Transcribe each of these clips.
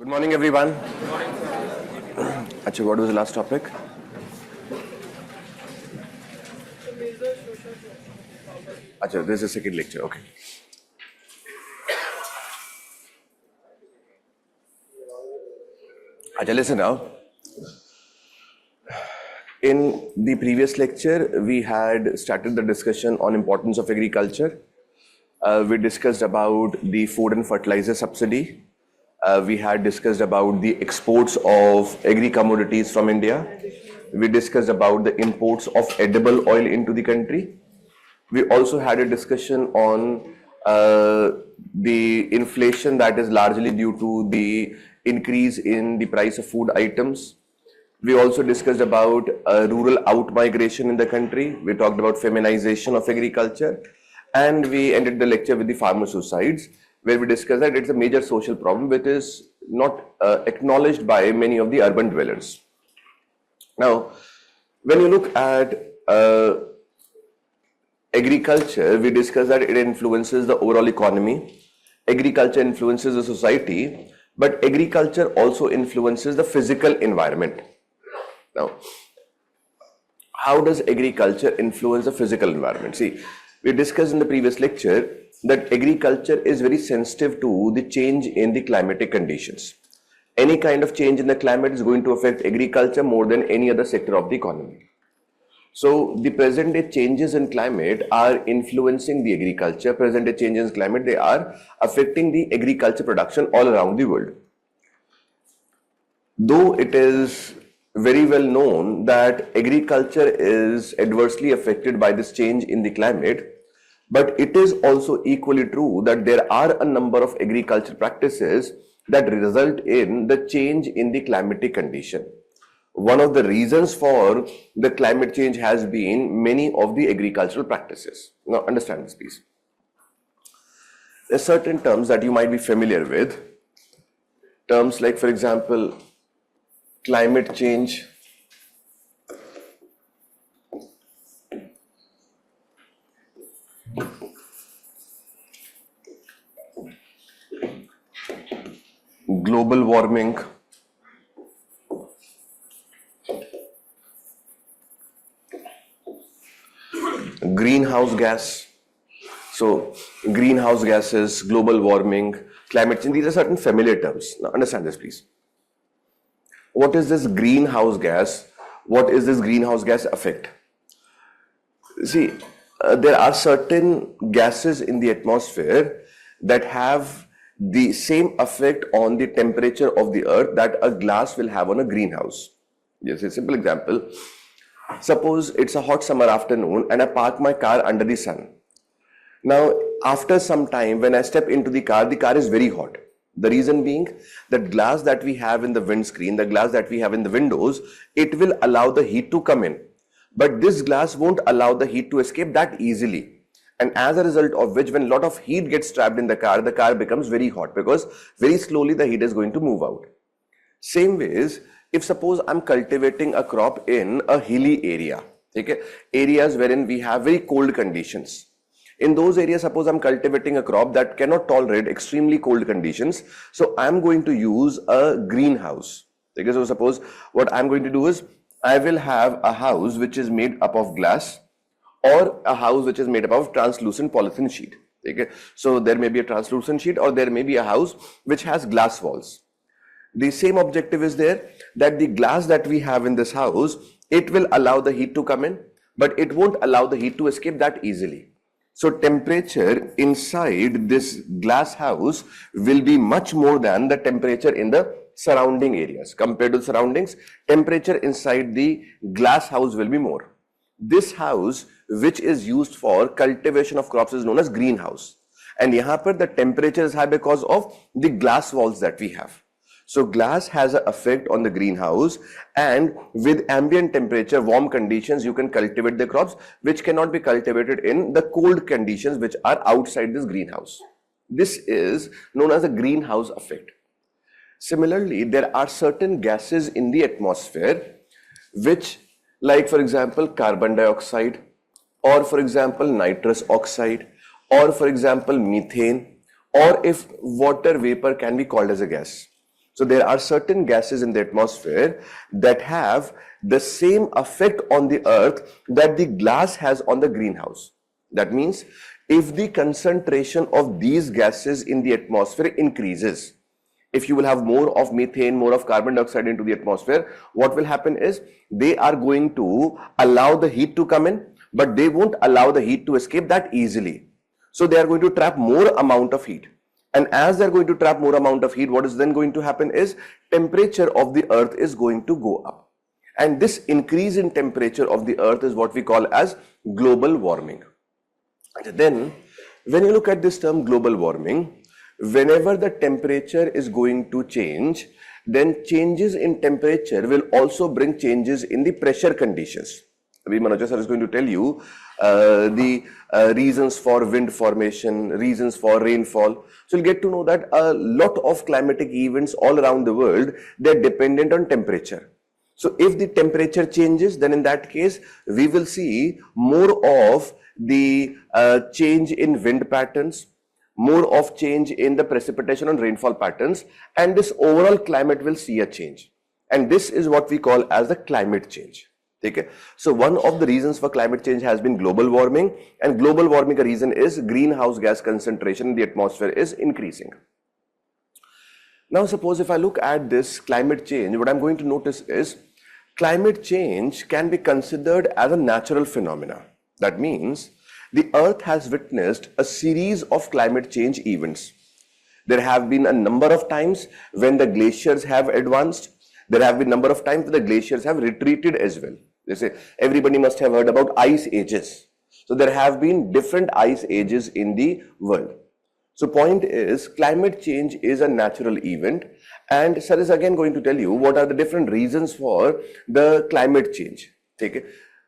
Good morning, everyone. Achha, what was the last topic? Achha, this is the second lecture. Okay. Achha, listen now. In the previous lecture, we had started the discussion on importance of agriculture. We discussed about the food and fertilizer subsidy. We had discussed about the exports of agri-commodities from India. We discussed about the imports of edible oil into the country. We also had a discussion on the inflation that is largely due to the increase in the price of food items. We also discussed about rural out-migration in the country. We talked about feminization of agriculture. And we ended the lecture with the farmer suicides, where we discussed that it's a major social problem which is not acknowledged by many of the urban dwellers. Now, when you look at agriculture, we discussed that it influences the overall economy. Agriculture influences the society, but agriculture also influences the physical environment. Now, how does agriculture influence the physical environment? See, we discussed in the previous lecture that agriculture is very sensitive to the change in the climatic conditions. Any kind of change in the climate is going to affect agriculture more than any other sector of the economy. So the present day changes in climate are influencing the agriculture. Present day changes in climate, they are affecting the agriculture production all around the world. Though it is very well known that agriculture is adversely affected by this change in the climate, but it is also equally true that there are a number of agriculture practices that result in the change in the climatic condition. One of the reasons for the climate change has been many of the agricultural practices. Now understand this please. There are certain terms that you might be familiar with. Terms like, for example, climate change, global warming, greenhouse gas. So greenhouse gases, global warming, climate change, these are certain familiar terms. Now understand this please. What is this greenhouse gas? What is this greenhouse gas effect? See, there are certain gases in the atmosphere that have the same effect on the temperature of the earth that a glass will have on a greenhouse. Just a simple example. Suppose it's a hot summer afternoon and I park my car under the sun. Now, after some time, when I step into the car is very hot. The reason being that glass that we have in the windscreen, the glass that we have in the windows, it will allow the heat to come in. But this glass won't allow the heat to escape that easily. And as a result of which, when a lot of heat gets trapped in the car becomes very hot because very slowly the heat is going to move out. Same ways, if suppose I'm cultivating a crop in a hilly area, okay, areas wherein we have very cold conditions. In those areas, suppose I'm cultivating a crop that cannot tolerate extremely cold conditions. So I'm going to use a greenhouse. Okay, so suppose what I'm going to do is I will have a house which is made up of glass or a house which is made up of translucent polythene sheet. Okay, so there may be a translucent sheet or there may be a house which has glass walls. The same objective is there that the glass that we have in this house, it will allow the heat to come in, but it won't allow the heat to escape that easily. So temperature inside this glass house will be much more than the temperature in the surrounding areas. Compared to the surroundings, temperature inside the glass house will be more. This house, which is used for cultivation of crops, is known as greenhouse. And here the temperature is high because of the glass walls that we have. So glass has an effect on the greenhouse, and with ambient temperature, warm conditions, you can cultivate the crops which cannot be cultivated in the cold conditions which are outside this greenhouse. This is known as a greenhouse effect. Similarly, there are certain gases in the atmosphere which, like for example, carbon dioxide, or for example, nitrous oxide, or for example, methane, or if water vapor can be called as a gas. So there are certain gases in the atmosphere that have the same effect on the earth that the glass has on the greenhouse. That means if the concentration of these gases in the atmosphere increases, if you will have more of methane, more of carbon dioxide into the atmosphere, what will happen is they are going to allow the heat to come in, but they won't allow the heat to escape that easily. So they are going to trap more amount of heat. And as they're going to trap more amount of heat, what is then going to happen is temperature of the earth is going to go up. And this increase in temperature of the earth is what we call as global warming. And then when you look at this term global warming, whenever the temperature is going to change, then changes in temperature will also bring changes in the pressure conditions. Manoja sir is going to tell you the reasons for wind formation, reasons for rainfall. So you'll get to know that a lot of climatic events all around the world, they're dependent on temperature. So if the temperature changes, then in that case, we will see more of the change in wind patterns, more of change in the precipitation and rainfall patterns, and this overall climate will see a change. And this is what we call as the climate change. Okay. So one of the reasons for climate change has been global warming, and global warming reason is greenhouse gas concentration in the atmosphere is increasing. Now suppose if I look at this climate change, what I'm going to notice is climate change can be considered as a natural phenomena. That means the earth has witnessed a series of climate change events. There have been a number of times when the glaciers have advanced. There have been a number of times when the glaciers have retreated as well. They say everybody must have heard about ice ages. So there have been different ice ages in the world. So point is climate change is a natural event, and sir is again going to tell you what are the different reasons for the climate change. Okay.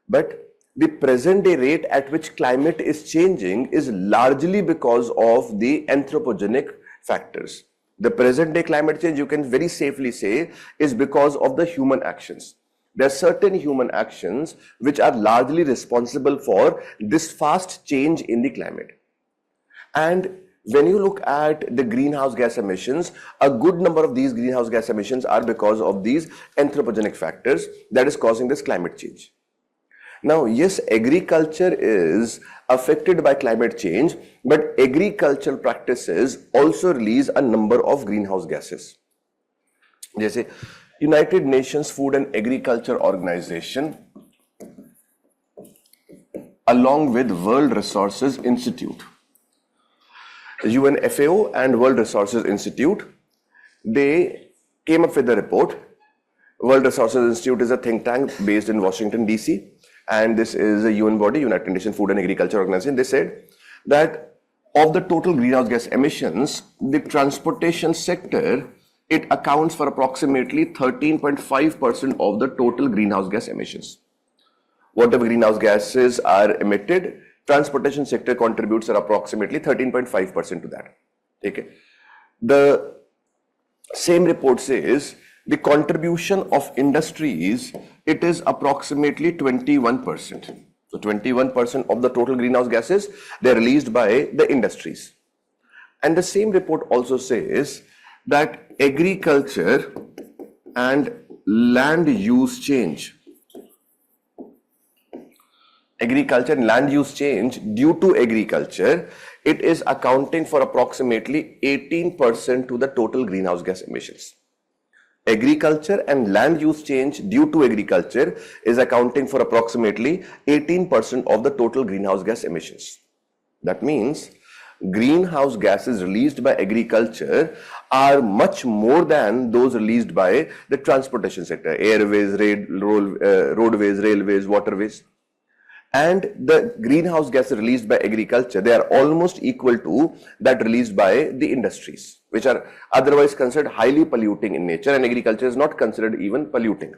But the present day rate at which climate is changing is largely because of the anthropogenic factors. The present day climate change, you can very safely say, is because of the human actions. There are certain human actions which are largely responsible for this fast change in the climate. And when you look at the greenhouse gas emissions, a good number of these greenhouse gas emissions are because of these anthropogenic factors that is causing this climate change. Now, yes, agriculture is affected by climate change, but agricultural practices also release a number of greenhouse gases. जैसे United Nations Food and Agriculture Organization along with World Resources Institute, UNFAO and World Resources Institute, they came up with a report. World Resources Institute is a think tank based in Washington, D.C. And this is a UN body, United Nations Food and Agriculture Organization. They said that of the total greenhouse gas emissions, the transportation sector, it accounts for approximately 13.5% of the total greenhouse gas emissions. Whatever greenhouse gases are emitted, transportation sector contributes at approximately 13.5% to that. Okay. The same report says the contribution of industries, it is approximately 21%. So 21% of the total greenhouse gases, they are released by the industries. And the same report also says that agriculture and land use change, due to agriculture, it is accounting for approximately 18% to the total greenhouse gas emissions. Agriculture and land use change due to agriculture is accounting for approximately 18% of the total greenhouse gas emissions. That means greenhouse gases released by agriculture are much more than those released by the transportation sector, airways, roadways, railways, waterways. And the greenhouse gases released by agriculture, they are almost equal to that released by the industries, which are otherwise considered highly polluting in nature, and agriculture is not considered even polluting.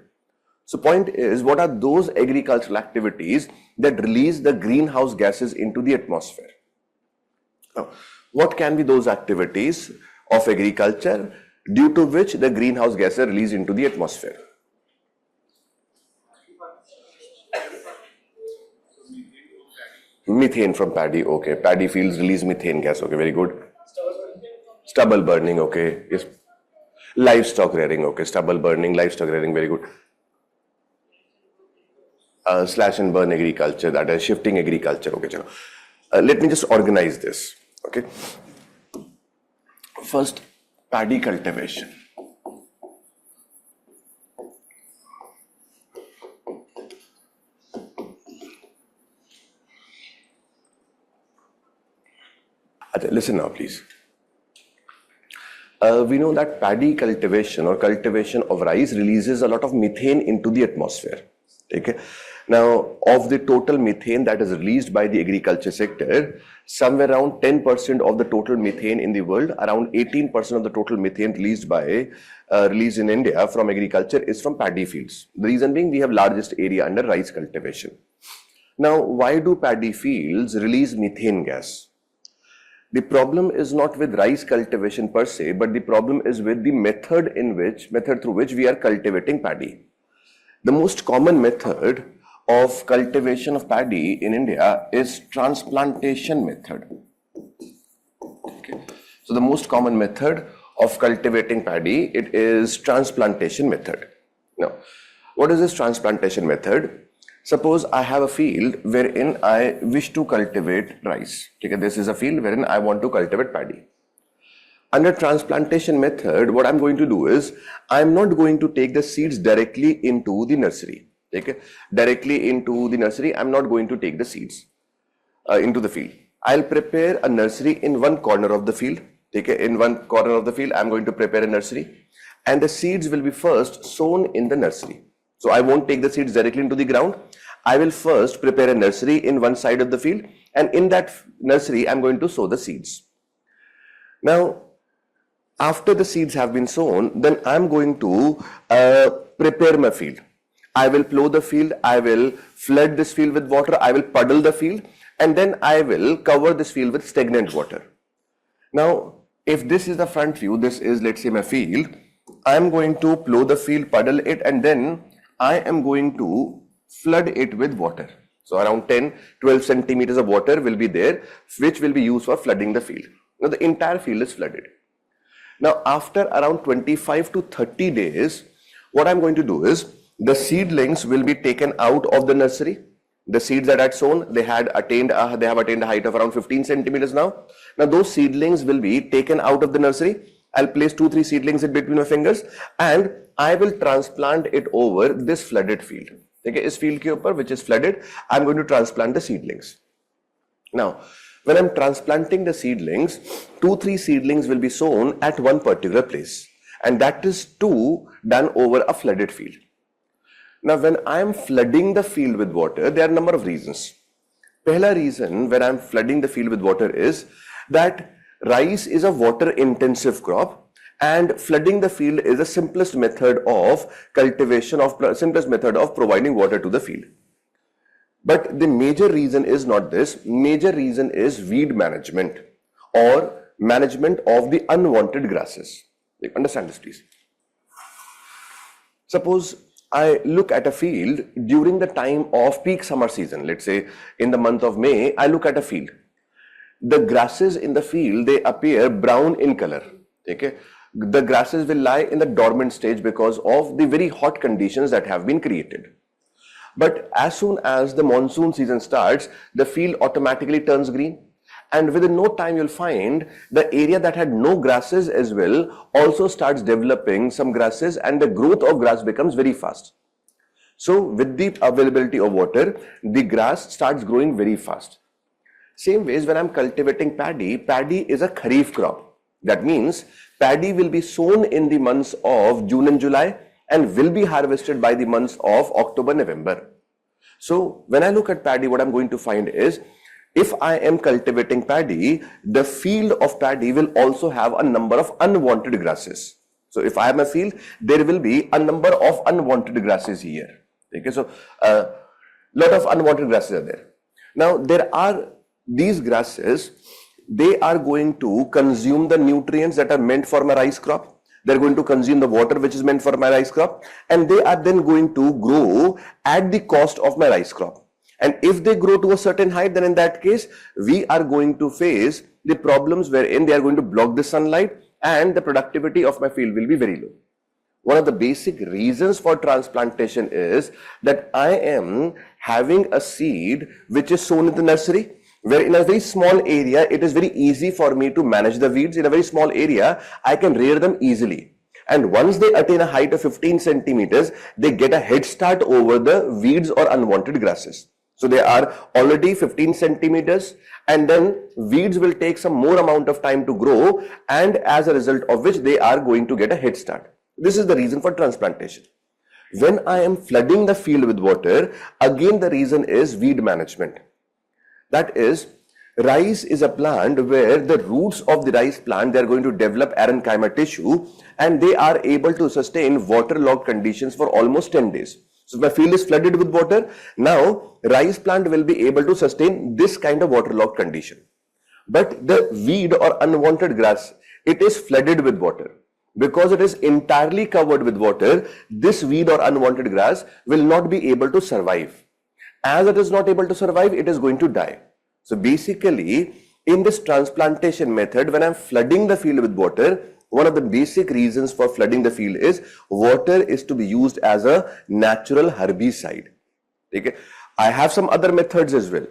So point is, what are those agricultural activities that release the greenhouse gases into the atmosphere? Now, what can be those activities of agriculture due to which the greenhouse gases are released into the atmosphere? Methane from paddy, okay. Paddy fields release methane gas, okay, very good. Stubble burning, okay. Yes. Livestock rearing, okay. Stubble burning, livestock rearing, very good. Slash and burn agriculture, that is shifting agriculture, okay. Chalo. Let me just organize this, okay. First, paddy cultivation. Listen now, please. We know that paddy cultivation or cultivation of rice releases a lot of methane into the atmosphere. Okay. Now, of the total methane that is released by the agriculture sector, somewhere around 10% of the total methane in the world, around 18% of the total methane released in India from agriculture is from paddy fields. The reason being, we have largest area under rice cultivation. Now, why do paddy fields release methane gas? The problem is not with rice cultivation per se, but the problem is with the method through which we are cultivating paddy. The most common method of cultivation of paddy in India is transplantation method. Okay. So the most common method of cultivating paddy, it is transplantation method. Now, what is this transplantation method? Suppose I have a field wherein I wish to cultivate rice. Okay, this is a field wherein I want to cultivate paddy. Under transplantation method, what I'm going to do is, I'm not going to take the seeds directly into the nursery. Okay? Directly into the nursery, I'm not going to take the seeds into the field. I'll prepare a nursery in one corner of the field. Okay? In one corner of the field, I'm going to prepare a nursery. And the seeds will be first sown in the nursery. So I won't take the seeds directly into the ground. I will first prepare a nursery in one side of the field. And in that nursery, I'm going to sow the seeds. Now, after the seeds have been sown, then I'm going to prepare my field. I will plow the field, I will flood this field with water, I will puddle the field, and then I will cover this field with stagnant water. Now, if this is the front view, this is, let's say, my field, I'm going to plow the field, puddle it, and then I am going to flood it with water. So around 10-12 centimeters of water will be there, which will be used for flooding the field. Now, the entire field is flooded. Now, after around 25 to 30 days, what I'm going to do is, the seedlings will be taken out of the nursery. The seeds that I had sown, they have attained a height of around 15 centimeters now. Now, those seedlings will be taken out of the nursery. I'll place 2-3 seedlings in between my fingers and I will transplant it over this flooded field. Okay, is field ke upar, which is flooded, I'm going to transplant the seedlings. Now, when I'm transplanting the seedlings, 2-3 seedlings will be sown at one particular place, and that is done over a flooded field. Now, when I am flooding the field with water, there are a number of reasons. Pehla reason when I am flooding the field with water is that rice is a water-intensive crop, and flooding the field is the simplest method of providing water to the field. But the major reason is not this. Major reason is weed management or management of the unwanted grasses. Understand this, please. Suppose I look at a field during the time of peak summer season. Let's say in the month of May, I look at a field. The grasses in the field, they appear brown in color. Okay? The grasses will lie in the dormant stage because of the very hot conditions that have been created. But as soon as the monsoon season starts, the field automatically turns green. And within no time, you'll find the area that had no grasses as well also starts developing some grasses, and the growth of grass becomes very fast. So with the availability of water, the grass starts growing very fast. Same ways, when I'm cultivating paddy, paddy is a kharif crop. That means paddy will be sown in the months of June and July and will be harvested by the months of October, November. So when I look at paddy, what I'm going to find is, if I am cultivating paddy, the field of paddy will also have a number of unwanted grasses. So if I have a field, there will be a number of unwanted grasses here. Okay, so a lot of unwanted grasses are there. Now there are these grasses, they are going to consume the nutrients that are meant for my rice crop. They're going to consume the water which is meant for my rice crop, and they are then going to grow at the cost of my rice crop. And if they grow to a certain height, then in that case, we are going to face the problems wherein they are going to block the sunlight and the productivity of my field will be very low. One of the basic reasons for transplantation is that I am having a seed which is sown in the nursery, where in a very small area, it is very easy for me to manage the weeds. In a very small area, I can rear them easily. And once they attain a height of 15 centimeters, they get a head start over the weeds or unwanted grasses. So they are already 15 centimeters, and then weeds will take some more amount of time to grow, and as a result of which they are going to get a head start. This is the reason for transplantation. When I am flooding the field with water, again the reason is weed management. That is, rice is a plant where the roots of the rice plant, they are going to develop parenchyma tissue, and they are able to sustain waterlogged conditions for almost 10 days. So if my field is flooded with water, now rice plant will be able to sustain this kind of waterlogged condition. But the weed or unwanted grass, it is flooded with water. Because it is entirely covered with water, this weed or unwanted grass will not be able to survive. As it is not able to survive, it is going to die. So basically, in this transplantation method, when I am flooding the field with water, one of the basic reasons for flooding the field is water is to be used as a natural herbicide. Okay? I have some other methods as well.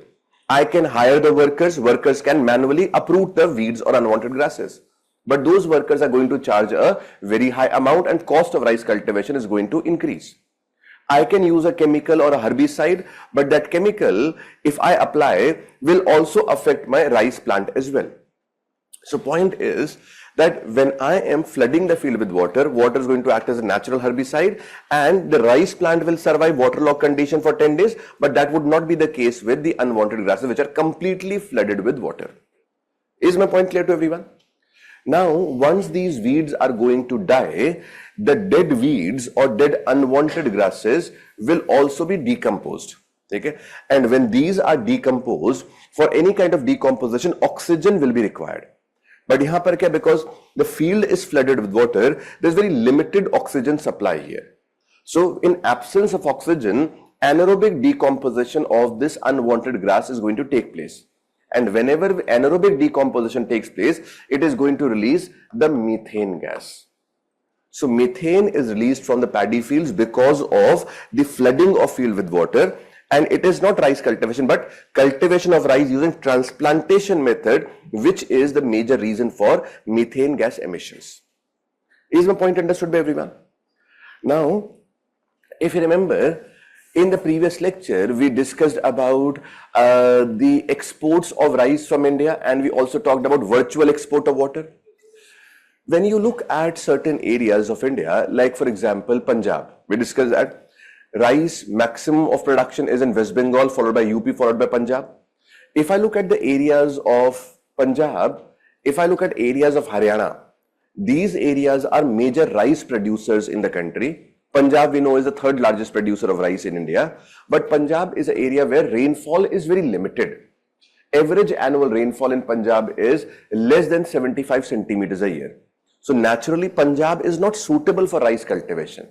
I can hire the workers. Workers can manually uproot the weeds or unwanted grasses. But those workers are going to charge a very high amount, and cost of rice cultivation is going to increase. I can use a chemical or a herbicide, but that chemical, if I apply, will also affect my rice plant as well. So point is that when I am flooding the field with water, water is going to act as a natural herbicide, and the rice plant will survive waterlogged condition for 10 days, but that would not be the case with the unwanted grasses which are completely flooded with water. Is my point clear to everyone? Now, once these weeds are going to die, the dead weeds or dead unwanted grasses will also be decomposed. Okay? And when these are decomposed, for any kind of decomposition, oxygen will be required. But here, because the field is flooded with water, there is very limited oxygen supply here. So, in absence of oxygen, anaerobic decomposition of this unwanted grass is going to take place. And whenever anaerobic decomposition takes place, it is going to release the methane gas. So methane is released from the paddy fields because of the flooding of field with water, and it is not rice cultivation but cultivation of rice using transplantation method, which is the major reason for methane gas emissions. Is my point understood by everyone? Now, if you remember, in the previous lecture, we discussed about the exports of rice from India, and we also talked about virtual export of water. When you look at certain areas of India, like for example, Punjab, we discussed that rice maximum of production is in West Bengal, followed by UP, followed by Punjab. If I look at the areas of Punjab, if I look at areas of Haryana, these areas are major rice producers in the country. Punjab, we know, is the third largest producer of rice in India, but Punjab is an area where rainfall is very limited. Average annual rainfall in Punjab is less than 75 centimeters a year. So naturally, Punjab is not suitable for rice cultivation.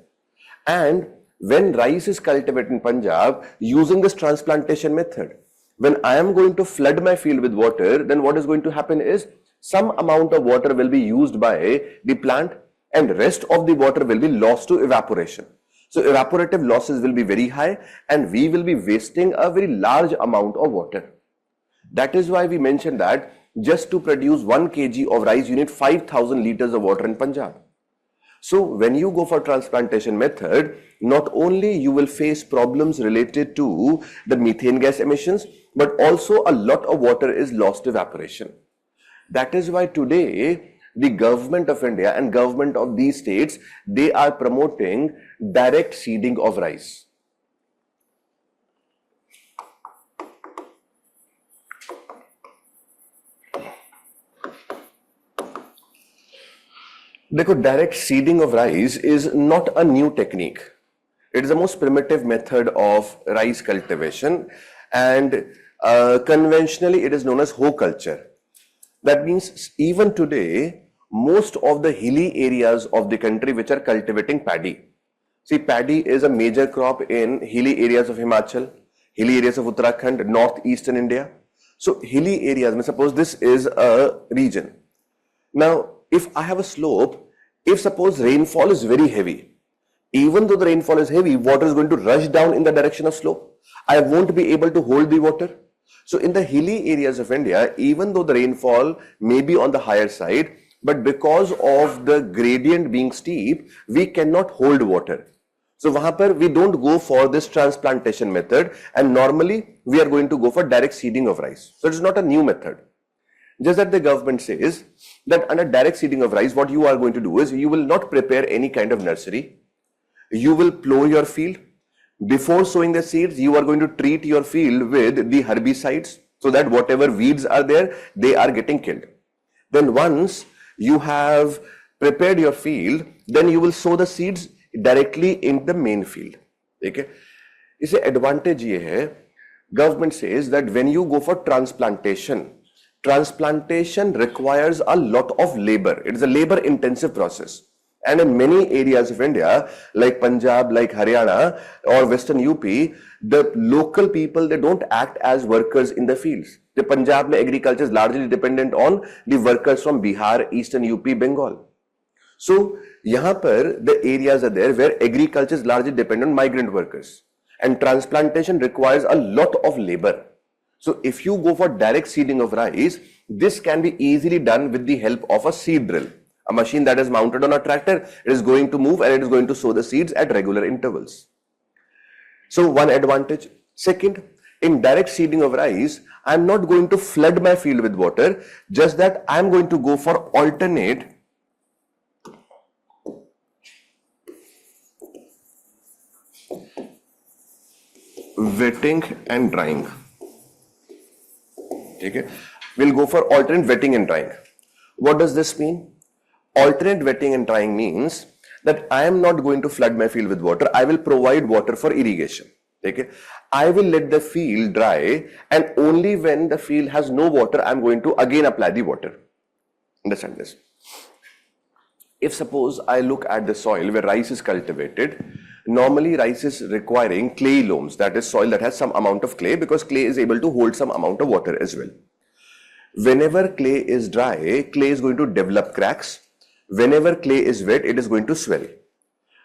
And when rice is cultivated in Punjab using this transplantation method, when I am going to flood my field with water, then what is going to happen is some amount of water will be used by the plant, and rest of the water will be lost to evaporation. So evaporative losses will be very high, and we will be wasting a very large amount of water. That is why we mentioned that just to produce 1 kg of rice, you need 5,000 liters of water in Punjab. So when you go for transplantation method, not only you will face problems related to the methane gas emissions, but also a lot of water is lost to evaporation. That is why today, the government of India and government of these states, they are promoting direct seeding of rice. Direct seeding of rice is not a new technique. It is the most primitive method of rice cultivation, and conventionally it is known as hoe culture. That means even today, most of the hilly areas of the country which are cultivating paddy. See, paddy is a major crop in hilly areas of Himachal, hilly areas of Uttarakhand, northeastern India. So hilly areas, suppose this is a region. Now, if I have a slope, if suppose rainfall is very heavy, even though the rainfall is heavy, water is going to rush down in the direction of slope. I won't be able to hold the water. So in the hilly areas of India, even though the rainfall may be on the higher side, but because of the gradient being steep, we cannot hold water. So वहाँ पर we don't go for this transplantation method, and normally we are going to go for direct seeding of rice. So it's not a new method. Just that the government says that under direct seeding of rice, what you are going to do is you will not prepare any kind of nursery. You will plow your field. Before sowing the seeds, you are going to treat your field with the herbicides so that whatever weeds are there, they are getting killed. Then once you have prepared your field, then you will sow the seeds directly in the main field. Okay? Its advantage ये है, government says that when you go for transplantation requires a lot of labor. It is a labor intensive process. And in many areas of India, like Punjab, like Haryana or Western UP, the local people, they don't act as workers in the fields. The Punjab agriculture is largely dependent on the workers from Bihar, Eastern UP, Bengal. So, यहाँ पर the areas are there where agriculture is largely dependent on migrant workers. And transplantation requires a lot of labor. So, if you go for direct seeding of rice, this can be easily done with the help of a seed drill. A machine that is mounted on a tractor, it is going to move and it is going to sow the seeds at regular intervals. So one advantage. Second, in direct seeding of rice, I am not going to flood my field with water, just that I am going to go for alternate wetting and drying. Okay? We'll go for alternate wetting and drying. What does this mean? Alternate wetting and drying means that I am not going to flood my field with water. I will provide water for irrigation. Okay? I will let the field dry, and only when the field has no water, I am going to again apply the water. Understand this? If suppose I look at the soil where rice is cultivated, normally rice is requiring clay loams, that is soil that has some amount of clay, because clay is able to hold some amount of water as well. Whenever clay is dry, clay is going to develop cracks. Whenever clay is wet, it is going to swell.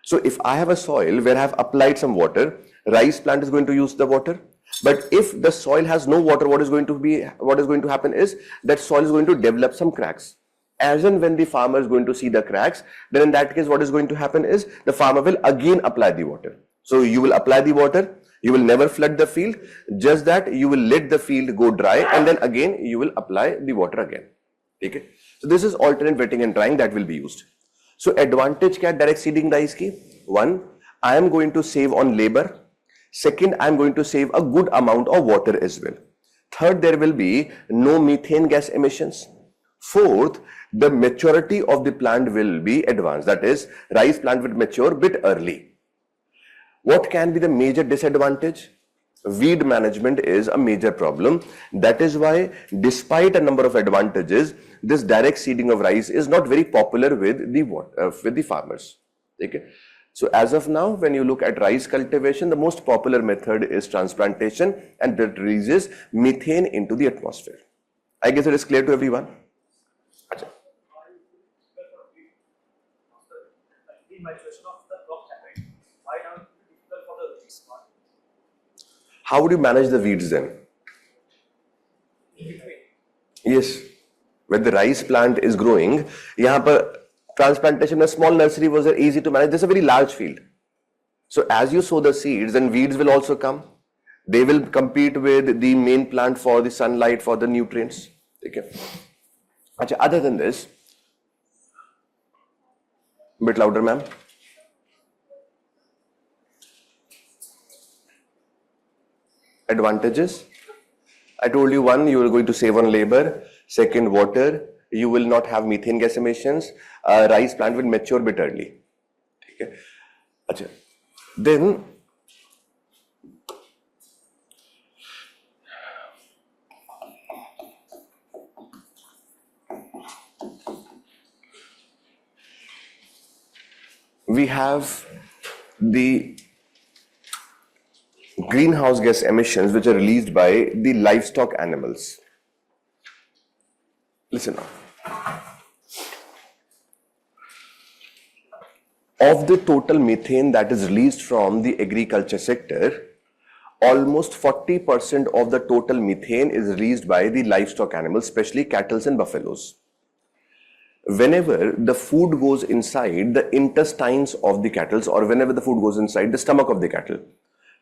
So if I have a soil where I have applied some water, rice plant is going to use the water. But if the soil has no water, what is going to happen is that soil is going to develop some cracks. As and when the farmer is going to see the cracks, then in that case, what is going to happen is the farmer will again apply the water. So you will apply the water, you will never flood the field, just that you will let the field go dry, and then again you will apply the water again. Okay? So this is alternate wetting and drying that will be used. So advantage क्या direct seeding rice की? One, I am going to save on labor. Second, I am going to save a good amount of water as well. Third, there will be no methane gas emissions. Fourth, the maturity of the plant will be advanced. That is, rice plant will mature a bit early. What can be the major disadvantage? Weed management is a major problem. That is why, despite a number of advantages, this direct seeding of rice is not very popular with the farmers. Okay? So as of now, when you look at rice cultivation, the most popular method is transplantation, and that releases methane into the atmosphere. I guess it is clear to everyone. How would you manage the weeds then? Yes, when the rice plant is growing, यहाँ पर transplantation, a small nursery was easy to manage. This is a very large field. So as you sow the seeds, then weeds will also come. They will compete with the main plant for the sunlight, for the nutrients. Okay. Other than this, a bit louder, ma'am. Advantages. I told you, one, you are going to save on labor. Second, water. You will not have methane gas emissions. Rice plant will mature a bit early. Okay. Achha. Then we have the greenhouse gas emissions which are released by the livestock animals. Listen now. Of the total methane that is released from the agriculture sector, almost 40% of the total methane is released by the livestock animals, especially cattle and buffaloes. Whenever the food goes inside the intestines of the cattle, or whenever the food goes inside the stomach of the cattle,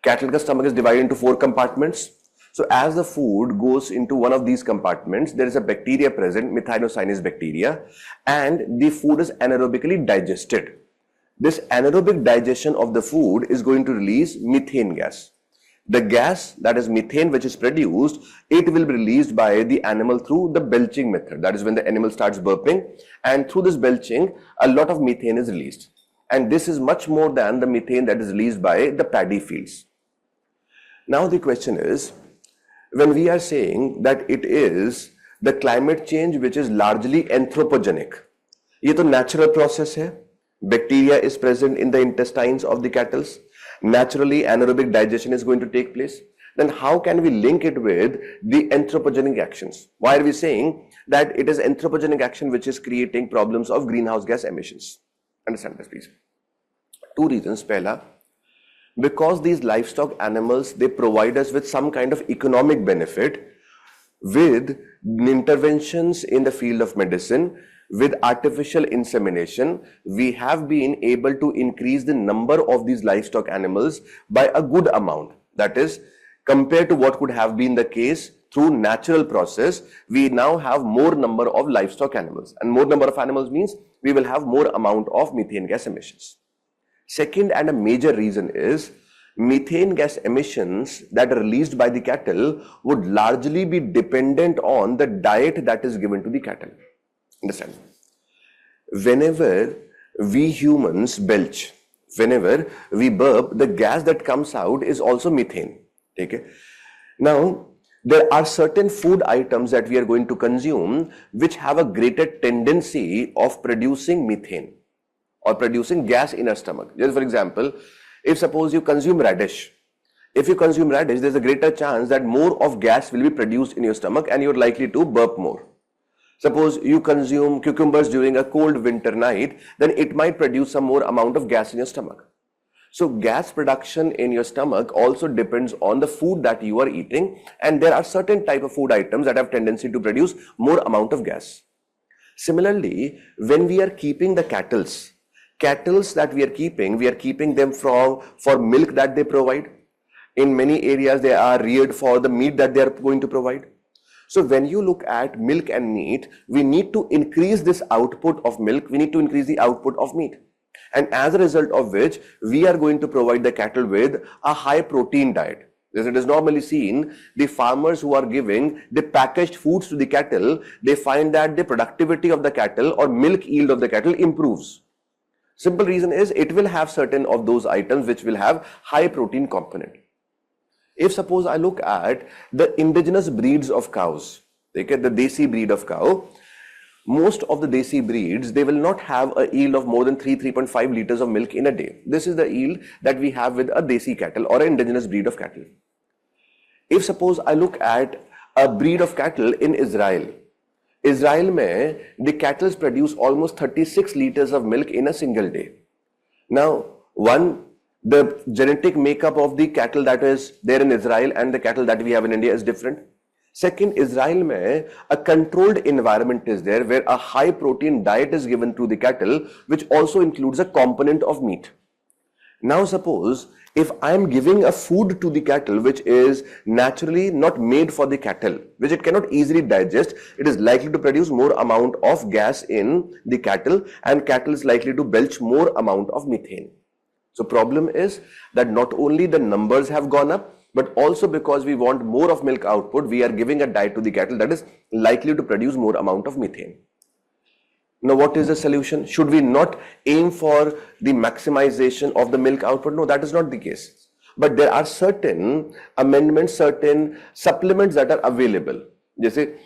cattle stomach is divided into 4 compartments. So as the food goes into one of these compartments, there is a bacteria present, methanocynis bacteria, and the food is anaerobically digested. This anaerobic digestion of the food is going to release methane gas. The gas, that is methane, which is produced, it will be released by the animal through the belching method. That is when the animal starts burping, and through this belching, a lot of methane is released. And this is much more than the methane that is released by the paddy fields. Now the question is, when we are saying that it is the climate change which is largely anthropogenic, ये तो natural process है. Bacteria is present in the intestines of the cattle. Naturally, anaerobic digestion is going to take place. Then how can we link it with the anthropogenic actions? Why are we saying that it is anthropogenic action which is creating problems of greenhouse gas emissions? Understand this, please. 2 reasons. Pehla, because these livestock animals, they provide us with some kind of economic benefit with interventions in the field of medicine. With artificial insemination, we have been able to increase the number of these livestock animals by a good amount. That is, compared to what could have been the case through natural process, we now have more number of livestock animals. And more number of animals means we will have more amount of methane gas emissions. Second, and a major reason is, methane gas emissions that are released by the cattle would largely be dependent on the diet that is given to the cattle. Understand? Whenever we humans belch, whenever we burp, the gas that comes out is also methane. Okay? Now, there are certain food items that we are going to consume which have a greater tendency of producing methane or producing gas in our stomach. Just for example, if suppose you consume radish, if you consume radish, there's a greater chance that more of gas will be produced in your stomach and you're likely to burp more. Suppose you consume cucumbers during a cold winter night, then it might produce some more amount of gas in your stomach. So gas production in your stomach also depends on the food that you are eating, and there are certain type of food items that have tendency to produce more amount of gas. Similarly, when we are keeping the cattle that we are keeping them for milk that they provide. In many areas, they are reared for the meat that they are going to provide. So when you look at milk and meat, we need to increase this output of milk, we need to increase the output of meat. And as a result of which, we are going to provide the cattle with a high protein diet. As it is normally seen, the farmers who are giving the packaged foods to the cattle, they find that the productivity of the cattle or milk yield of the cattle improves. Simple reason is it will have certain of those items which will have high protein component. If suppose I look at the indigenous breeds of cows, okay, the desi breed of cow, most of the desi breeds, they will not have a yield of more than 3.5 liters of milk in a day. This is the yield that we have with a desi cattle or an indigenous breed of cattle. If suppose I look at a breed of cattle in Israel, mein, the cattle produce almost 36 liters of milk in a single day. Now, the genetic makeup of the cattle that is there in Israel and the cattle that we have in India is different. Second, Israel mein, a controlled environment is there where a high protein diet is given to the cattle, which also includes a component of meat. Now suppose if I am giving a food to the cattle which is naturally not made for the cattle, which it cannot easily digest, it is likely to produce more amount of gas in the cattle, and cattle is likely to belch more amount of methane. So problem is that not only the numbers have gone up, but also because we want more of milk output, we are giving a diet to the cattle that is likely to produce more amount of methane. Now, what is the solution? Should we not aim for the maximization of the milk output? No, that is not the case. But there are certain amendments, certain supplements that are available. Jaise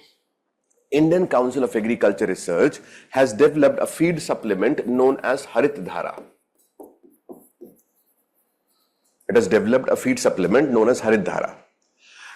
Indian Council of Agriculture Research has developed a feed supplement known as Harit Dhara. It has developed a feed supplement known as Harit Dhara.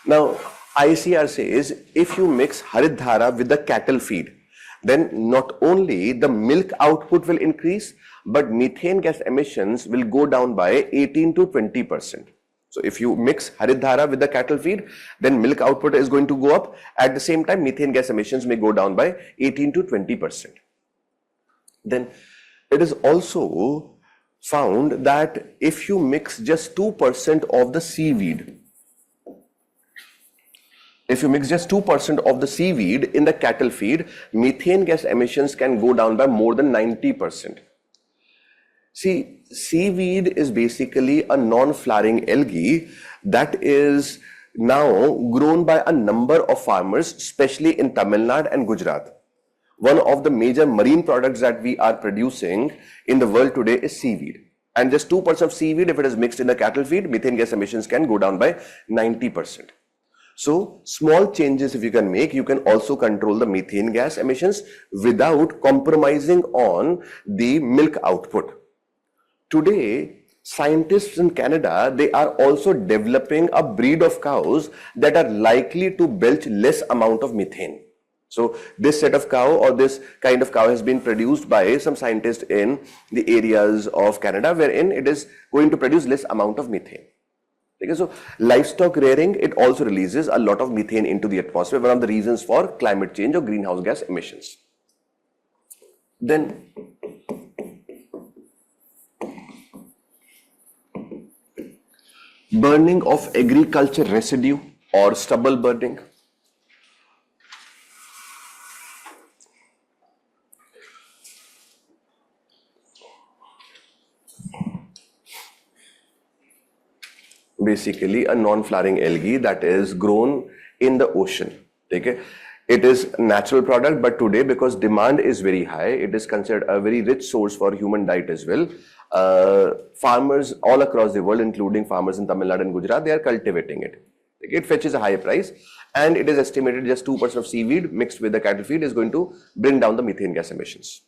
Now, ICR says if you mix Harit Dhara with the cattle feed, then not only the milk output will increase, but methane gas emissions will go down by 18 to 20%. So if you mix Haridhara with the cattle feed, then milk output is going to go up. At the same time, methane gas emissions may go down by 18 to 20%. Then it is also found that if you mix just 2% of the seaweed, if you mix just 2% of the seaweed in the cattle feed, methane gas emissions can go down by more than 90%. See, seaweed is basically a non-flowering algae that is now grown by a number of farmers, especially in Tamil Nadu and Gujarat. One of the major marine products that we are producing in the world today is seaweed. And just 2% of seaweed, if it is mixed in the cattle feed, methane gas emissions can go down by 90%. So, small changes if you can make, you can also control the methane gas emissions without compromising on the milk output. Today, scientists in Canada, they are also developing a breed of cows that are likely to belch less amount of methane. So this set of cow or this kind of cow has been produced by some scientists in the areas of Canada wherein it is going to produce less amount of methane. Okay, so livestock rearing, it also releases a lot of methane into the atmosphere, one of the reasons for climate change or greenhouse gas emissions. Then burning of agriculture residue or stubble burning. Basically a non-flowering algae that is grown in the ocean. Okay? It is a natural product, but today because demand is very high, it is considered a very rich source for human diet as well. Farmers all across the world, including farmers in Tamil Nadu and Gujarat, they are cultivating it. Okay? It fetches a high price, and it is estimated just 2% of seaweed mixed with the cattle feed is going to bring down the methane gas emissions.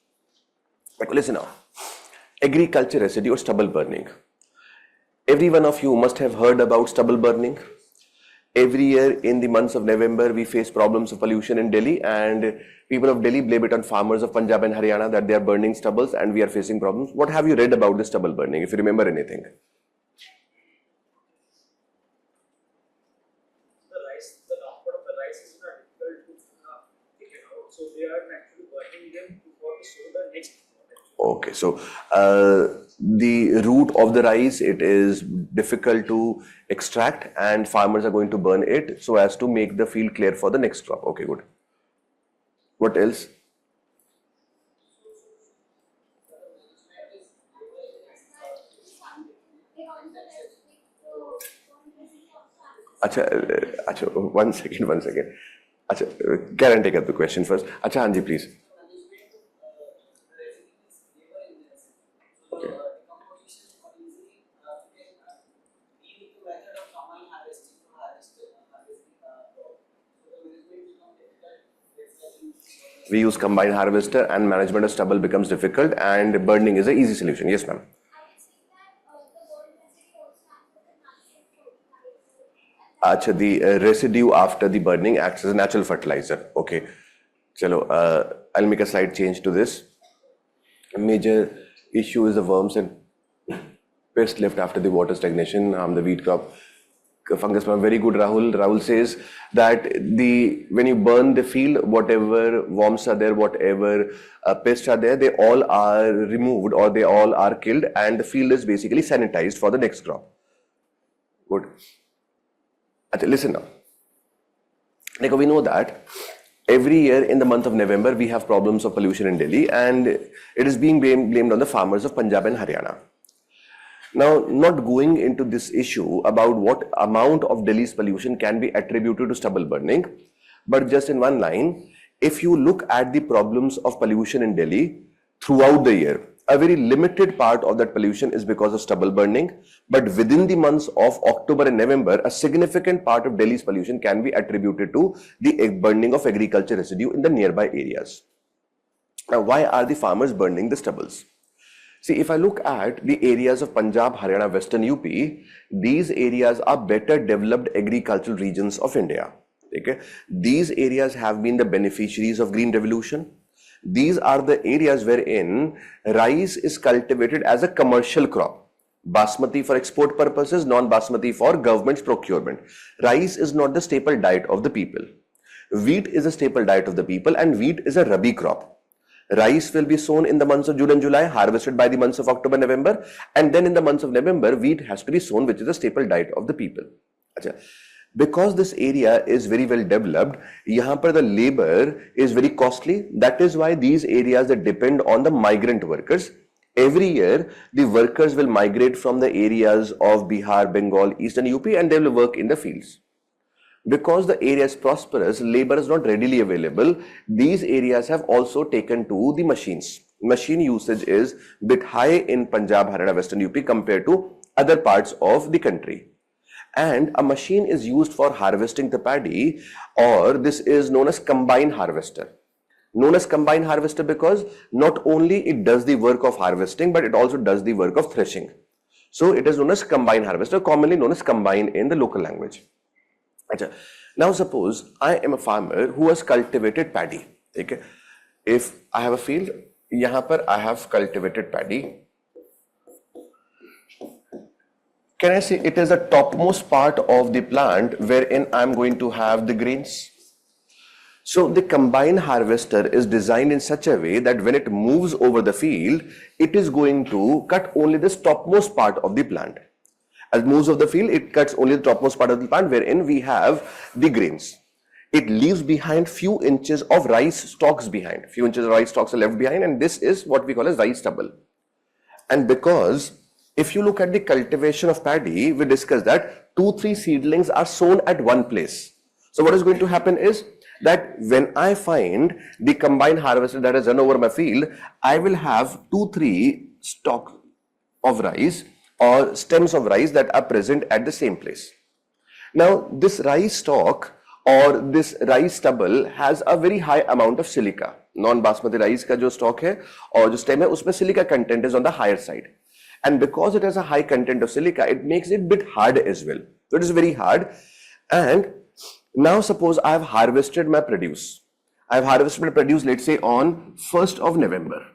But listen now, agriculture residue or stubble burning. Every one of you must have heard about stubble burning. Every year in the months of November, we face problems of pollution in Delhi, and people of Delhi blame it on farmers of Punjab and Haryana that they are burning stubbles and we are facing problems. What have you read about the stubble burning, if you remember anything? The output of the rice is not difficult to take it out, so they are actually burning them before they sow the next. Okay, so the root of the rice, it is difficult to extract and farmers are going to burn it so as to make the field clear for the next crop. Okay, good. What else? Acha, one second. Acha, Karen, take up the question first. Acha, Anji, please. We use combined harvester and management of stubble becomes difficult and burning is an easy solution. Yes, ma'am. Achha, the residue after the burning acts as a natural fertilizer. Okay. Chalo, I'll make a slight change to this. A major issue is the worms and pest left after the water stagnation, the wheat crop. Fungus problem. Very good, Rahul. Rahul says that when you burn the field, whatever worms are there, whatever pests are there, they all are removed or they all are killed, and the field is basically sanitized for the next crop. Good. Listen now. Like we know that every year in the month of November we have problems of pollution in Delhi, and it is being blamed on the farmers of Punjab and Haryana. Now, not going into this issue about what amount of Delhi's pollution can be attributed to stubble burning, but just in one line, if you look at the problems of pollution in Delhi throughout the year, a very limited part of that pollution is because of stubble burning, but within the months of October and November, a significant part of Delhi's pollution can be attributed to the burning of agriculture residue in the nearby areas. Now, why are the farmers burning the stubbles? See, if I look at the areas of Punjab, Haryana, Western UP, these areas are better developed agricultural regions of India. Okay? These areas have been the beneficiaries of Green Revolution. These are the areas wherein rice is cultivated as a commercial crop. Basmati for export purposes, non-basmati for government's procurement. Rice is not the staple diet of the people. Wheat is a staple diet of the people, and wheat is a rabi crop. Rice will be sown in the months of June and July, harvested by the months of October, November, and then in the months of November, wheat has to be sown, which is a staple diet of the people. Because this area is very well developed, यहाँ पर the labor is very costly. That is why these areas that depend on the migrant workers. Every year, the workers will migrate from the areas of Bihar, Bengal, Eastern UP, and they will work in the fields. Because the area is prosperous, labor is not readily available. These areas have also taken to the machines. Machine usage is a bit high in Punjab, Haryana, Western UP compared to other parts of the country. And a machine is used for harvesting the paddy, or this is known as combine harvester. Known as combine harvester because not only it does the work of harvesting, but it also does the work of threshing. So it is known as combine harvester, commonly known as combine in the local language. Now suppose I am a farmer who has cultivated paddy. Okay? If I have a field, यहाँ पर I have cultivated paddy. Can I say it is the topmost part of the plant wherein I am going to have the grains? So the combine harvester is designed in such a way that when it moves over the field, it is going to cut only this topmost part of the plant. As it moves over the field, it cuts only the topmost part of the plant wherein we have the grains. It leaves behind few inches of rice stalks behind. Few inches of rice stalks are left behind, and this is what we call as rice stubble. And because if you look at the cultivation of paddy, we discussed that 2-3 seedlings are sown at one place. So what is going to happen is that when I find the combine harvester that has run over my field, I will have 2-3 stalks of rice or stems of rice that are present at the same place. Now this rice stalk or this rice stubble has a very high amount of silica. Non-basmati rice का जो stock है और जो stem है उसमें silica content is on the higher side. And because it has a high content of silica, it makes it a bit hard as well. So it is very hard. And now suppose I have harvested my produce. I have harvested my produce, let's say on 1st of November.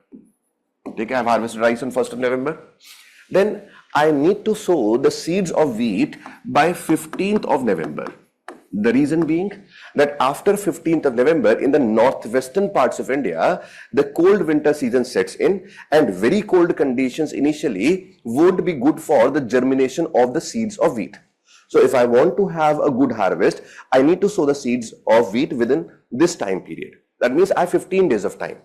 Okay, I have harvested rice on 1st of November. Then I need to sow the seeds of wheat by 15th of November. The reason being that after 15th of November in the northwestern parts of India, the cold winter season sets in, and very cold conditions initially would be good for the germination of the seeds of wheat. So if I want to have a good harvest, I need to sow the seeds of wheat within this time period. That means I have 15 days of time.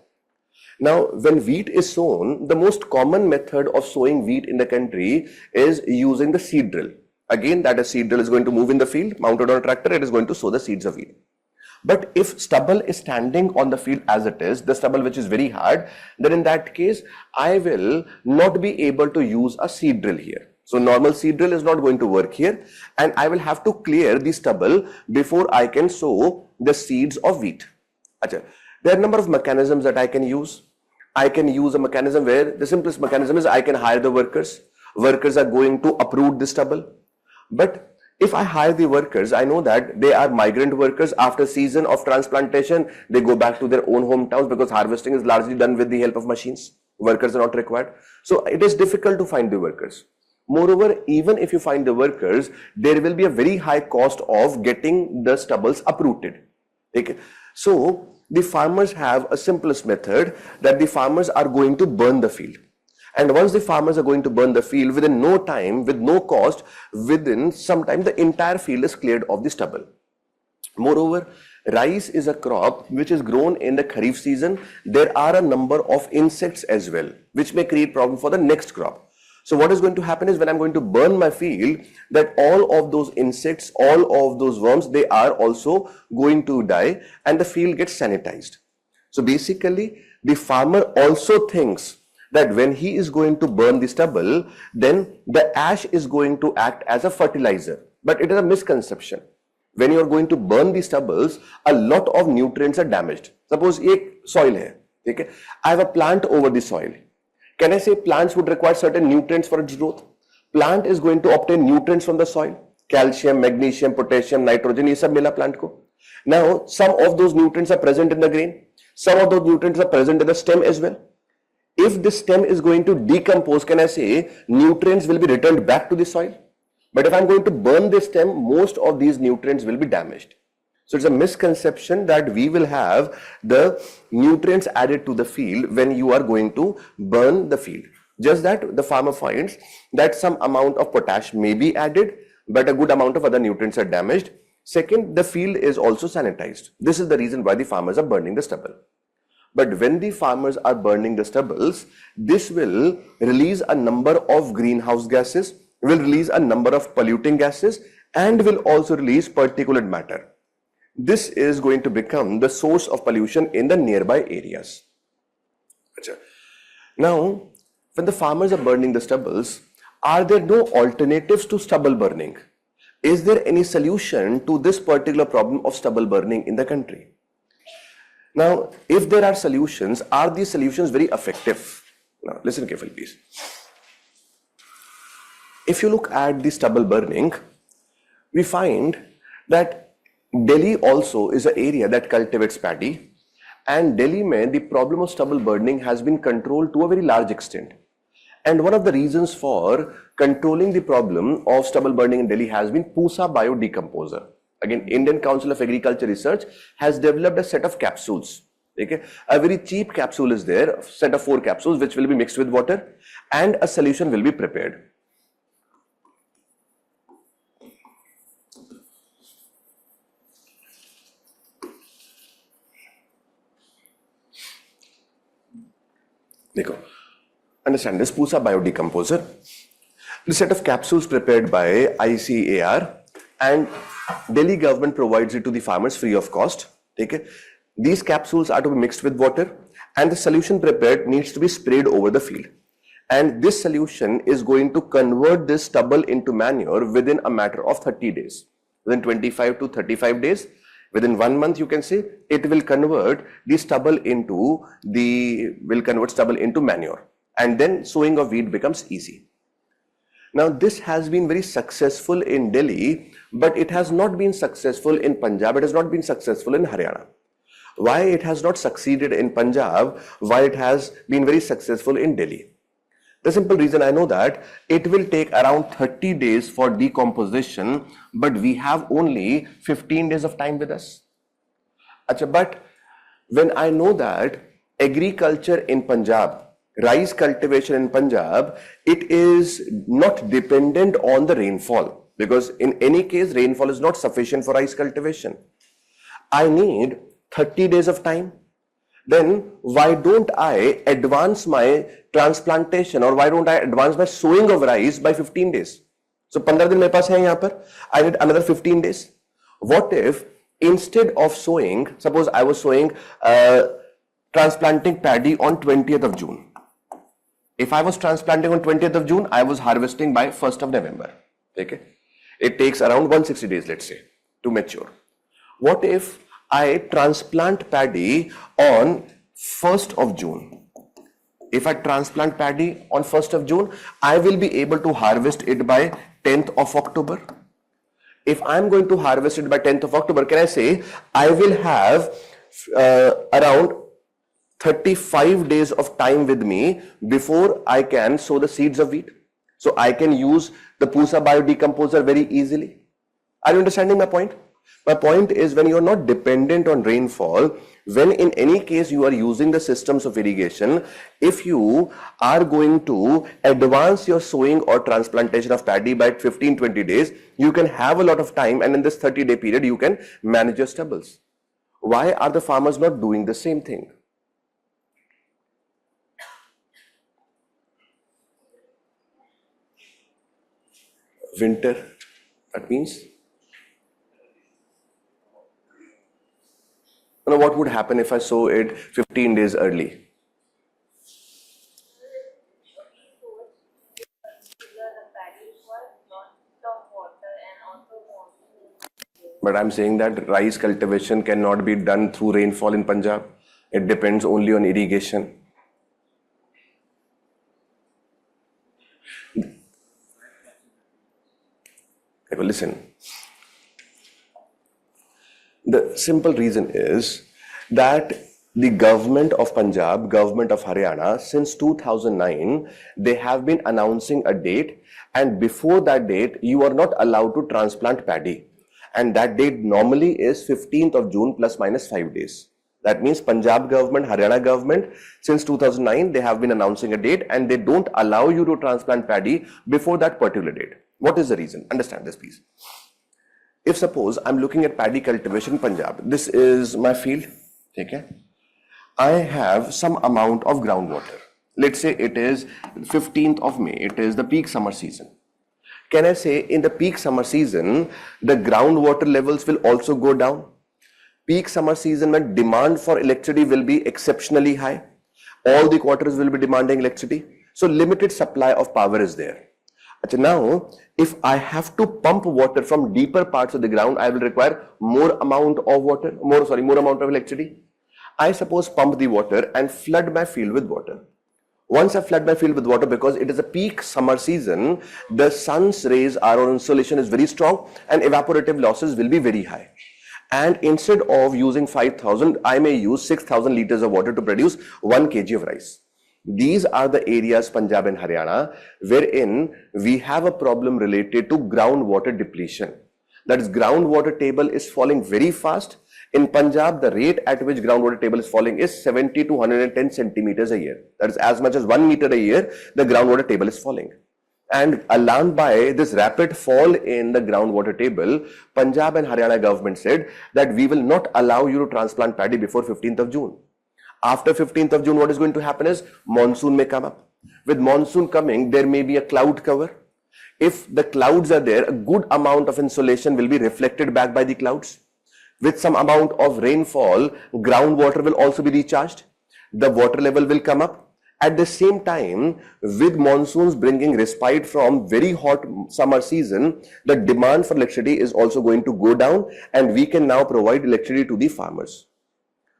Now, when wheat is sown, the most common method of sowing wheat in the country is using the seed drill. Again, that a seed drill is going to move in the field, mounted on a tractor, it is going to sow the seeds of wheat. But if stubble is standing on the field as it is, the stubble which is very hard, then in that case, I will not be able to use a seed drill here. So normal seed drill is not going to work here, and I will have to clear the stubble before I can sow the seeds of wheat. There are a number of mechanisms that I can use. I can use a mechanism where the simplest mechanism is I can hire the workers. Workers are going to uproot the stubble. But if I hire the workers, I know that they are migrant workers. After season of transplantation, they go back to their own hometowns because harvesting is largely done with the help of machines. Workers are not required. So it is difficult to find the workers. Moreover, even if you find the workers, there will be a very high cost of getting the stubbles uprooted. Okay? So the farmers have a simplest method that the farmers are going to burn the field. And once the farmers are going to burn the field, within no time, with no cost, within some time, the entire field is cleared of the stubble. Moreover, rice is a crop which is grown in the Kharif season. There are a number of insects as well, which may create problem for the next crop. So what is going to happen is when I'm going to burn my field, that all of those insects, all of those worms, they are also going to die and the field gets sanitized. So basically, the farmer also thinks that when he is going to burn the stubble, then the ash is going to act as a fertilizer. But it is a misconception. When you are going to burn the stubbles, a lot of nutrients are damaged. Suppose a soil hai, okay? I have a plant over the soil. Can I say plants would require certain nutrients for its growth? Plant is going to obtain nutrients from the soil. Calcium, magnesium, potassium, nitrogen, ये सब मिला plant को. Now, some of those nutrients are present in the grain. Some of those nutrients are present in the stem as well. If the stem is going to decompose, can I say nutrients will be returned back to the soil? But if I'm going to burn the stem, most of these nutrients will be damaged. So it's a misconception that we will have the nutrients added to the field when you are going to burn the field. Just that the farmer finds that some amount of potash may be added, but a good amount of other nutrients are damaged. Second, the field is also sanitized. This is the reason why the farmers are burning the stubble. But when the farmers are burning the stubbles, this will release a number of greenhouse gases, will release a number of polluting gases, and will also release particulate matter. This is going to become the source of pollution in the nearby areas. Now, when the farmers are burning the stubbles, are there no alternatives to stubble burning? Is there any solution to this particular problem of stubble burning in the country? Now, if there are solutions, are these solutions very effective? Now, listen carefully, please. If you look at the stubble burning, we find that Delhi also is an area that cultivates paddy, and Delhi mein the problem of stubble burning has been controlled to a very large extent. And one of the reasons for controlling the problem of stubble burning in Delhi has been Pusa biodecomposer. Again, Indian Council of Agriculture Research has developed a set of capsules. Okay? A very cheap capsule is there, a set of 4 capsules which will be mixed with water, and a solution will be prepared. Understand this Pusa biodecomposer. The set of capsules prepared by ICAR, and Delhi government provides it to the farmers free of cost. Okay? These capsules are to be mixed with water, and the solution prepared needs to be sprayed over the field. And this solution is going to convert this stubble into manure within a matter of 30 days. Within 25 to 35 days, within 1 month, you can say, it will convert the stubble into manure. And then sowing of wheat becomes easy. Now, this has been very successful in Delhi, but it has not been successful in Punjab. It has not been successful in Haryana. Why it has not succeeded in Punjab? Why it has been very successful in Delhi? The simple reason I know that it will take around 30 days for decomposition, but we have only 15 days of time with us. But when I know that agriculture in Punjab, rice cultivation in Punjab, it is not dependent on the rainfall, because in any case rainfall is not sufficient for rice cultivation. I need 30 days of time. Then why don't I advance my transplantation, or why don't I advance my sowing of rice by 15 days? So 15 दिन मेरे पास है यहाँ पर. I need another 15 days. What if instead of sowing, suppose I was sowing transplanting paddy on 20th of June. If I was transplanting on 20th of June, I was harvesting by 1st of November. Okay? It takes around 160 days, let's say, to mature. What if I transplant paddy on 1st of June? If I transplant paddy on 1st of June, I will be able to harvest it by 10th of October. If I'm going to harvest it by 10th of October, can I say I will have around 35 days of time with me before I can sow the seeds of wheat? So I can use the Pusa biodecomposer very easily. Are you understanding my point? My point is, when you are not dependent on rainfall, when in any case you are using the systems of irrigation, if you are going to advance your sowing or transplantation of paddy by 15-20 days, you can have a lot of time, and in this 30-day period you can manage your stubbles. Why are the farmers not doing the same thing? Winter, that means, what would happen if I sow it 15 days early? But I'm saying that rice cultivation cannot be done through rainfall in Punjab. It depends only on irrigation. Listen, the simple reason is that The government of Punjab, government of Haryana, since 2009, they have been announcing a date, and before that date, you are not allowed to transplant paddy. And that date normally is 15th of June plus minus 5 days. That means Punjab government, Haryana government, since 2009, they have been announcing a date and they don't allow you to transplant paddy before that particular date. What is the reason? Understand this, please. If suppose I'm looking at paddy cultivation in Punjab, this is my field, okay? I have some amount of groundwater. Let's say it is 15th of May, it is the peak summer season. Can I say in the peak summer season, the groundwater levels will also go down? Peak summer season when demand for electricity will be exceptionally high. All the quarters will be demanding electricity. So limited supply of power is there. Now, if I have to pump water from deeper parts of the ground, I will require more amount of water, more amount of electricity. I suppose pump the water and flood my field with water. Once I flood my field with water, because it is a peak summer season, the sun's rays or insolation is very strong and evaporative losses will be very high. And instead of using 5,000, I may use 6,000 liters of water to produce 1 kg of rice. These are the areas, Punjab and Haryana, wherein we have a problem related to groundwater depletion. That is, groundwater table is falling very fast. In Punjab, the rate at which groundwater table is falling is 70 to 110 centimeters a year. That is as much as 1 meter a year, the groundwater table is falling. And alarmed by this rapid fall in the groundwater table, Punjab and Haryana government said that we will not allow you to transplant paddy before 15th of June. After 15th of June, what is going to happen is monsoon may come up. With monsoon coming, there may be a cloud cover. If the clouds are there, a good amount of insolation will be reflected back by the clouds. With some amount of rainfall, groundwater will also be recharged. The water level will come up. At the same time, with monsoons bringing respite from very hot summer season, the demand for electricity is also going to go down and we can now provide electricity to the farmers.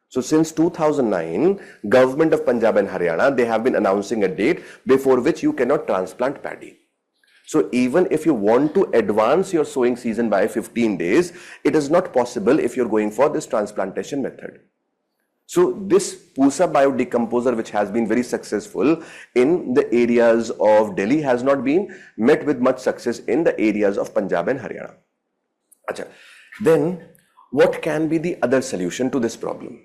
So since 2009, government of Punjab and Haryana, they have been announcing a date before which you cannot transplant paddy. So even if you want to advance your sowing season by 15 days, it is not possible if you're going for this transplantation method. So this Pusa biodecomposer, which has been very successful in the areas of Delhi, has not been met with much success in the areas of Punjab and Haryana. Then what can be the other solution to this problem?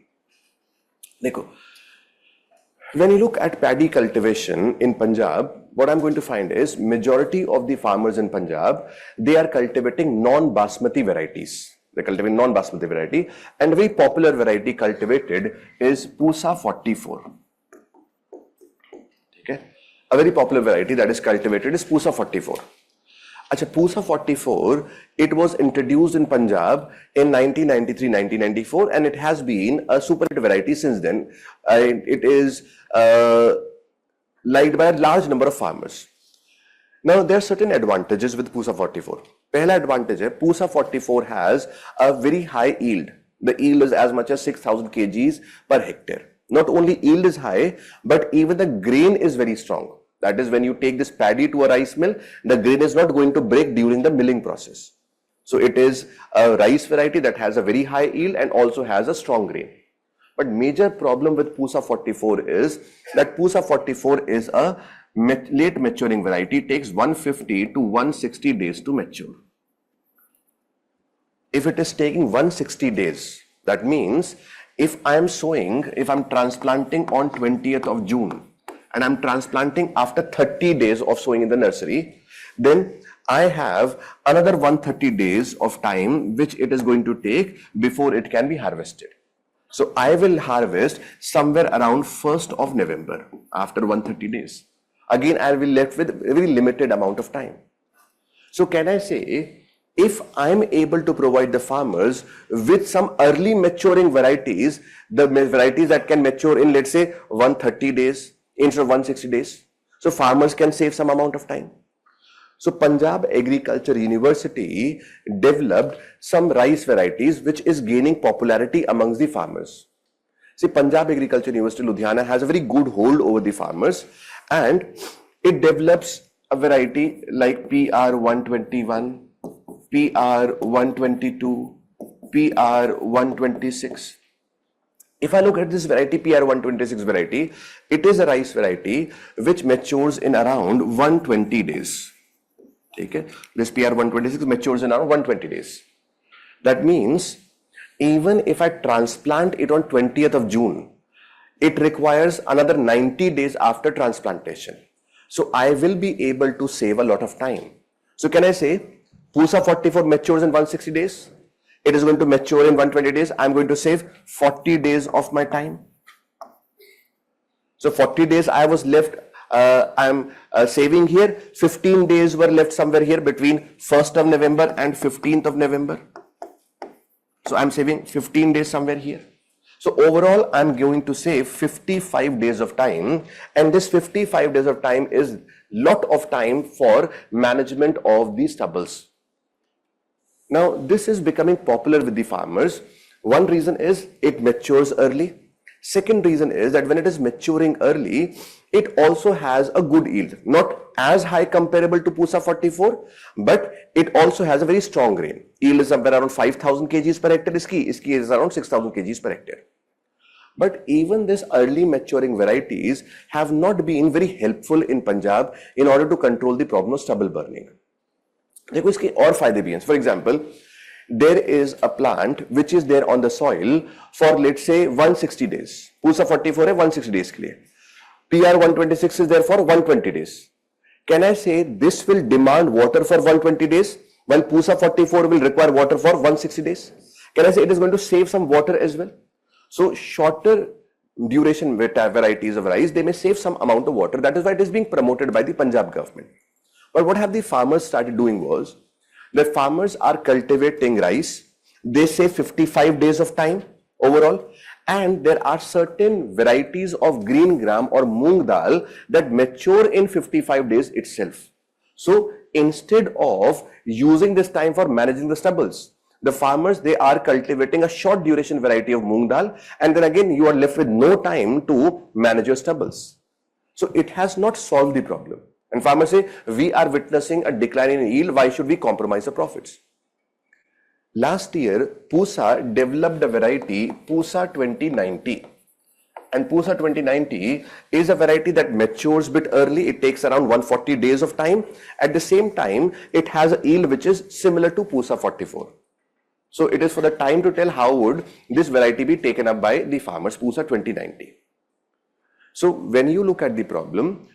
When you look at paddy cultivation in Punjab, what I'm going to find is majority of the farmers in Punjab, they are cultivating non-basmati varieties. They cultivate non-basmati variety, and a very popular variety cultivated is Pusa 44. Okay? A very popular variety that is cultivated is Pusa 44. Pusa 44, it was introduced in Punjab in 1993-1994 and it has been a super variety since then. It is liked by a large number of farmers. Now, there are certain advantages with Pusa 44. Pehla advantage hai, Pusa 44 has a very high yield. The yield is as much as 6,000 kgs per hectare. Not only yield is high, but even the grain is very strong. That is, when you take this paddy to a rice mill, the grain is not going to break during the milling process. So it is a rice variety that has a very high yield and also has a strong grain. But major problem with Pusa 44 is that Pusa 44 is a late maturing variety. It takes 150 to 160 days to mature. If it is taking 160 days, that means if I am sowing, if I'm transplanting on 20th of June, and I'm transplanting after 30 days of sowing in the nursery, then I have another 130 days of time which it is going to take before it can be harvested. So I will harvest somewhere around 1st of November after 130 days. Again, I will be left with a very limited amount of time. So can I say, if I'm able to provide the farmers with some early maturing varieties, the varieties that can mature in, let's say, 130 days, instead of 160 days. So farmers can save some amount of time. So Punjab Agriculture University developed some rice varieties which is gaining popularity amongst the farmers. See, Punjab Agriculture University Ludhiana has a very good hold over the farmers and it develops a variety like PR121, PR122, PR126. If I look at this variety, PR126 variety, it is a rice variety which matures in around 120 days. Okay? This PR126 matures in around 120 days. That means even if I transplant it on 20th of June, it requires another 90 days after transplantation. So I will be able to save a lot of time. So can I say Pusa 44 matures in 160 days? It is going to mature in 120 days. I'm going to save 40 days of my time. So 40 days I was left, I'm saving here. 15 days were left somewhere here between 1st of November and 15th of November. So I'm saving 15 days somewhere here. So overall, I'm going to save 55 days of time, and this 55 days of time is lot of time for management of these stubbles. Now, this is becoming popular with the farmers. One reason is it matures early. Second reason is that when it is maturing early, it also has a good yield. Not as high comparable to Pusa 44, but it also has a very strong grain. Yield is somewhere around 5,000 kgs per hectare. Iski is around 6,000 kgs per hectare. But even this early maturing varieties have not been very helpful in Punjab in order to control the problem of stubble burning. देखो इसके और फायदे भी हैं. For example, there is a plant which is there on the soil for let's say 160 days. Pusa 44 है 160 days के लिए. PR 126 is there for 120 days. Can I say this will demand water for 120 days while Pusa 44 will require water for 160 days? Can I say it is going to save some water as well? So shorter duration varieties of rice, they may save some amount of water. That is why it is being promoted by the Punjab government. But what have the farmers started doing was, the farmers are cultivating rice. They save 55 days of time overall. And there are certain varieties of green gram or moong dal that mature in 55 days itself. So instead of using this time for managing the stubbles, the farmers, they are cultivating a short duration variety of moong dal, and then again you are left with no time to manage your stubbles. So it has not solved the problem. And farmers say, we are witnessing a decline in yield, why should we compromise the profits? Last year, Pusa developed a variety, Pusa 2090. And Pusa 2090 is a variety that matures a bit early. It takes around 140 days of time. At the same time, it has a yield which is similar to Pusa 44. So it is for the time to tell how would this variety be taken up by the farmers, Pusa 2090. So when you look at the problem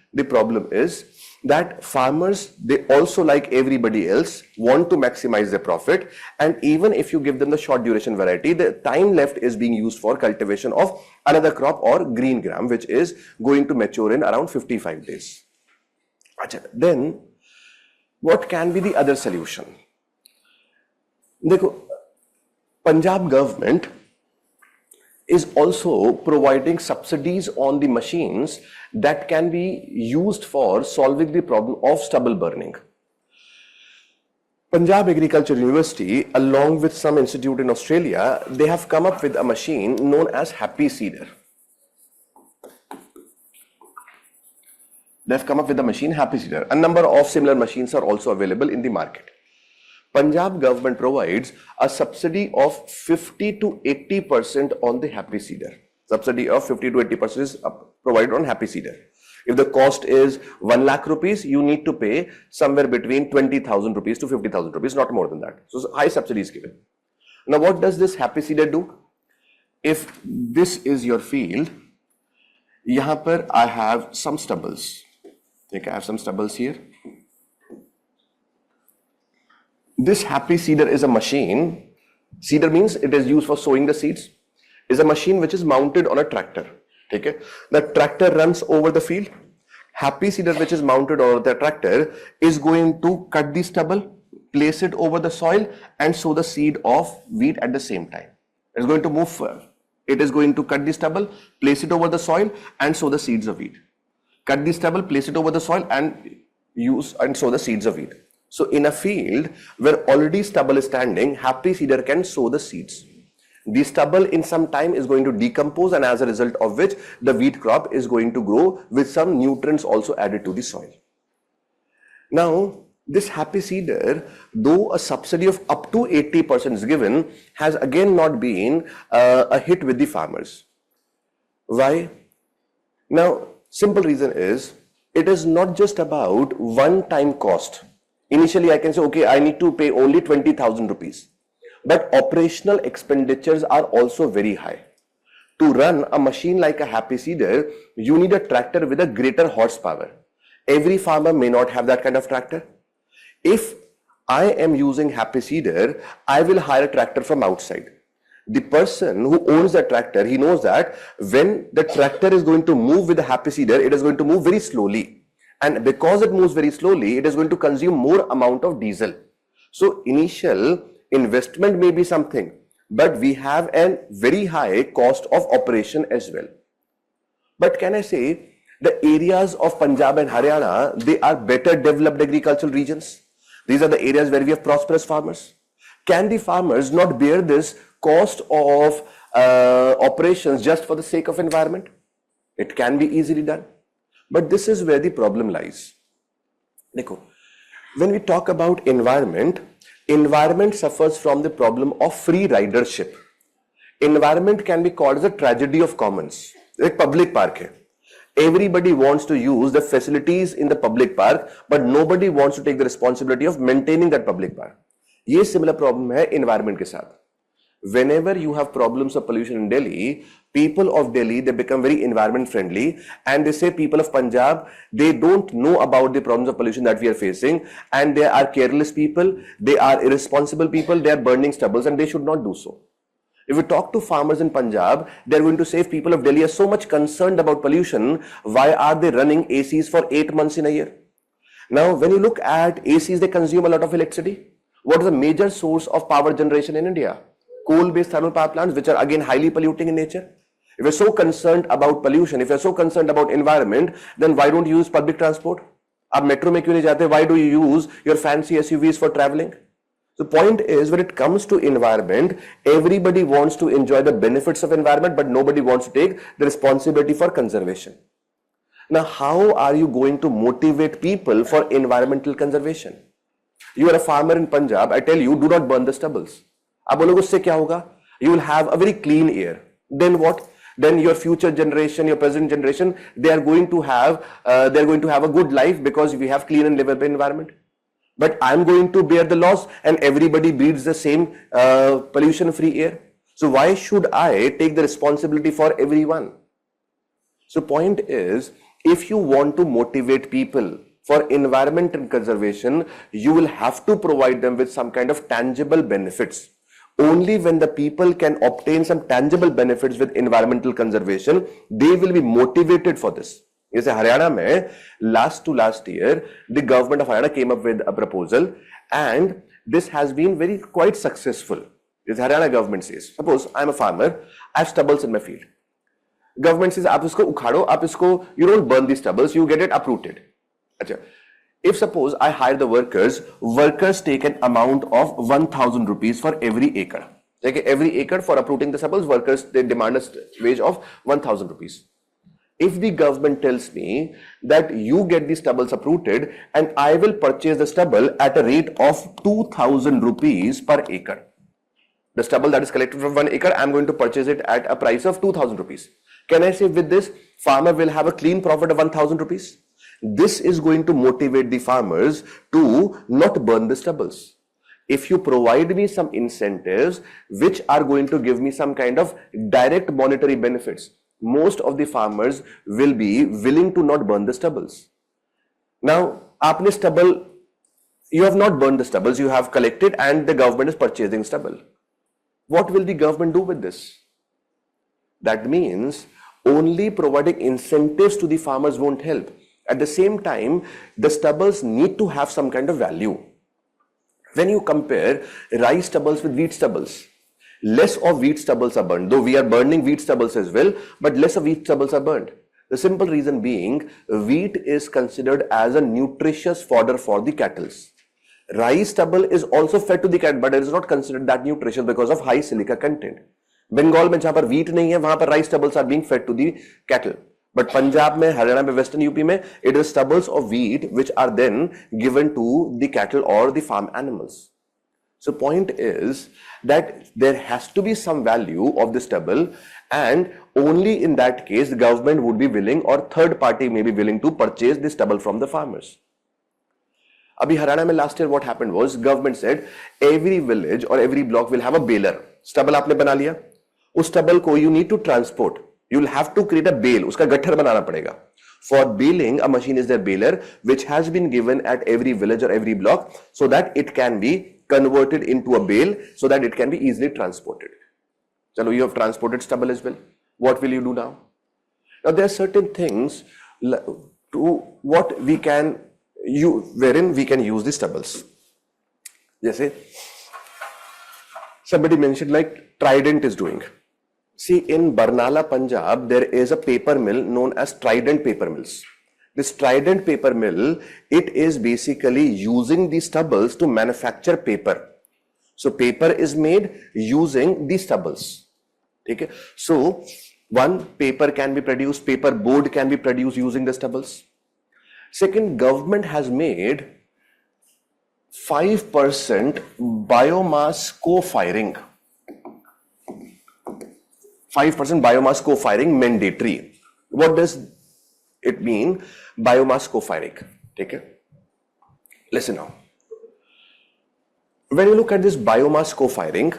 is that farmers, they also, like everybody else, want to maximize their profit, and even if you give them the short duration variety, the time left is being used for cultivation of another crop or green gram, which is going to mature in around 55 days. Then what can be the other solution? देखो, Punjab government is also providing subsidies on the machines that can be used for solving the problem of stubble burning. Punjab Agriculture University, along with some institute in Australia, they have come up with a machine known as Happy Seeder. They have come up with the machine Happy Seeder. A number of similar machines are also available in the market. Punjab government provides a subsidy of 50 to 80% on the Happy Seeder. Subsidy of 50 to 80% is provided on Happy Seeder. If the cost is 1 lakh rupees, you need to pay somewhere between 20,000 rupees to 50,000 rupees, not more than that. So high subsidy is given. Now what does this Happy Seeder do? If this is your field, यहाँ पर I have some stubbles. Okay, I have some stubbles here. This Happy Seeder is a machine. Seeder means it is used for sowing the seeds. Is a machine which is mounted on a tractor. Okay? The tractor runs over the field. Happy Seeder, which is mounted over the tractor, is going to cut the stubble, place it over the soil, and sow the seed of wheat at the same time. It is going to move. It is going to cut the stubble, place it over the soil, and sow the seeds of wheat. Cut the stubble, place it over the soil, and sow the seeds of wheat. So in a field where already stubble is standing, Happy Seeder can sow the seeds. The stubble in some time is going to decompose, and as a result of which the wheat crop is going to grow with some nutrients also added to the soil. Now, this Happy Seeder, though a subsidy of up to 80% is given, has again not been a hit with the farmers. Why? Now, simple reason is it is not just about one-time cost. Initially, I can say, okay, I need to pay only 20,000 rupees. But operational expenditures are also very high. To run a machine like a happy seeder, you need a tractor with a greater horsepower. Every farmer may not have that kind of tractor. If I am using happy seeder, I will hire a tractor from outside. The person who owns the tractor, he knows that when the tractor is going to move with the happy seeder, it is going to move very slowly. And because it moves very slowly, it is going to consume more amount of diesel. So initial investment may be something, but we have a very high cost of operation as well. But can I say the areas of Punjab and Haryana, they are better developed agricultural regions? These are the areas where we have prosperous farmers. Can the farmers not bear this cost of operations just for the sake of environment? It can be easily done. But this is where the problem lies. Dekho, when we talk about environment, environment suffers from the problem of free ridership. Environment can be called as a tragedy of commons. Like public park hai. Everybody wants to use the facilities in the public park, but nobody wants to take the responsibility of maintaining that public park. ये similar problem है environment के साथ. Whenever you have problems of pollution in Delhi, people of Delhi, they become very environment friendly, and they say people of Punjab, they don't know about the problems of pollution that we are facing, and they are careless people, they are irresponsible people, they are burning stubbles, and they should not do so. If we talk to farmers in Punjab, they're going to say if people of Delhi are so much concerned about pollution, why are they running ACs for 8 months in a year? Now, when you look at ACs, they consume a lot of electricity. What is the major source of power generation in India? Coal-based thermal power plants, which are again highly polluting in nature. If you're so concerned about pollution, if you're so concerned about environment, then why don't you use public transport? आप metro में क्यों नहीं जाते? Why do you use your fancy SUVs for traveling? The point is, when it comes to environment, everybody wants to enjoy the benefits of environment, but nobody wants to take the responsibility for conservation. Now, how are you going to motivate people for environmental conservation? You are a farmer in Punjab. I tell you, do not burn the stubbles. आप बोलोगे उससे क्या होगा? You will have a very clean air. Then what? Then your future generation, your present generation, they are going to have a good life because we have clean and livable environment. But I'm going to bear the loss, and everybody breathes the same pollution-free air. So why should I take the responsibility for everyone? So point is, if you want to motivate people for environmental conservation, you will have to provide them with some kind of tangible benefits. Only when the people can obtain some tangible benefits with environmental conservation, they will be motivated for this. जैसे हरियाणा में last year, the government of Haryana came up with a proposal, and this has been very quite successful. This Haryana government says, suppose I am a farmer, I have stubbles in my field. Government says, आप इसको उखाड़ो, आप इसको, you don't burn these stubbles, you get it uprooted. अच्छा, if suppose I hire the workers take an amount of 1,000 rupees for every acre. Like every acre for uprooting the stubbles, workers, they demand a wage of 1,000 rupees. If the government tells me that you get the stubbles uprooted and I will purchase the stubble at a rate of 2,000 rupees per acre. The stubble that is collected from 1 acre, I am going to purchase it at a price of 2,000 rupees. Can I say with this, farmer will have a clean profit of 1,000 rupees? This is going to motivate the farmers to not burn the stubbles. If you provide me some incentives which are going to give me some kind of direct monetary benefits, most of the farmers will be willing to not burn the stubbles. Now, you have not burned the stubbles, you have collected and the government is purchasing stubble. What will the government do with this? That means only providing incentives to the farmers won't help. At the same time, the stubbles need to have some kind of value. When you compare rice stubbles with wheat stubbles, less of wheat stubbles are burned, though we are burning wheat stubbles as well, but less of wheat stubbles are burned. The simple reason being, wheat is considered as a nutritious fodder for the cattle. Rice stubble is also fed to the cattle, but it is not considered that nutritious because of high silica content. Bengal में जहाँ पर wheat नहीं है, वहाँ पर rice stubbles are being fed to the cattle. But Punjab में, Haryana में, Western UP में, it is stubbles of wheat which are then given to the cattle or the farm animals. So point is that there has to be some value of the stubble, and only in that case the government would be willing or third party may be willing to purchase the stubble from the farmers. Abhi Haryana mein last year what happened was government said every village or every block will have a baler. Stubble आपने बना लिया, उस stubble को you need to transport. You will have to create a bale. उसका गट्ठर बनाना पड़ेगा. For baling, a machine is the baler which has been given at every village or every block so that it can be converted into a bale so that it can be easily transported. So you have transported stubble as well. What will you do now? Now there are certain things to what we can wherein we can use the stubbles. Jaise somebody mentioned like Trident is doing. See, in Barnala, Punjab, there is a paper mill known as Trident Paper Mills. This Trident Paper Mill, it is basically using the stubbles to manufacture paper. So paper is made using the stubbles. Okay? So one, paper can be produced, paper board can be produced using the stubbles. Second, government has made 5% biomass co-firing. 5% biomass co-firing mandatory. What does it mean? Biomass co-firing. Okay? Listen now. When you look at this biomass co-firing,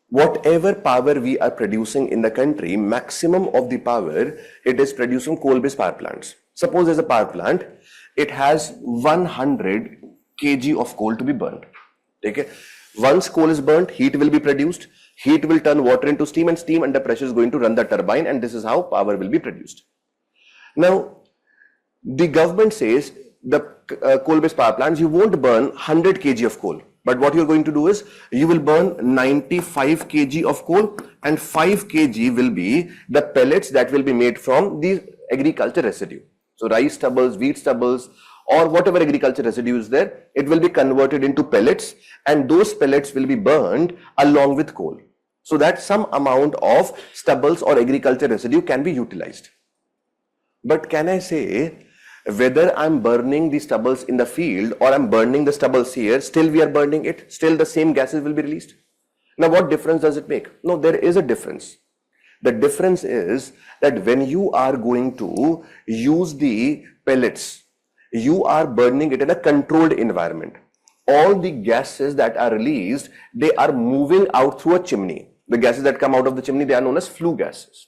whatever power we are producing in the country, maximum of the power it is produced from coal-based power plants. Suppose there's a power plant, it has 100 kg of coal to be burned. Okay? Once coal is burnt, heat will be produced. Heat will turn water into steam, and steam under pressure is going to run the turbine, and this is how power will be produced. Now, the government says the coal-based power plants, you won't burn 100 kg of coal. But what you're going to do is, you will burn 95 kg of coal, and 5 kg will be the pellets that will be made from the agriculture residue. So rice stubbles, wheat stubbles, or whatever agriculture residue is there, it will be converted into pellets, and those pellets will be burned along with coal, so that some amount of stubbles or agriculture residue can be utilized. But can I say, whether I'm burning the stubbles in the field or I'm burning the stubbles here, still we are burning it, still the same gases will be released? Now what difference does it make? No, there is a difference. The difference is that when you are going to use the pellets, you are burning it in a controlled environment. All the gases that are released, they are moving out through a chimney. The gases that come out of the chimney, they are known as flue gases.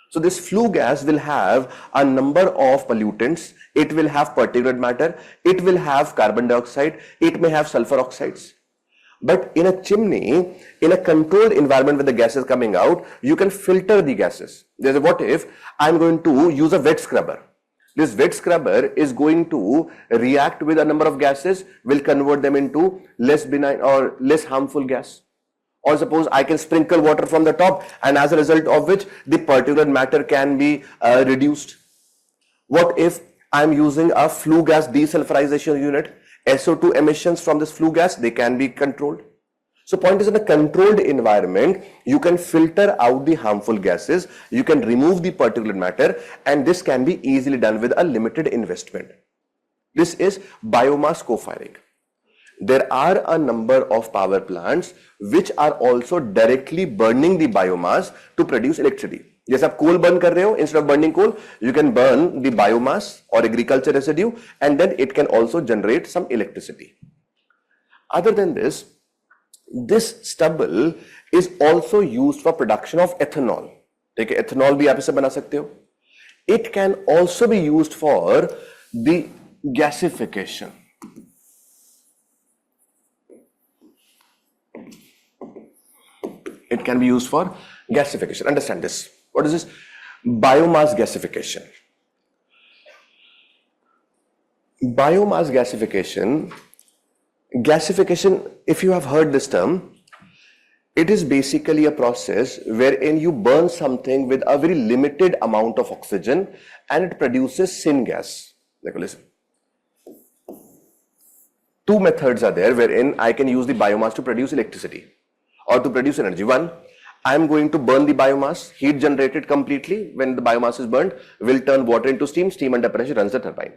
So this flue gas will have a number of pollutants. It will have particulate matter. It will have carbon dioxide. It may have sulfur oxides. But in a chimney, in a controlled environment where the gas is coming out, you can filter the gases. There's a what if I'm going to use a wet scrubber. This wet scrubber is going to react with a number of gases, will convert them into less benign or less harmful gas. Or suppose I can sprinkle water from the top, and as a result of which the particulate matter can be reduced. What if I'm using a flue gas desulfurization unit? SO2 emissions from this flue gas, they can be controlled. So point is, in a controlled environment, you can filter out the harmful gases, you can remove the particulate matter, and this can be easily done with a limited investment. This is biomass co-firing. There are a number of power plants which are also directly burning the biomass to produce electricity. जैसे आप coal burn कर रहे हो, instead of burning coal, you can burn the biomass or agriculture residue, and then it can also generate some electricity. Other than this, this stubble is also used for production of ethanol. ठीक है, ethanol भी आप इससे बना सकते हो. It can also be used for the gasification. It can be used for gasification. Understand this. What is this? Biomass gasification. Biomass gasification. Gasification, if you have heard this term, it is basically a process wherein you burn something with a very limited amount of oxygen and it produces syngas. Listen. Two methods are there wherein I can use the biomass to produce electricity or to produce energy. One, I am going to burn the biomass, heat generated completely when the biomass is burned will turn water into steam, steam under pressure runs the turbine.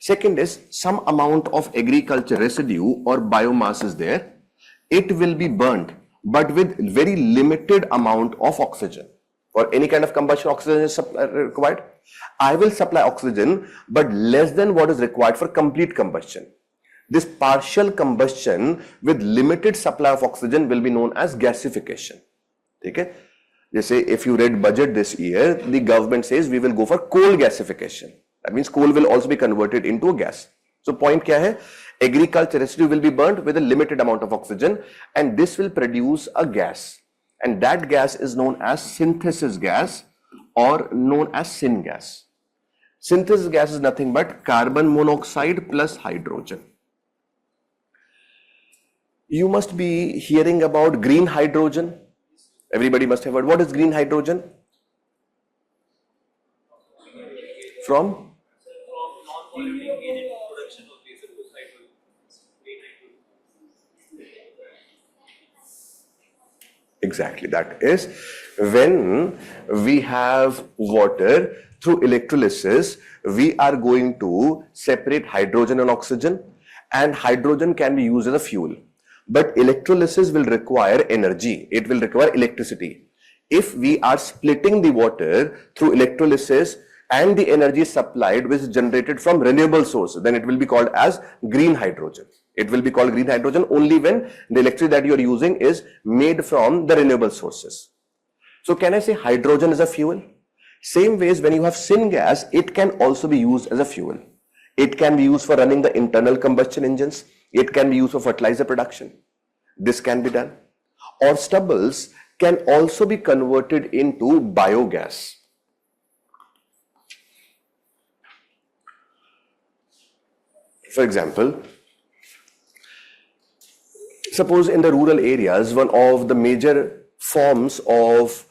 Second is some amount of agriculture residue or biomass is there. It will be burnt, but with very limited amount of oxygen. For any kind of combustion, oxygen is required. I will supply oxygen, but less than what is required for complete combustion. This partial combustion with limited supply of oxygen will be known as gasification. Okay? Jैसे if you read budget this year, the government says we will go for coal gasification. That means coal will also be converted into a gas. So point क्या है? Agriculture residue will be burnt with a limited amount of oxygen, and this will produce a gas. And that gas is known as synthesis gas or known as syngas. Synthesis gas is nothing but carbon monoxide plus hydrogen. You must be hearing about green hydrogen. Everybody must have heard. What is green hydrogen? From non-polluting agent production of basic hydrogen. exactly, that is when we have water through electrolysis, we are going to separate hydrogen and oxygen, and hydrogen can be used as a fuel. But electrolysis will require energy, it will require electricity. If we are splitting the water through electrolysis and the energy is supplied which is generated from renewable sources, then it will be called as green hydrogen. It will be called green hydrogen only when the electricity that you are using is made from the renewable sources. So can I say hydrogen is a fuel? Same ways, when you have syngas, it can also be used as a fuel. It can be used for running the internal combustion engines. It can be used for fertilizer production. This can be done. Or stubbles can also be converted into biogas. For example, suppose in the rural areas, one of the major forms of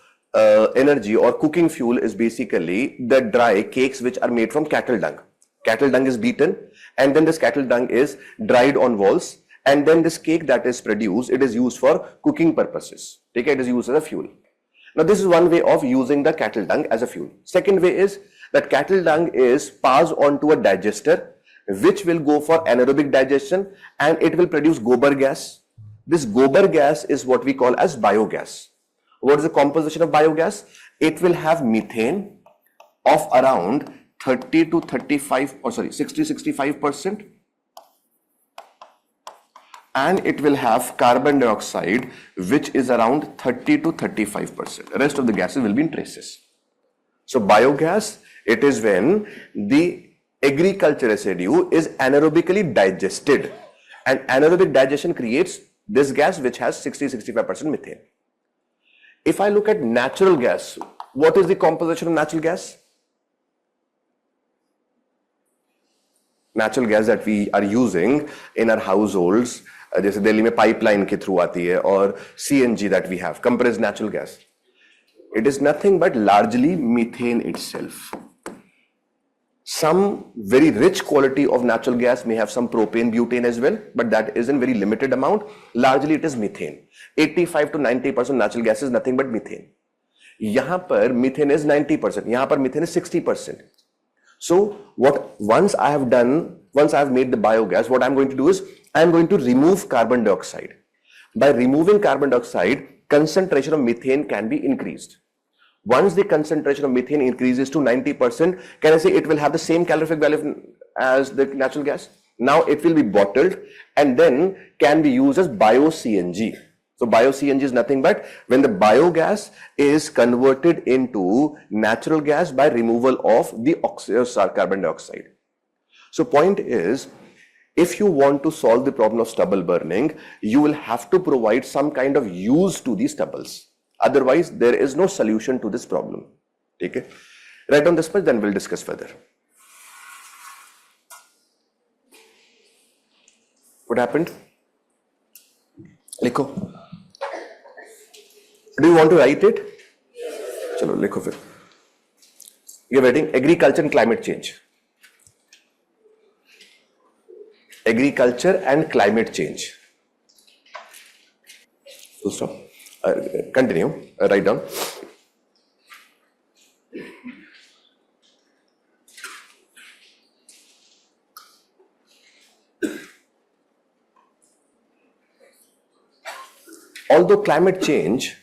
energy or cooking fuel is basically the dry cakes which are made from cattle dung. Cattle dung is beaten, and then this cattle dung is dried on walls, and then this cake that is produced, it is used for cooking purposes. Okay, it is used as a fuel. Now this is one way of using the cattle dung as a fuel. Second way is that cattle dung is passed on to a digester which will go for anaerobic digestion, and it will produce gobar gas. This gobar gas is what we call as biogas. What is the composition of biogas? It will have methane of around 30 to 35, or sorry, 60-65%, and it will have carbon dioxide which is around 30 to 35%. The rest of the gases will be in traces. So biogas, it is when the agriculture residue is anaerobically digested, and anaerobic digestion creates this gas which has 60-65% methane. If I look at natural gas, what is the composition of natural gas? Natural gas that we are using in our households, जैसे दिल्ली में pipeline के through आती है, और CNG that we have, compressed natural gas. It is nothing but largely methane itself. Some very rich quality of natural gas may have some propane, butane as well, but that is in very limited amount. Largely it is methane. 85 to 90% natural gas is nothing but methane. यहाँ पर methane is 90%, यहाँ पर methane is 60%. So once I have made the biogas, what I'm going to do is I'm going to remove carbon dioxide. By removing carbon dioxide, concentration of methane can be increased. Once the concentration of methane increases to 90%, can I say it will have the same calorific value as the natural gas? Now it will be bottled and then can be used as bio-CNG. So bio-CNG is nothing but when the biogas is converted into natural gas by removal of the carbon dioxide. So point is, if you want to solve the problem of stubble burning, you will have to provide some kind of use to these stubbles. Otherwise, there is no solution to this problem. Okay? Write down this much, then we'll discuss further. What happened? Likho. Do you want to write it? Chalo, likho fir. You're writing agriculture and climate change. Agriculture and climate change. Full stop. Continue. Write down. although climate change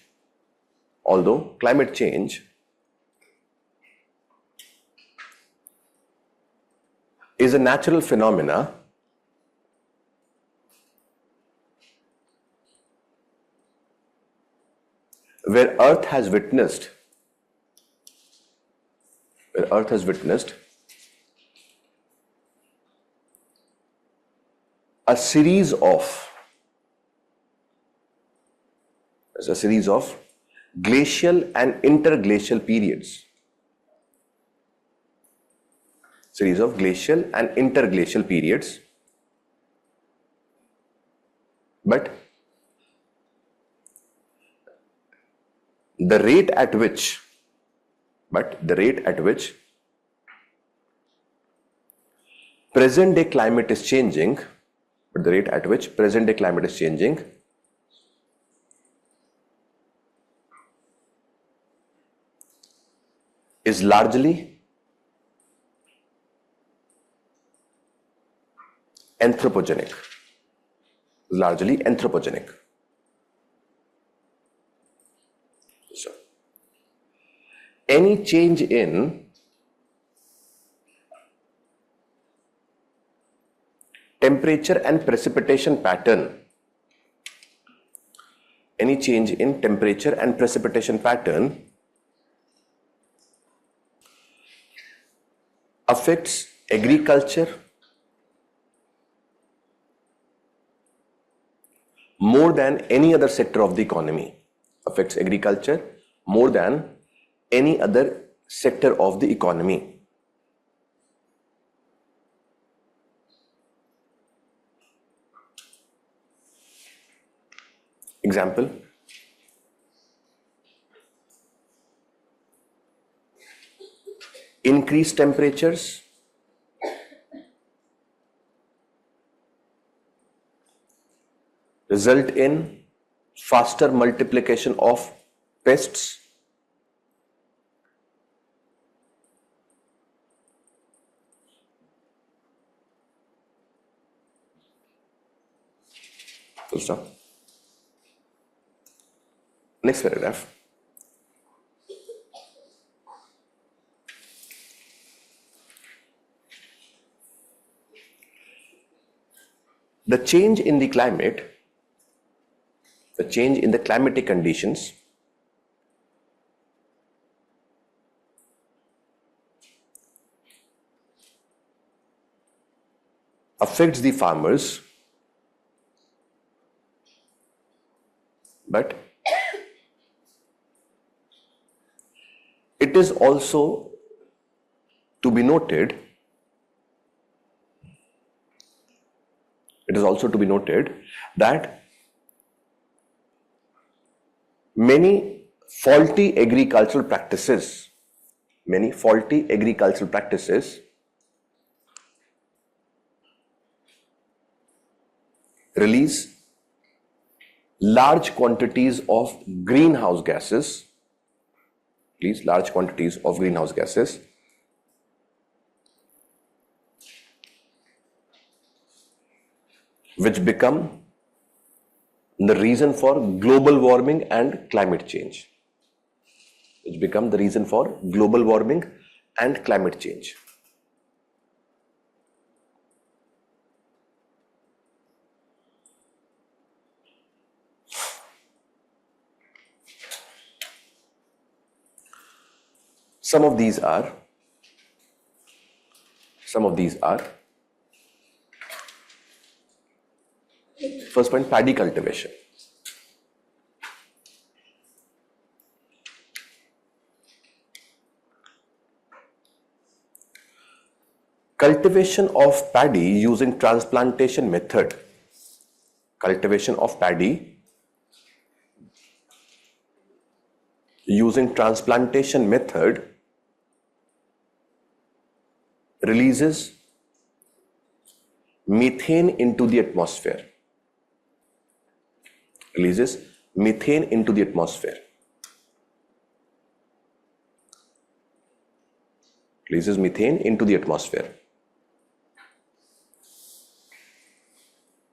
is a natural phenomena, where Earth has witnessed a series of glacial and interglacial periods. But the rate at which present day climate is changing is largely anthropogenic. So, any change in temperature and precipitation pattern affects agriculture more than any other sector of the economy. Example: increased temperatures result in faster multiplication of pests, full stop. Next paragraph. The change in the climatic conditions affects the farmers, but it is also to be noted that many faulty agricultural practices release large quantities of greenhouse gases, which become the reason for global warming and climate change. Some of these are first point, paddy cultivation. Cultivation of paddy using transplantation method releases methane into the atmosphere.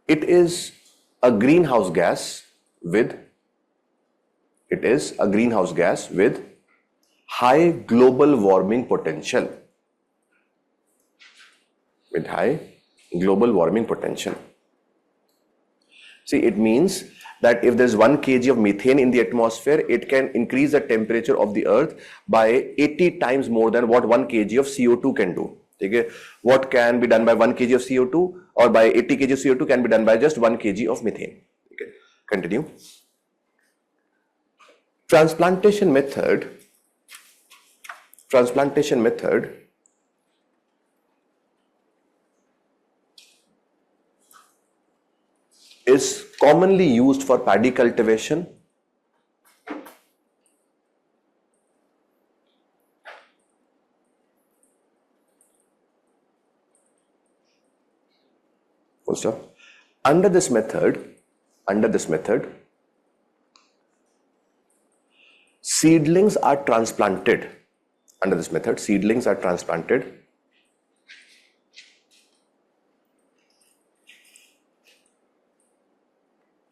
It is a greenhouse gas with It is a greenhouse gas with high global warming potential. With high global warming potential. See, it means that if there's 1 kg of methane in the atmosphere, it can increase the temperature of the earth by 80 times more than what 1 kg of CO2 can do. Okay? What can be done by 1 kg of CO2 or by 80 kg of CO2 can be done by just 1 kg of methane. Okay? Continue. Transplantation method is commonly used for paddy cultivation, full stop. Under this method, seedlings are transplanted. Under this method, seedlings are transplanted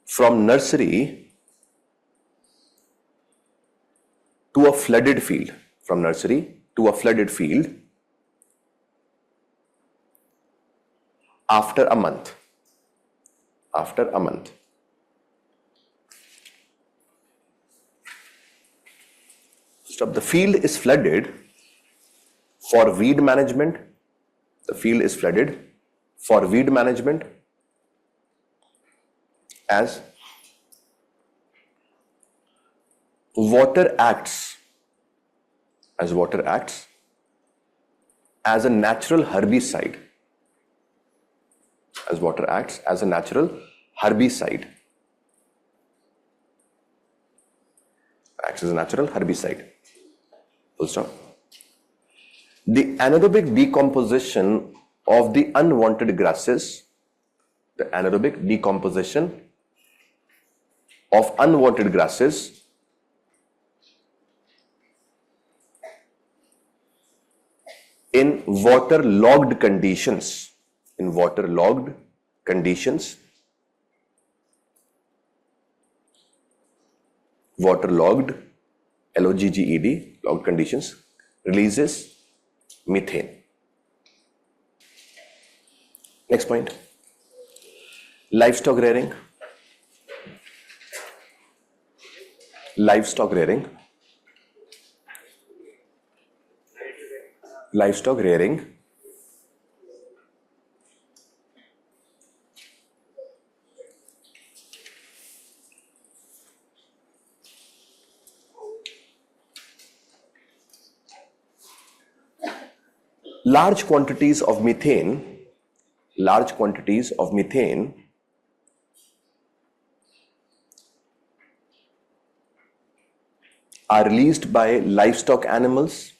from nursery to a flooded field. From nursery to a flooded field after a month. Stop. The field is flooded for weed management. As water acts as a natural herbicide. Full stop. The anaerobic decomposition of the unwanted grasses, in waterlogged conditions, LOGGED, logged conditions, releases methane. Next point. Livestock rearing. Large quantities of methane are released by livestock animals,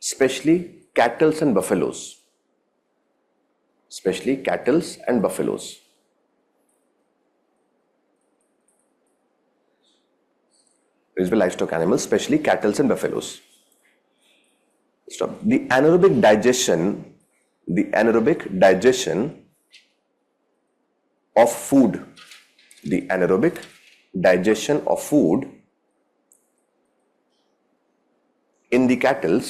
especially cattle and buffaloes. Released by livestock animals, especially cattle and buffaloes. Stop. The anaerobic digestion of food in the cattle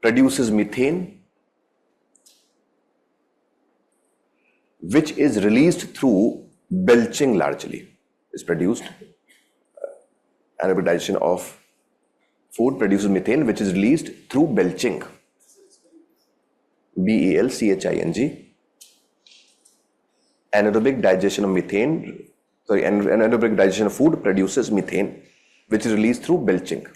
produces methane, which is released through belching largely. Anaerobic digestion of food produces methane, which is released through belching. BELCHING. Anaerobic digestion of food produces methane, which is released through belching.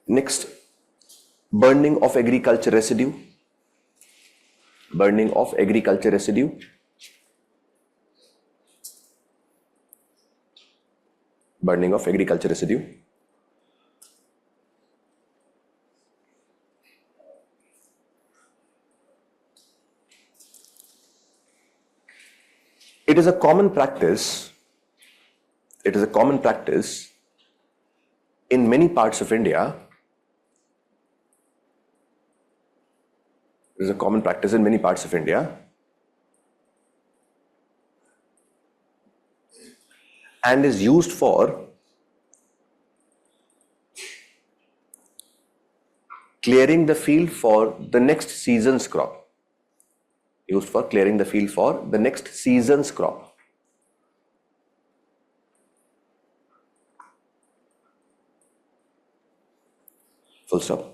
Next, burning of agriculture residue. It is a common practice in many parts of India, it is a common practice in many parts of India, and is used for clearing the field for the next season's crop. Used for clearing the field for the next season's crop. Full stop.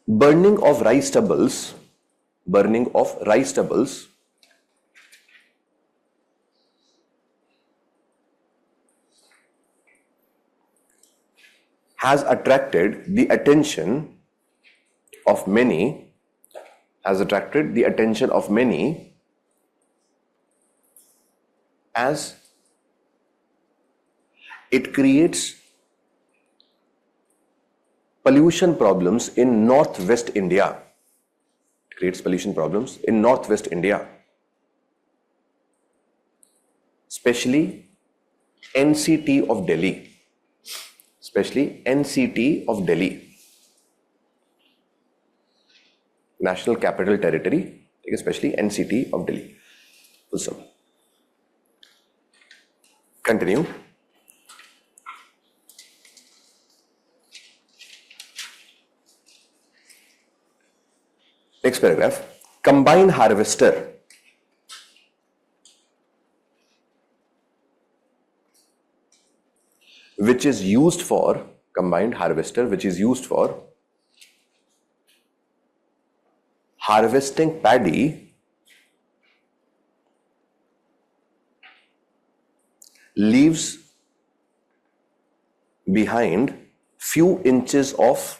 Burning of rice stubbles has attracted the attention of many as it creates pollution problems in northwest India. Especially NCT of Delhi. National Capital Territory, especially NCT of Delhi. Full stop. Continue. Next paragraph. Combined harvester which is used for harvesting paddy leaves behind few inches of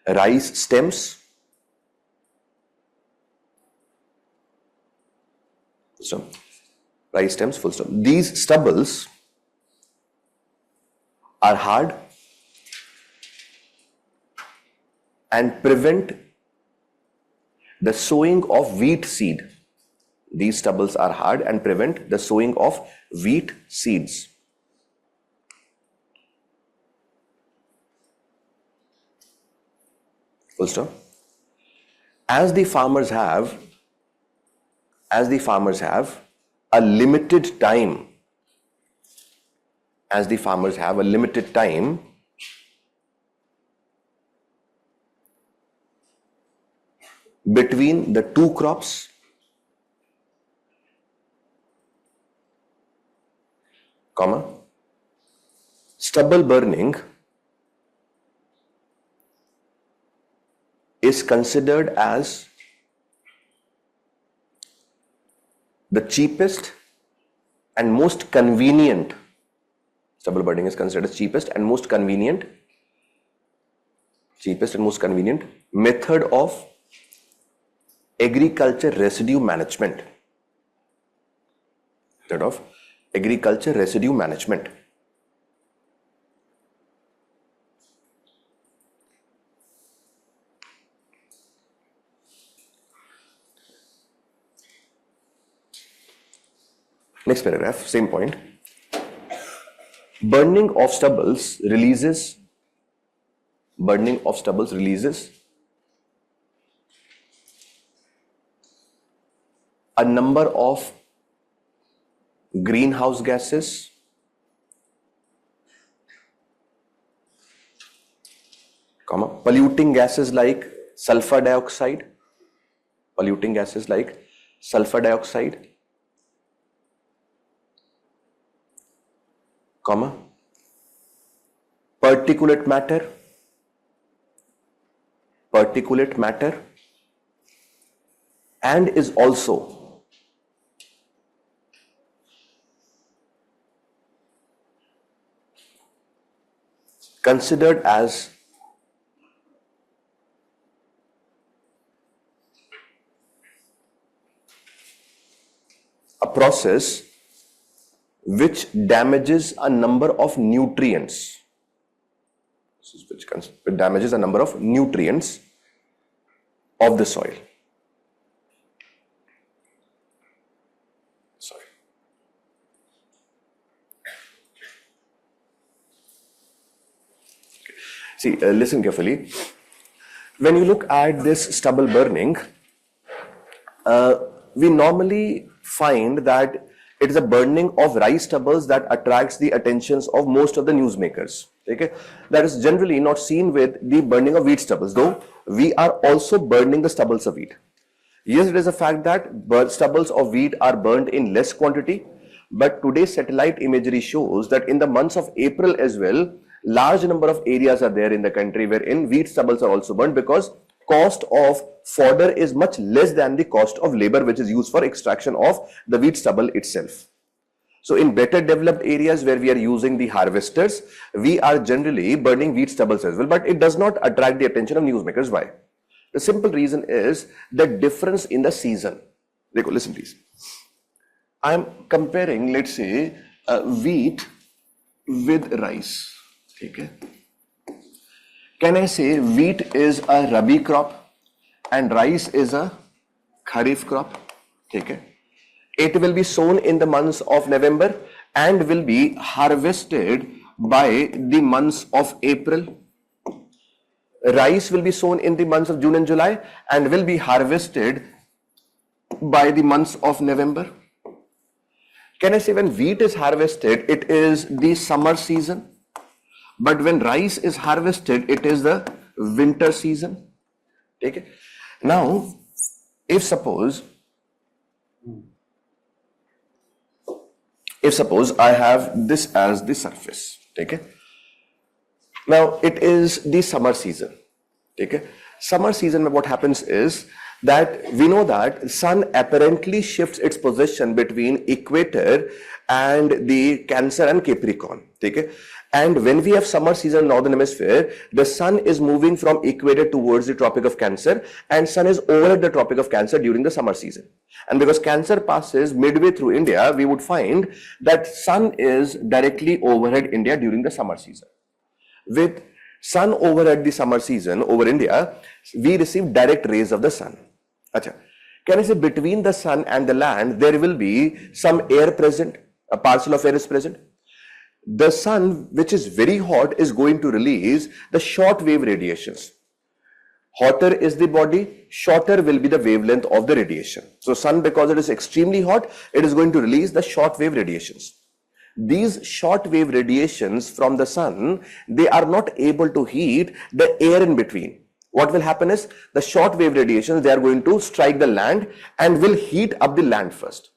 rice stems. So, rice stems, full stop. These stubbles are hard and prevent the sowing of wheat seed. These stubbles are hard and prevent the sowing of wheat seeds. Full stop. As the farmers have a limited time between the two crops, stubble burning is considered as the cheapest and most convenient. Stubble burning is considered as cheapest and most convenient method of agriculture residue management. Next paragraph, same point. Burning of stubbles releases a number of greenhouse gases, polluting gases like sulfur dioxide, particulate matter, and is also considered as a process which damages a number of nutrients. Of the soil. See, listen carefully. When you look at this stubble burning, we normally find that it is a burning of rice stubbles that attracts the attentions of most of the newsmakers. Okay, that is generally not seen with the burning of wheat stubbles, though we are also burning the stubbles of wheat. Yes, it is a fact that stubbles of wheat are burned in less quantity, but today's satellite imagery shows that in the months of April as well, large number of areas are there in the country wherein wheat stubbles are also burned, because cost of fodder is much less than the cost of labor which is used for extraction of the wheat stubble itself. So in better developed areas where we are using the harvesters, we are generally burning wheat stubbles as well, but it does not attract the attention of newsmakers. Why? The simple reason is the difference in the season. Listen please. I am comparing, let's say, wheat with rice. Okay. Can I say wheat is a rabi crop and rice is a kharif crop? Okay. It will be sown in the months of November and will be harvested by the months of April. Rice will be sown in the months of June and July and will be harvested by the months of November. Can I say when wheat is harvested, it is the summer season, but when rice is harvested, it is the winter season? Okay. Now, if suppose I have this as the surface, okay. Now it is the summer season. Okay. Summer season, what happens is that we know that sun apparently shifts its position between equator and the Cancer and Capricorn. Okay. And when we have summer season in northern hemisphere, the sun is moving from equator towards the Tropic of Cancer, and sun is over the Tropic of Cancer during the summer season. And because Cancer passes midway through India, we would find that sun is directly overhead India during the summer season. With sun overhead the summer season over India, we receive direct rays of the sun. Achha. Can I say between the sun and the land, there will be some air present, a parcel of air is present? The sun, which is very hot, is going to release the short wave radiations. Hotter is the body, shorter will be the wavelength of the radiation. So sun, because it is extremely hot, it is going to release the short wave radiations. These short wave radiations from the sun, they are not able to heat the air in between. What will happen is the short wave radiations, they are going to strike the land and will heat up the land first.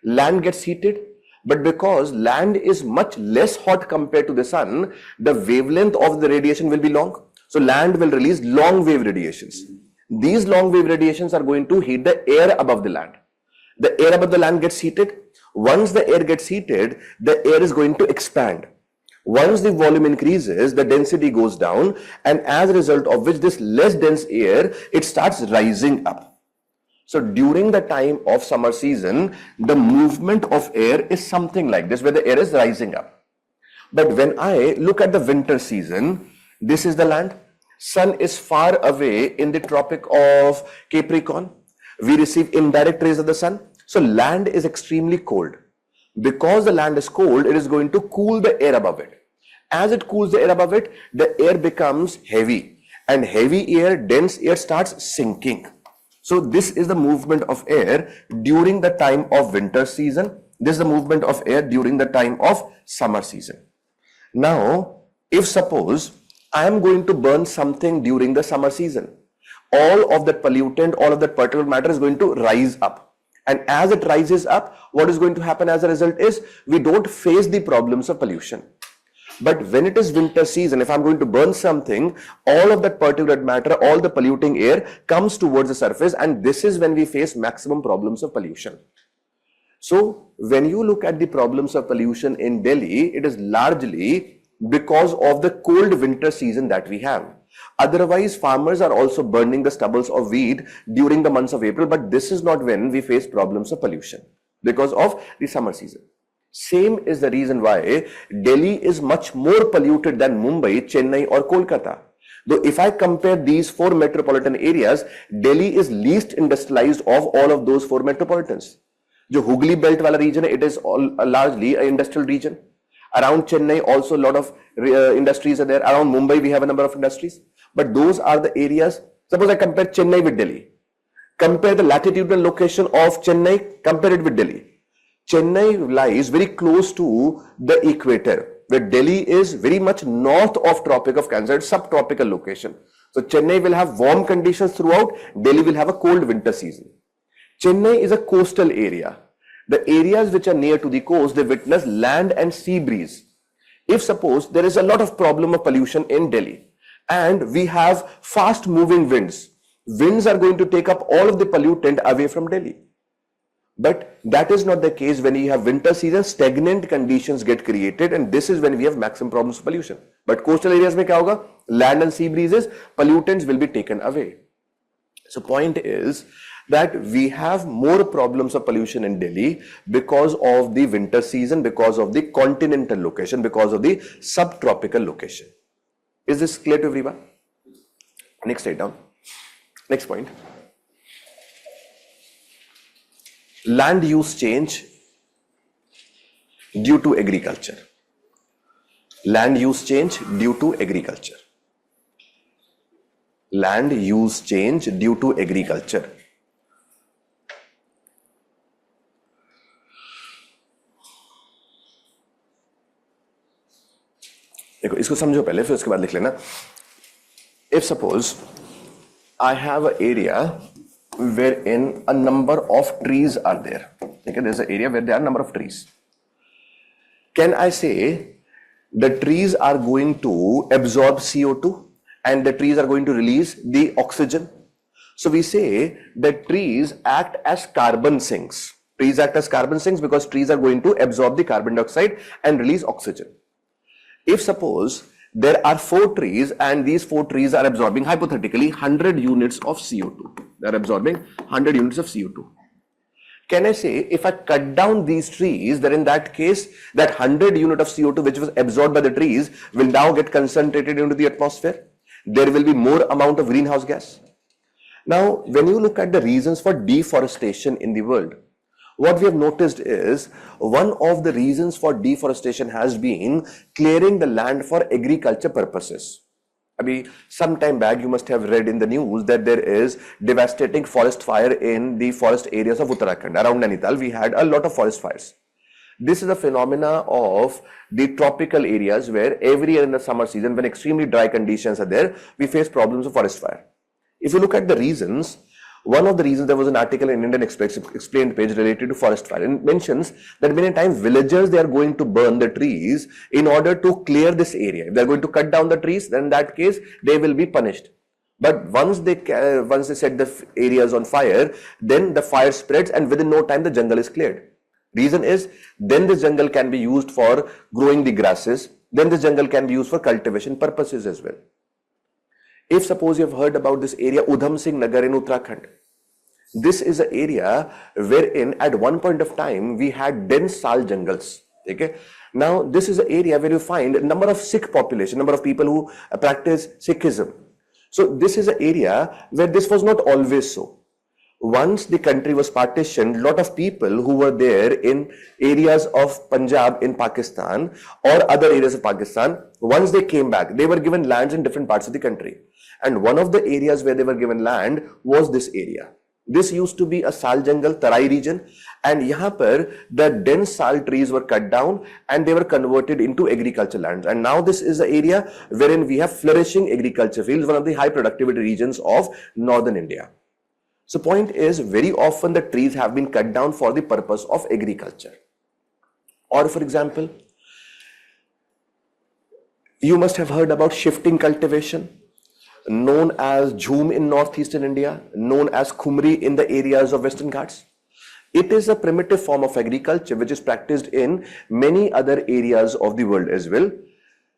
Land gets heated, but because land is much less hot compared to the sun, the wavelength of the radiation will be long. So land will release long wave radiations. These long wave radiations are going to heat the air above the land. The air above the land gets heated. Once the air gets heated, the air is going to expand. Once the volume increases, the density goes down, and as a result of which this less dense air, it starts rising up. So during the time of summer season, the movement of air is something like this, where the air is rising up. But when I look at the winter season, this is the land. Sun is far away in the Tropic of Capricorn. We receive indirect rays of the sun. So land is extremely cold. Because the land is cold, it is going to cool the air above it. As it cools the air above it, the air becomes heavy, and heavy air, dense air starts sinking. So this is the movement of air during the time of winter season. This is the movement of air during the time of summer season. Now, if suppose I am going to burn something during the summer season, all of that pollutant, all of that particulate matter is going to rise up. And as it rises up, what is going to happen as a result is we don't face the problems of pollution. But when it is winter season, if I'm going to burn something, all of that particulate matter, all the polluting air comes towards the surface, and this is when we face maximum problems of pollution. So when you look at the problems of pollution in Delhi, it is largely because of the cold winter season that we have. Otherwise, farmers are also burning the stubbles of wheat during the months of April, but this is not when we face problems of pollution because of the summer season. Same is the reason why Delhi is much more polluted than Mumbai, Chennai or Kolkata. Though if I compare these four metropolitan areas, Delhi is least industrialized of all of those four metropolitans. जो Hooghly belt वाला region है, it is all largely an industrial region. Around Chennai, also a lot of industries are there. Around Mumbai, we have a number of industries. But those are the areas. Suppose I compare Chennai with Delhi. Compare the latitudinal location of Chennai, compare it with Delhi. Chennai lies very close to the equator, where Delhi is very much north of Tropic of Cancer, it's subtropical location. So Chennai will have warm conditions throughout, Delhi will have a cold winter season. Chennai is a coastal area. The areas which are near to the coast, they witness land and sea breeze. If suppose there is a lot of problem of pollution in Delhi and we have fast moving winds, winds are going to take up all of the pollutant away from Delhi. But that is not the case when you have winter season, stagnant conditions get created, and this is when we have maximum problems of pollution. But coastal areas mein kya hoga? Land and sea breezes, pollutants will be taken away. So point is that we have more problems of pollution in Delhi because of the winter season, because of the continental location, because of the subtropical location. Is this clear to everyone? Next slide down. Next point. Land use change due to agriculture. Land use change due to agriculture. Land use change due to agriculture. देखो इसको समझो पहले फिर उसके बाद लिख लेना. If suppose I have an area wherein a number of trees are there. Okay, there's an area where there are a number of trees. Can I say the trees are going to absorb CO2 and the trees are going to release the oxygen? So we say that trees act as carbon sinks. Trees act as carbon sinks because trees are going to absorb the carbon dioxide and release oxygen. If suppose there are 4 trees and these 4 trees are absorbing hypothetically 100 units of CO2. They are absorbing 100 units of CO2. Can I say if I cut down these trees, then in that case that 100 unit of CO2 which was absorbed by the trees will now get concentrated into the atmosphere? There will be more amount of greenhouse gas. Now when you look at the reasons for deforestation in the world, what we have noticed is one of the reasons for deforestation has been clearing the land for agriculture purposes. Abhi, some time back you must have read in the news that there is devastating forest fire in the forest areas of Uttarakhand. Around Nainital we had a lot of forest fires. This is a phenomena of the tropical areas where every year in the summer season when extremely dry conditions are there, we face problems of forest fire. If you look at the reasons, one of the reasons, there was an article in Indian Express explained page related to forest fire, and it mentions that many times villagers, they are going to burn the trees in order to clear this area. If they are going to cut down the trees, then in that case they will be punished. But once they set the areas on fire, then the fire spreads and within no time the jungle is cleared. Reason is then this jungle can be used for growing the grasses, then this jungle can be used for cultivation purposes as well. If suppose you have heard about this area Udham Singh Nagar in Uttarakhand, this is an area wherein at one point of time we had dense sal jungles. Okay, now this is an area where you find a number of Sikh population, number of people who practice Sikhism. So this is an area where this was not always so. Once the country was partitioned, a lot of people who were there in areas of Punjab in Pakistan or other areas of Pakistan, once they came back, they were given lands in different parts of the country. And one of the areas where they were given land was this area. This used to be a sal jungle, Tarai region, and yahan par the dense sal trees were cut down and they were converted into agriculture lands. And now this is the area wherein we have flourishing agriculture fields, one of the high productivity regions of northern India. So point is, very often the trees have been cut down for the purpose of agriculture. Or for example, you must have heard about shifting cultivation, known as Jhoom in northeastern India, known as Khumri in the areas of Western Ghats. It is a primitive form of agriculture which is practiced in many other areas of the world as well.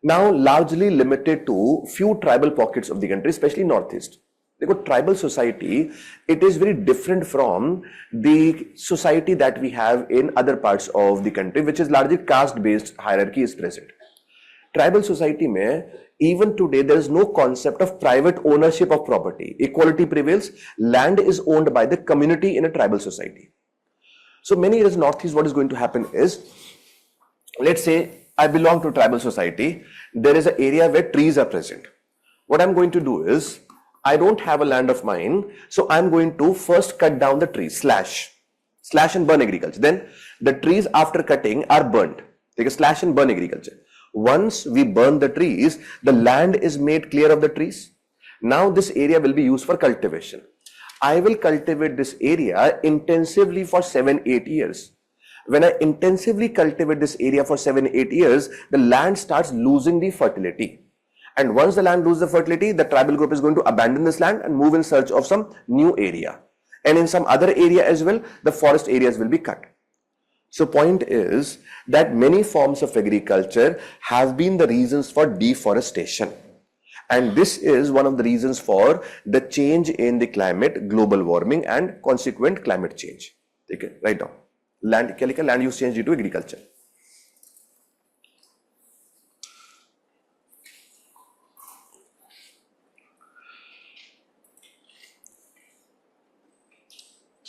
Now largely limited to few tribal pockets of the country, especially northeast. Because tribal society, it is very different from the society that we have in other parts of the country, which is largely caste-based hierarchy is present. Tribal society mein, even today, there is no concept of private ownership of property. Equality prevails. Land is owned by the community in a tribal society. So many years northeast, what is going to happen is, let's say I belong to a tribal society. There is an area where trees are present. What I'm going to do is, I don't have a land of mine, so I'm going to first cut down the trees, slash and burn agriculture. Then the trees after cutting are burnt. Take a slash and burn agriculture. Once we burn the trees, the land is made clear of the trees. Now this area will be used for cultivation. I will cultivate this area intensively for 7-8 years. When I intensively cultivate this area for 7-8 years, the land starts losing the fertility. And once the land loses the fertility, the tribal group is going to abandon this land and move in search of some new area. And in some other area as well, the forest areas will be cut. So point is that many forms of agriculture have been the reasons for deforestation. And this is one of the reasons for the change in the climate, global warming and consequent climate change. Okay, write down. Land use change due to agriculture.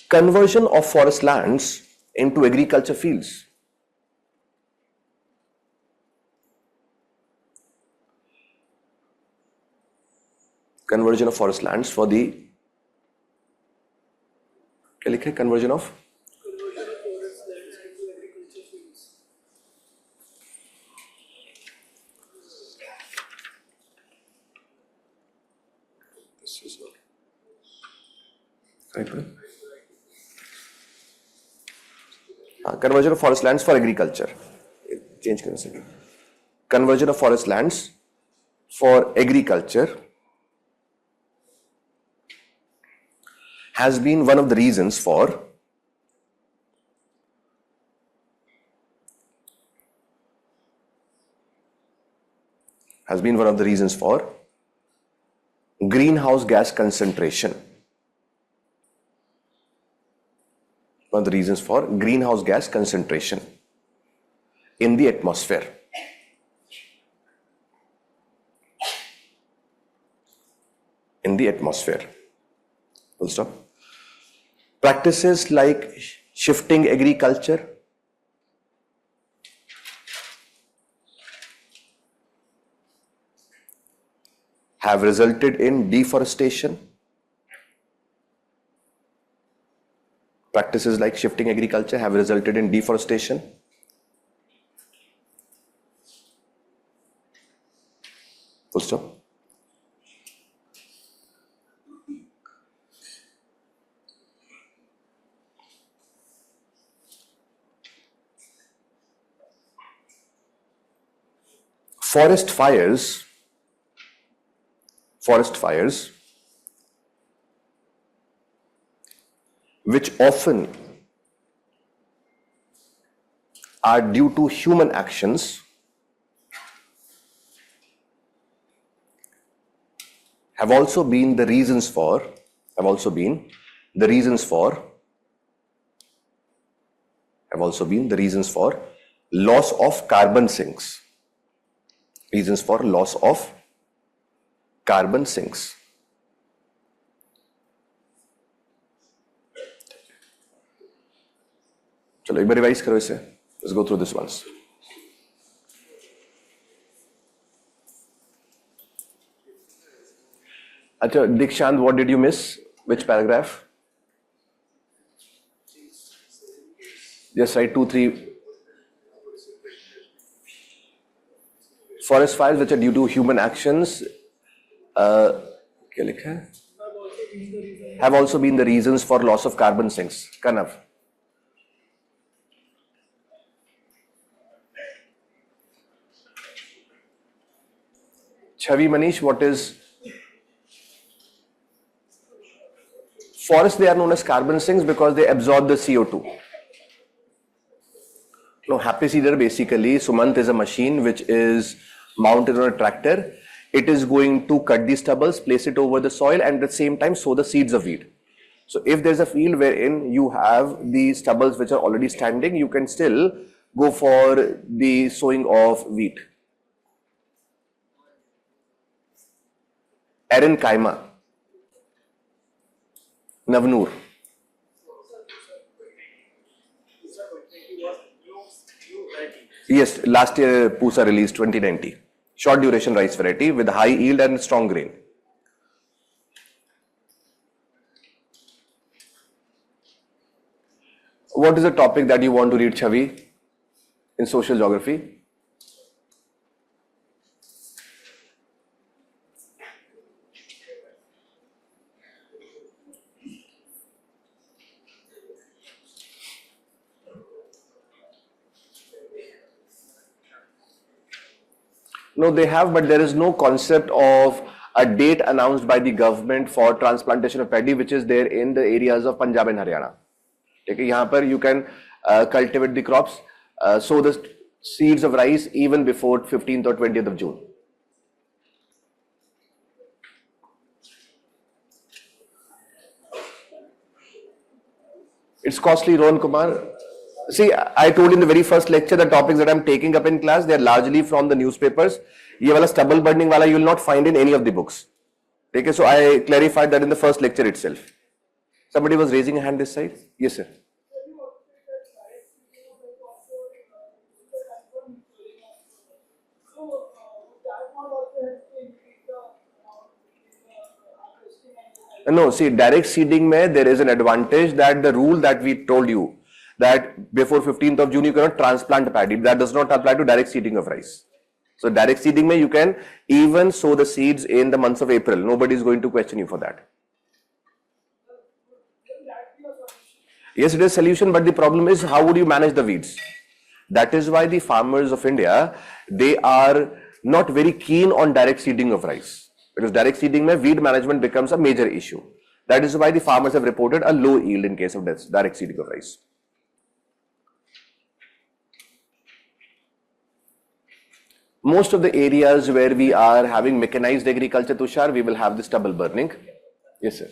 Conversion of forest lands into agriculture fields. Conversion of forest lands for the conversion of forest lands into agriculture fields. this is right. Conversion of forest lands for agriculture. Change करना सके. Conversion of forest lands for agriculture has been one of the reasons for greenhouse gas concentration. One of the reasons for greenhouse gas concentration in the atmosphere. Full stop. Practices like shifting agriculture, have resulted in deforestation. Practices like shifting agriculture have resulted in deforestation. Full stop. Forest fires which often are due to human actions have also been the reasons for loss of carbon sinks. Reasons for loss of carbon sinks. चलो एक बार revise करो इसे. Let's go through this once. अच्छा, Dikshant, what did you miss? Which paragraph? Just write 2, 3. Forest fires which are due to human actions क्या लिखा है? Have also been the reasons for loss of carbon sinks. Kanav. Chavi Manish, what is forests? They are known as carbon sinks because they absorb the CO2. No, happy seeder basically, Sumant, is a machine which is mounted on a tractor. It is going to cut the stubbles, place it over the soil, and at the same time sow the seeds of wheat. So if there's a field wherein you have the stubbles which are already standing, you can still go for the sowing of wheat. Aaron Kaima, Navnoor. Yes, last year Pusa released 2090. Short duration rice variety with high yield and strong grain. What is the topic that you want to read, Chavi, in social geography? No, they have, but there is no concept of a date announced by the government for transplantation of paddy, which is there in the areas of Punjab and Haryana. Okay, यहाँ पर you can cultivate the crops, sow the seeds of rice even before 15th or 20th of June. It's costly, Rohan Kumar. See, I told you in the very first lecture the topics that I'm taking up in class, they are largely from the newspapers. ये वाला stubble burning वाला you will not find in any of the books. Okay, so I clarified that in the first lecture itself. Somebody was raising a hand this side. Yes, sir. No, see, direct seeding mein there is an advantage that the rule that we told you that before 15th of June you cannot transplant paddy. That does not apply to direct seeding of rice. So direct seeding mein you can even sow the seeds in the months of April. Nobody is going to question you for that. Yes, it is a solution, but the problem is how would you manage the weeds? That is why the farmers of India, they are not very keen on direct seeding of rice. Because direct seeding mein weed management becomes a major issue. That is why the farmers have reported a low yield in case of direct seeding of rice. Most of the areas where we are having mechanized agriculture, Tushar, we will have the stubble burning. Yes, sir.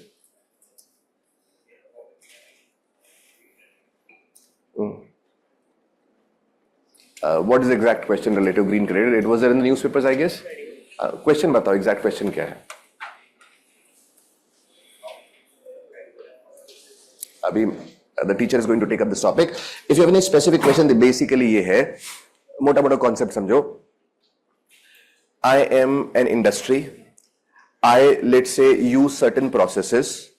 What is the exact question related to green credit? It was there in the newspapers, I guess. Question batao, exact question क्या है? अभी the teacher is going to take up this topic. If you have any specific question, then basically ये है, मोटा-मोटा concept समझो. I am an industry. I, let's say, use certain processes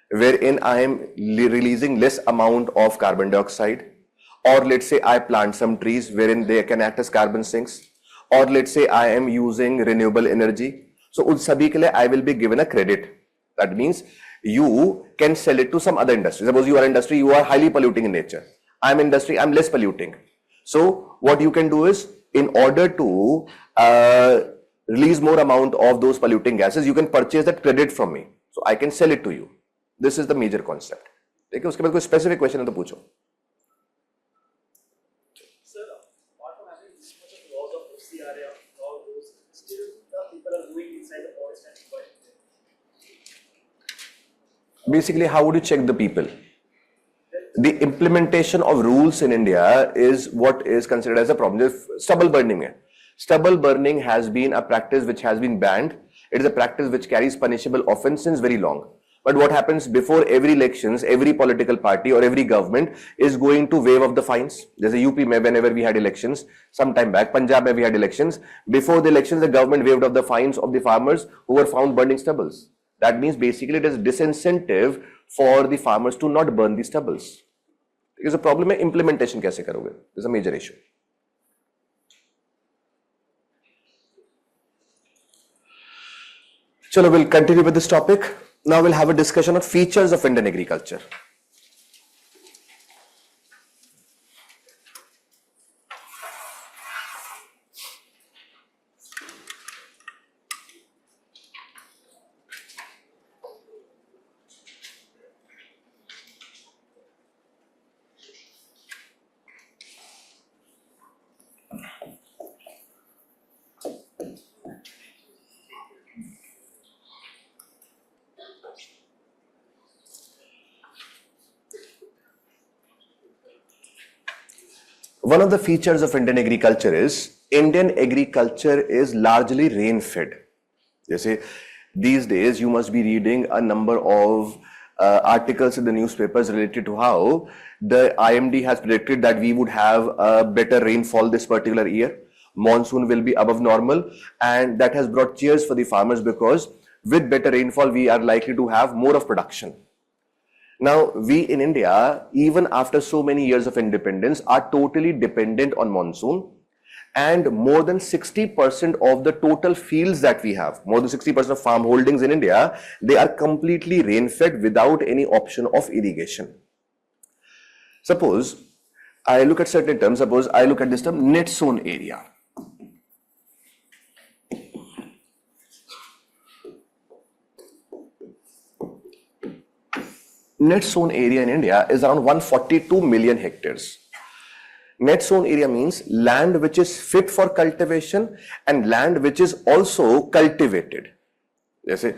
wherein I am releasing less amount of carbon dioxide, or let's say I plant some trees wherein they can act as carbon sinks, or let's say I am using renewable energy. So उन सभी के लिए I will be given a credit. That means you can sell it to some other industry. Suppose you are industry, you are highly polluting in nature. I'm industry, I'm less polluting. So what you can do is, in order to release more amount of those polluting gases, you can purchase that credit from me. So I can sell it to you. This is the major concept. देखिए उसके बाद कोई specific question है तो पूछो. Sir, apart from having this much of laws of FCRA, all those, still the people are doing inside the forest and environment. Basically, how would you check the people? The implementation of rules in India is what is considered as a problem. Just stubble burning. Stubble burning has been a practice which has been banned. It is a practice which carries punishable offense since very long. But what happens before every elections, every political party or every government is going to waive off the fines. There's a UP mein whenever we had elections, some time back, Punjab mein we had elections. Before the elections, the government waived off the fines of the farmers who were found burning stubbles. That means basically it is disincentive for the farmers to not burn the stubbles. Because the problem is implementation kaise karoge? This is a major issue. Chalo, we'll continue with this topic. Now we'll have a discussion on features of Indian agriculture. One of the features of Indian agriculture is Indian agriculture is largely rain fed. You see, these days you must be reading a number of articles in the newspapers related to how the IMD has predicted that we would have a better rainfall this particular year. Monsoon will be above normal, and that has brought cheers for the farmers because with better rainfall, we are likely to have more of production. Now, we in India, even after so many years of independence, are totally dependent on monsoon. And more than 60% of the total fields that we have, more than 60% of farm holdings in India, they are completely rain-fed without any option of irrigation. Suppose I look at certain terms, suppose I look at this term net sown area. Net sown area in India is around 142 million hectares. Net sown area means land which is fit for cultivation and land which is also cultivated. Jैसे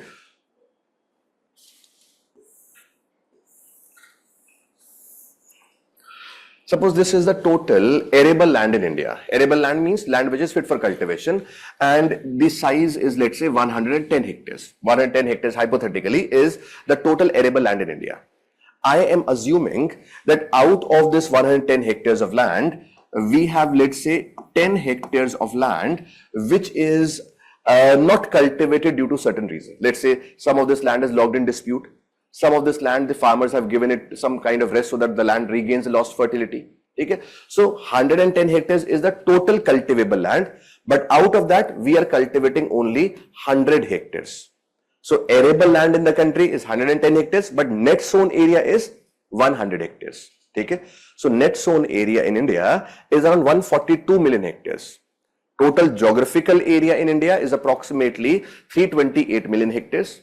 suppose this is the total arable land in India. Arable land means land which is fit for cultivation, and the size is, let's say, 110 hectares. 110 hectares hypothetically is the total arable land in India. I am assuming that out of this 110 hectares of land, we have, let's say, 10 hectares of land which is not cultivated due to certain reasons. Let's say some of this land is logged in dispute. Some of this land, the farmers have given it some kind of rest so that the land regains the lost fertility. Okay? So 110 hectares is the total cultivable land, but out of that, we are cultivating only 100 hectares. So arable land in the country is 110 hectares, but net sown area is 100 hectares. Okay? So net sown area in India is around 142 million hectares. Total geographical area in India is approximately 328 million hectares.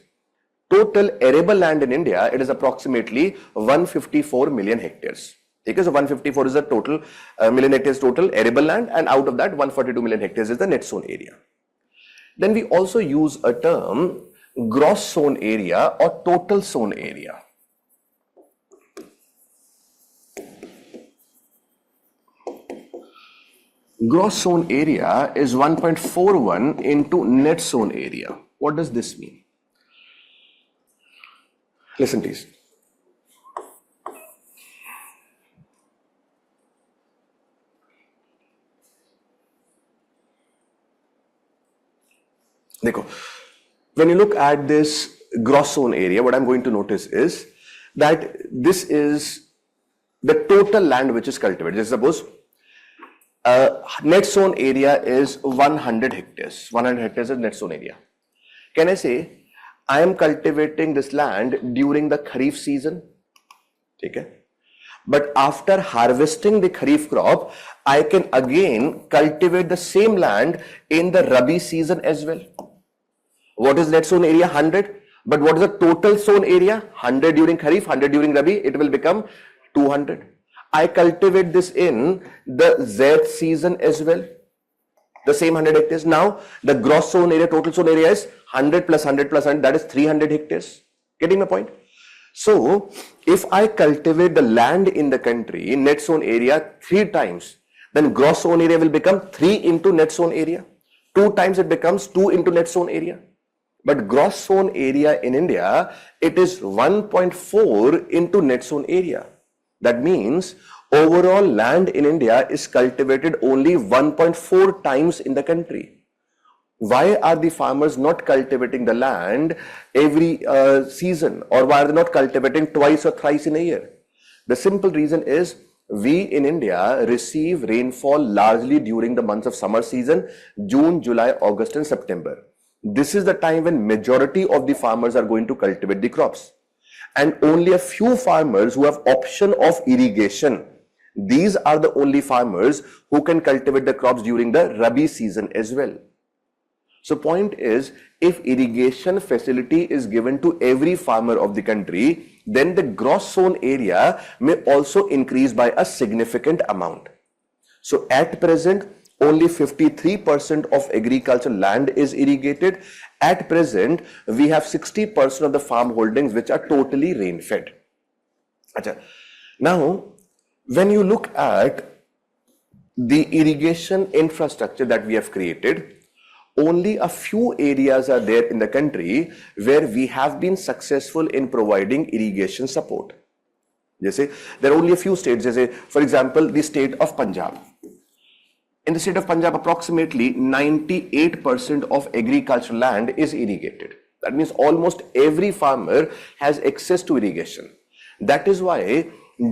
Total arable land in India, it is approximately 154 million hectares. Okay? So 154 is the total million hectares total arable land, and out of that 142 million hectares is the net sown area. Then we also use a term gross sown area or total sown area. Gross sown area is 1.41 into net sown area. What does this mean? Listen please. Dekho. When you look at this gross sown area, what I'm going to notice is that this is the total land which is cultivated. Just suppose net sown area is 100 hectares. 100 hectares is net sown area. Can I say I am cultivating this land during the Kharif season? Okay. But after harvesting the Kharif crop, I can again cultivate the same land in the Rabi season as well. What is net sown area? 100. But what is the total sown area? 100 during Kharif, 100 during Rabi. It will become 200. I cultivate this in the Zaid season as well. The same 100 hectares. Now, the gross sown area, total sown area is 100 plus 100 plus 100. That is 300 hectares. Getting my point? So, if I cultivate the land in the country, net sown area 3 times, then gross sown area will become 3 into net sown area. 2 times it becomes 2 into net sown area. But gross sown area in India, it is 1.4 into net sown area. That means overall land in India is cultivated only 1.4 times in the country. Why are the farmers not cultivating the land every season, or why are they not cultivating twice or thrice in a year? The simple reason is we in India receive rainfall largely during the months of summer season, June, July, August and September. This is the time when majority of the farmers are going to cultivate the crops. And only a few farmers who have option of irrigation, these are the only farmers who can cultivate the crops during the Rabi season as well. So point is, if irrigation facility is given to every farmer of the country, then the gross sown area may also increase by a significant amount. So at present, only 53% of agricultural land is irrigated. At present, we have 60% of the farm holdings which are totally rain-fed. Now, when you look at the irrigation infrastructure that we have created, only a few areas are there in the country where we have been successful in providing irrigation support. जैसे there are only a few states, जैसे for example the state of Punjab. In the state of Punjab, approximately 98% of agricultural land is irrigated. That means almost every farmer has access to irrigation. That is why,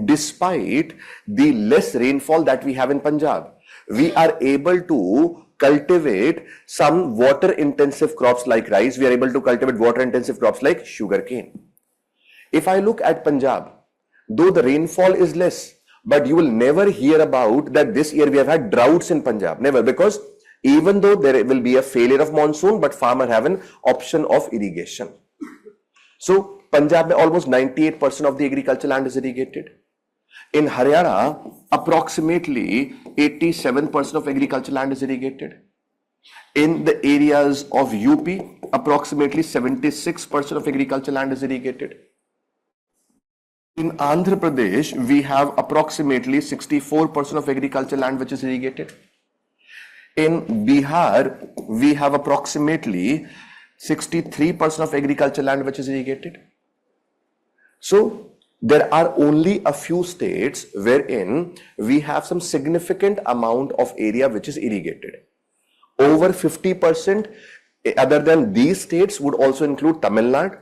despite the less rainfall that we have in Punjab, we are able to cultivate some water intensive crops like rice. We are able to cultivate water intensive crops like sugarcane. If I look at Punjab, though the rainfall is less, but you will never hear about that this year we have had droughts in Punjab. Never, because even though there will be a failure of monsoon, but farmer have an option of irrigation. So Punjab, almost 98% of the agricultural land is irrigated. In Haryana, approximately 87% of agricultural land is irrigated. In the areas of UP, approximately 76% of agricultural land is irrigated. In Andhra Pradesh, we have approximately 64% of agricultural land which is irrigated. In Bihar, we have approximately 63% of agricultural land which is irrigated. So, there are only a few states wherein we have some significant amount of area which is irrigated. Over 50% other than these states would also include Tamil Nadu,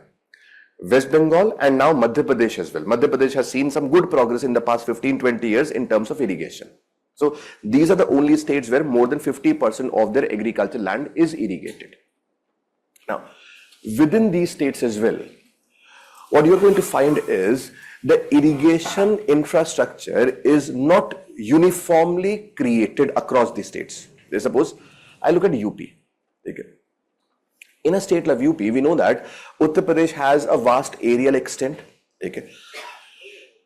West Bengal, and now Madhya Pradesh as well. Madhya Pradesh has seen some good progress in the past 15-20 years in terms of irrigation. So these are the only states where more than 50% of their agricultural land is irrigated. Now, within these states as well, what you're going to find is the irrigation infrastructure is not uniformly created across the states. Suppose I look at UP. Okay. In a state like UP, we know that Uttar Pradesh has a vast aerial extent. Okay.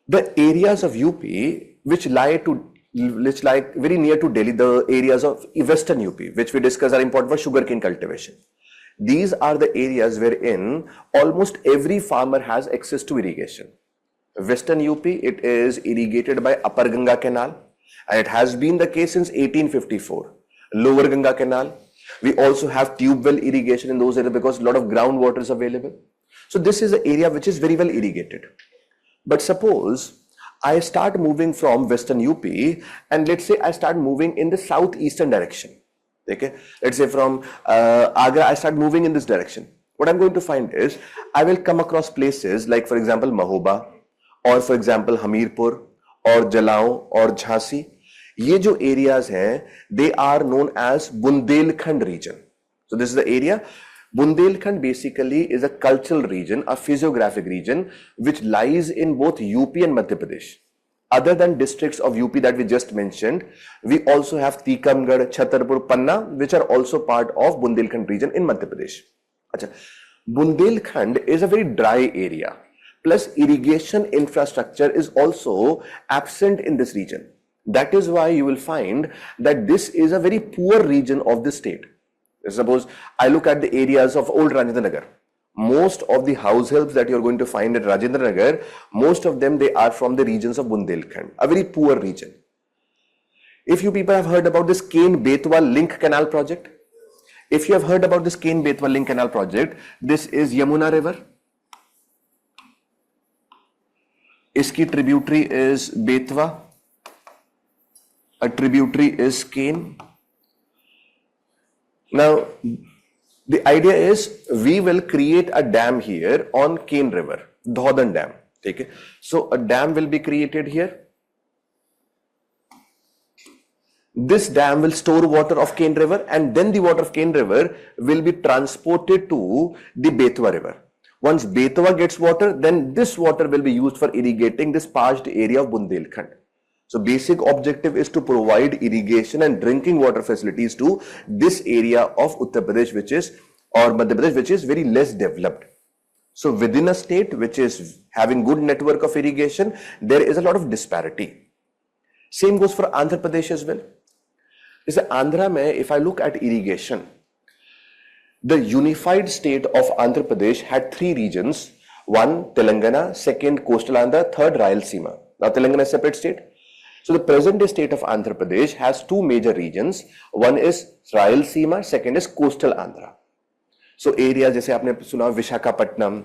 The areas of UP which lie very near to Delhi, the areas of Western UP, which we discuss are important for sugarcane cultivation. These are the areas wherein almost every farmer has access to irrigation. Western UP, it is irrigated by Upper Ganga Canal, and it has been the case since 1854. Lower Ganga Canal, we also have tube well irrigation in those areas because a lot of groundwater is available. So this is an area which is very well irrigated. But suppose I start moving from Western UP and let's say I start moving in the southeastern direction. Okay, let's say from Agra, I start moving in this direction. What I'm going to find is I will come across places like, for example, Mahoba, or for example, Hamirpur, or Jalao, or Jhansi. ये जो areas हैं, they are known as Bundelkhand region. So this is the area. Bundelkhand basically is a cultural region, a physiographic region, which lies in both UP and Madhya Pradesh. Other than districts of UP that we just mentioned, we also have Tikamgarh, Chhatarpur, Panna, which are also part of Bundelkhand region in Madhya Pradesh. Achha. Bundelkhand is a very dry area. Plus irrigation infrastructure is also absent in this region. That is why you will find that this is a very poor region of the state. Suppose I look at the areas of old Rajendra Nagar. Most of the households that you are going to find at Rajendra Nagar, most of them, they are from the regions of Bundelkhand, a very poor region. If you people have heard about this Kane-Betwa Link Canal project, if you have heard about this Kane-Betwa Link Canal project, this is Yamuna River. Iski tributary is Betwa. A tributary is Kane. Now, the idea is we will create a dam here on Kane River, Dhodhan Dam. Okay. So a dam will be created here. This dam will store water of Kane River, and then the water of Kane River will be transported to the Betwa River. Once Betwa gets water, then this water will be used for irrigating this parched area of Bundelkhand. So basic objective is to provide irrigation and drinking water facilities to this area of Uttar Pradesh, or Madhya Pradesh, which is very less developed. So within a state which is having good network of irrigation, there is a lot of disparity. Same goes for Andhra Pradesh as well. Andhra mein, if I look at irrigation, the unified state of Andhra Pradesh had three regions. One, Telangana, second, Coastal Andhra, third, Rayalaseema. Now Telangana is a separate state. So the present day state of Andhra Pradesh has two major regions. One is Rayalaseema, second is coastal Andhra. So areas जैसे आपने सुना विशाखापट्टनम,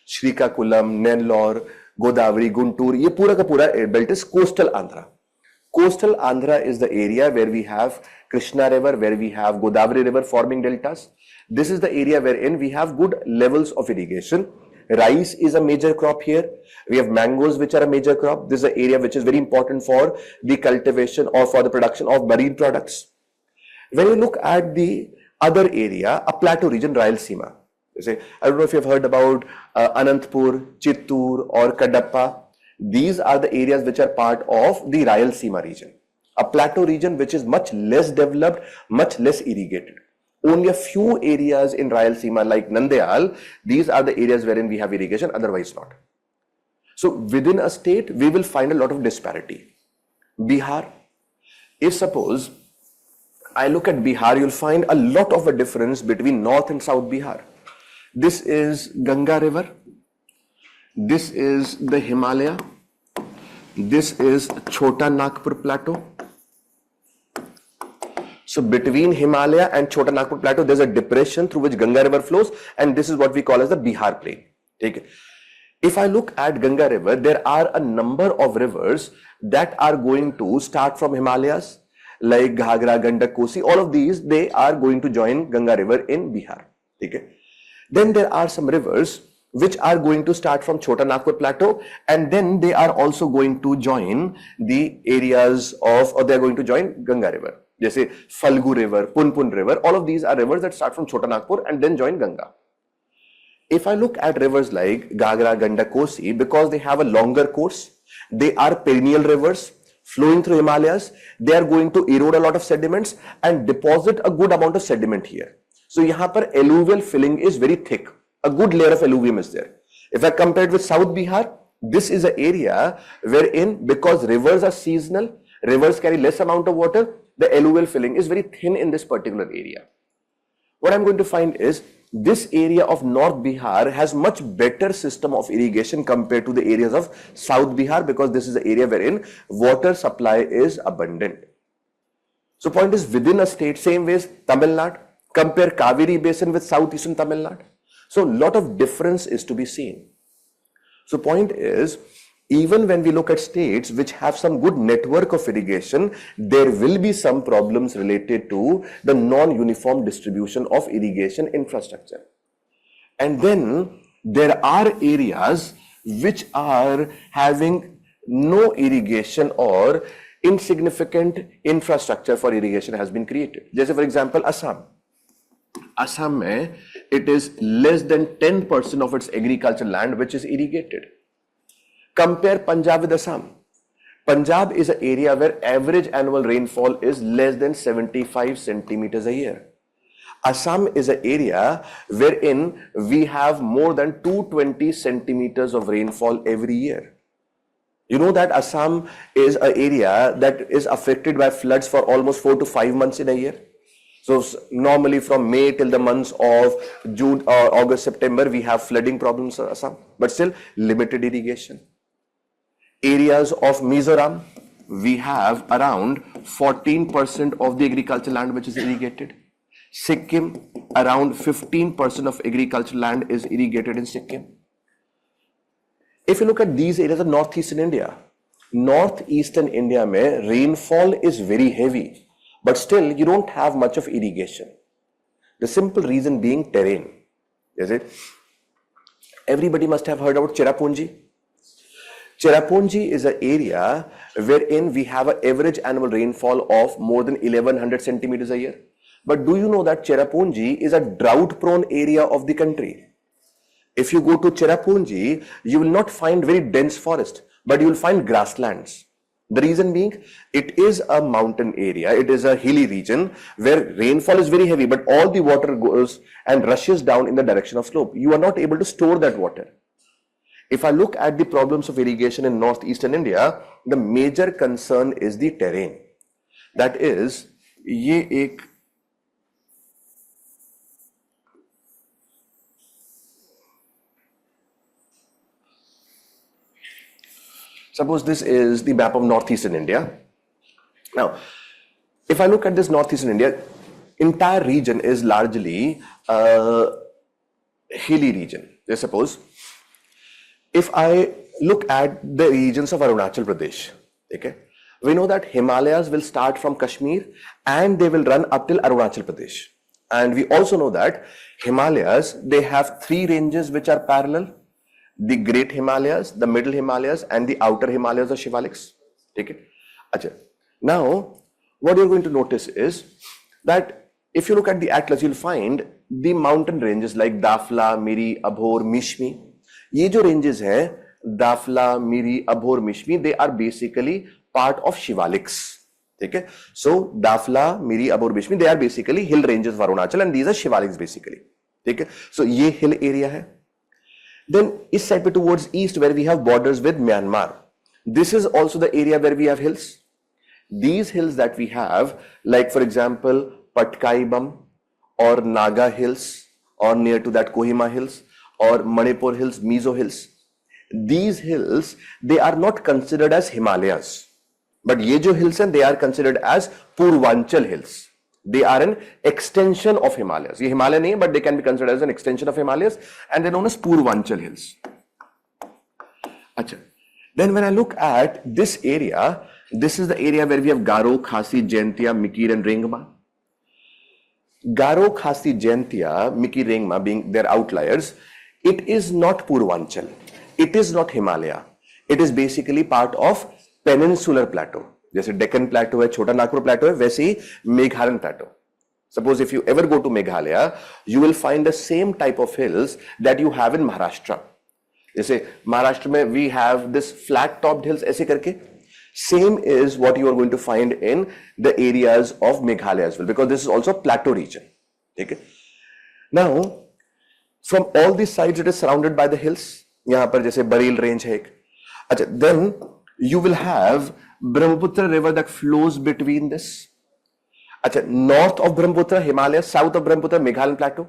श्रीकाकुलम, नेल्लौर, गोदावरी, गुंटूर, ये पूरा का पूरा belt is coastal Andhra. Coastal Andhra is the area where we have Krishna River, where we have Godavari River forming deltas. This is the area wherein we have good levels of irrigation. Rice is a major crop here. We have mangoes, which are a major crop. This is an area which is very important for the cultivation or for the production of marine products. When you look at the other area, a plateau region, Rayalaseema. I don't know if you've heard about Anantapur, Chittoor or Kadapa. These are the areas which are part of the Rayalaseema region. A plateau region which is much less developed, much less irrigated. Only a few areas in Rayalaseema like Nandyal, these are the areas wherein we have irrigation, otherwise not. So within a state, we will find a lot of disparity. Bihar, if suppose I look at Bihar, you'll find a lot of a difference between North and South Bihar. This is Ganga River. This is the Himalaya. This is Chota Nagpur Plateau. So between Himalaya and Chota Nagpur Plateau, there's a depression through which Ganga River flows, and this is what we call as the Bihar Plain. Okay. If I look at Ganga River, there are a number of rivers that are going to start from Himalayas, like Ghagra, Gandak, Kosi. All of these, they are going to join Ganga River in Bihar. Okay. Then there are some rivers which are going to start from Chota Nagpur Plateau, and then they are also going to join the areas of, or they are going to join Ganga River. Jैसे Falgu River, Punpun River, all of these are rivers that start from Chota Nagpur and then join Ganga. If I look at rivers like Ghagra, Gandak, Kosi, because they have a longer course, they are perennial rivers flowing through Himalayas, they are going to erode a lot of sediments and deposit a good amount of sediment here. So यहाँ पर alluvial filling is very thick. A good layer of alluvium is there. If I compare it with South Bihar, this is an area wherein, because rivers are seasonal, rivers carry less amount of water, the alluvial filling is very thin in this particular area. What I'm going to find is this area of North Bihar has much better system of irrigation compared to the areas of South Bihar, because this is the area wherein water supply is abundant. So point is, within a state, same ways Tamil Nadu, compare Kaveri Basin with southeastern Tamil Nadu. So a lot of difference is to be seen. So point is, even when we look at states which have some good network of irrigation, there will be some problems related to the non-uniform distribution of irrigation infrastructure. And then there are areas which are having no irrigation or insignificant infrastructure for irrigation has been created. Just for example, Assam. Assam mein, it is less than 10% of its agricultural land which is irrigated. Compare Punjab with Assam. Punjab is an area where average annual rainfall is less than 75 centimeters a year. Assam is an area wherein we have more than 220 centimeters of rainfall every year. You know that Assam is an area that is affected by floods for almost 4 to 5 months in a year. So normally from May till the months of June, August, September, we have flooding problems in Assam, but still limited irrigation. Areas of Mizoram, we have around 14% of the agricultural land which is irrigated. Sikkim, around 15% of agricultural land is irrigated in Sikkim. If you look at these areas of northeastern India mein rainfall is very heavy, but still you don't have much of irrigation. The simple reason being terrain. Is it? Everybody must have heard about Cherrapunji. Cherrapunji is an area wherein we have an average annual rainfall of more than 1100 centimeters a year. But do you know that Cherrapunji is a drought prone area of the country? If you go to Cherrapunji, you will not find very dense forest, but you will find grasslands. The reason being, it is a mountain area, it is a hilly region where rainfall is very heavy, but all the water goes and rushes down in the direction of slope. You are not able to store that water. If I look at the problems of irrigation in northeastern India, the major concern is the terrain. That is, ये एक suppose this is the map of northeastern India. Now, if I look at this northeastern India, entire region is largely hilly region. Just suppose if I look at the regions of Arunachal Pradesh, okay, we know that Himalayas will start from Kashmir and they will run up till Arunachal Pradesh. And we also know that Himalayas, they have three ranges which are parallel: the Great Himalayas, the Middle Himalayas, and the Outer Himalayas or Shivaliks. Okay. Achha. Now, what you're going to notice is that if you look at the atlas, you'll find the mountain ranges like Dafla, Miri, Abhor, Mishmi. ये जो ranges हैं, Dafla, Miri, Abhor, Mishmi, they are basically part of Shivaliks. Okay? So Dafla, Miri, Abhor, Mishmi, they are basically hill ranges of Arunachal, and these are Shivaliks basically. Okay? So ये hill area है. Then इस side पे towards east where we have borders with Myanmar, this is also the area where we have hills. These hills that we have, like for example Patkaibam or Naga hills, or near to that Kohima hills, or Manipur hills, Mizo hills, these hills, they are not considered as Himalayas, but ye jo hills and they are considered as Purvanchal hills. They are an extension of Himalayas. Ye Himalaya nahi hai, but they can be considered as an extension of Himalayas, and they're known as Purvanchal hills. Achha. Then when I look at this area, this is the area where we have Garo, Khasi, Jaintia, Mikir and Rengma. Garo, Khasi, Jaintia, Mikir, Rengma being their outliers, it is not Purvanchal. It is not Himalaya. It is basically part of peninsular plateau. जैसे Deccan plateau है, छोटा Nagpur plateau है, वैसे ही Meghalaya plateau. Suppose if you ever go to Meghalaya, you will find the same type of hills that you have in Maharashtra. जैसे महाराष्ट्र में we have this flat topped hills ऐसे करके. Same is what you are going to find in the areas of Meghalaya as well, because this is also a plateau region. Okay. Now, from all these sides, it is surrounded by the hills. यहाँ पर जैसे Barail range है एक. अच्छा, then you will have Brahmaputra river that flows between this. अच्छा, north of Brahmaputra, Himalayas, south of Brahmaputra, Meghalayan plateau.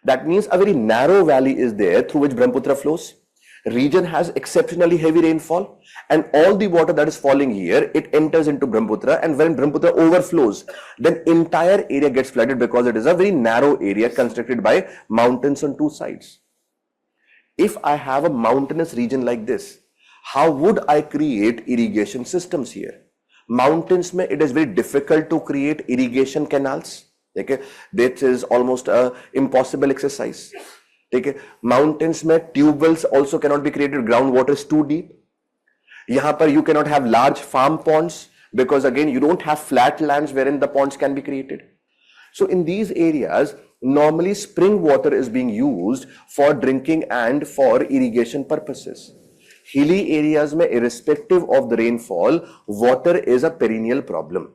That means a very narrow valley is there through which Brahmaputra flows. Region has exceptionally heavy rainfall, and all the water that is falling here, it enters into Brahmaputra, and when Brahmaputra overflows, then entire area gets flooded because it is a very narrow area constructed by mountains on two sides. If I have a mountainous region like this, how would I create irrigation systems here? Mountains mein it is very difficult to create irrigation canals. Okay, this is almost a impossible exercise. Okay, mountains mein tube wells also cannot be created. Groundwater is too deep. Yahan par you cannot have large farm ponds because again you don't have flat lands wherein the ponds can be created. So in these areas, normally spring water is being used for drinking and for irrigation purposes. Hilly areas mein, irrespective of the rainfall, water is a perennial problem.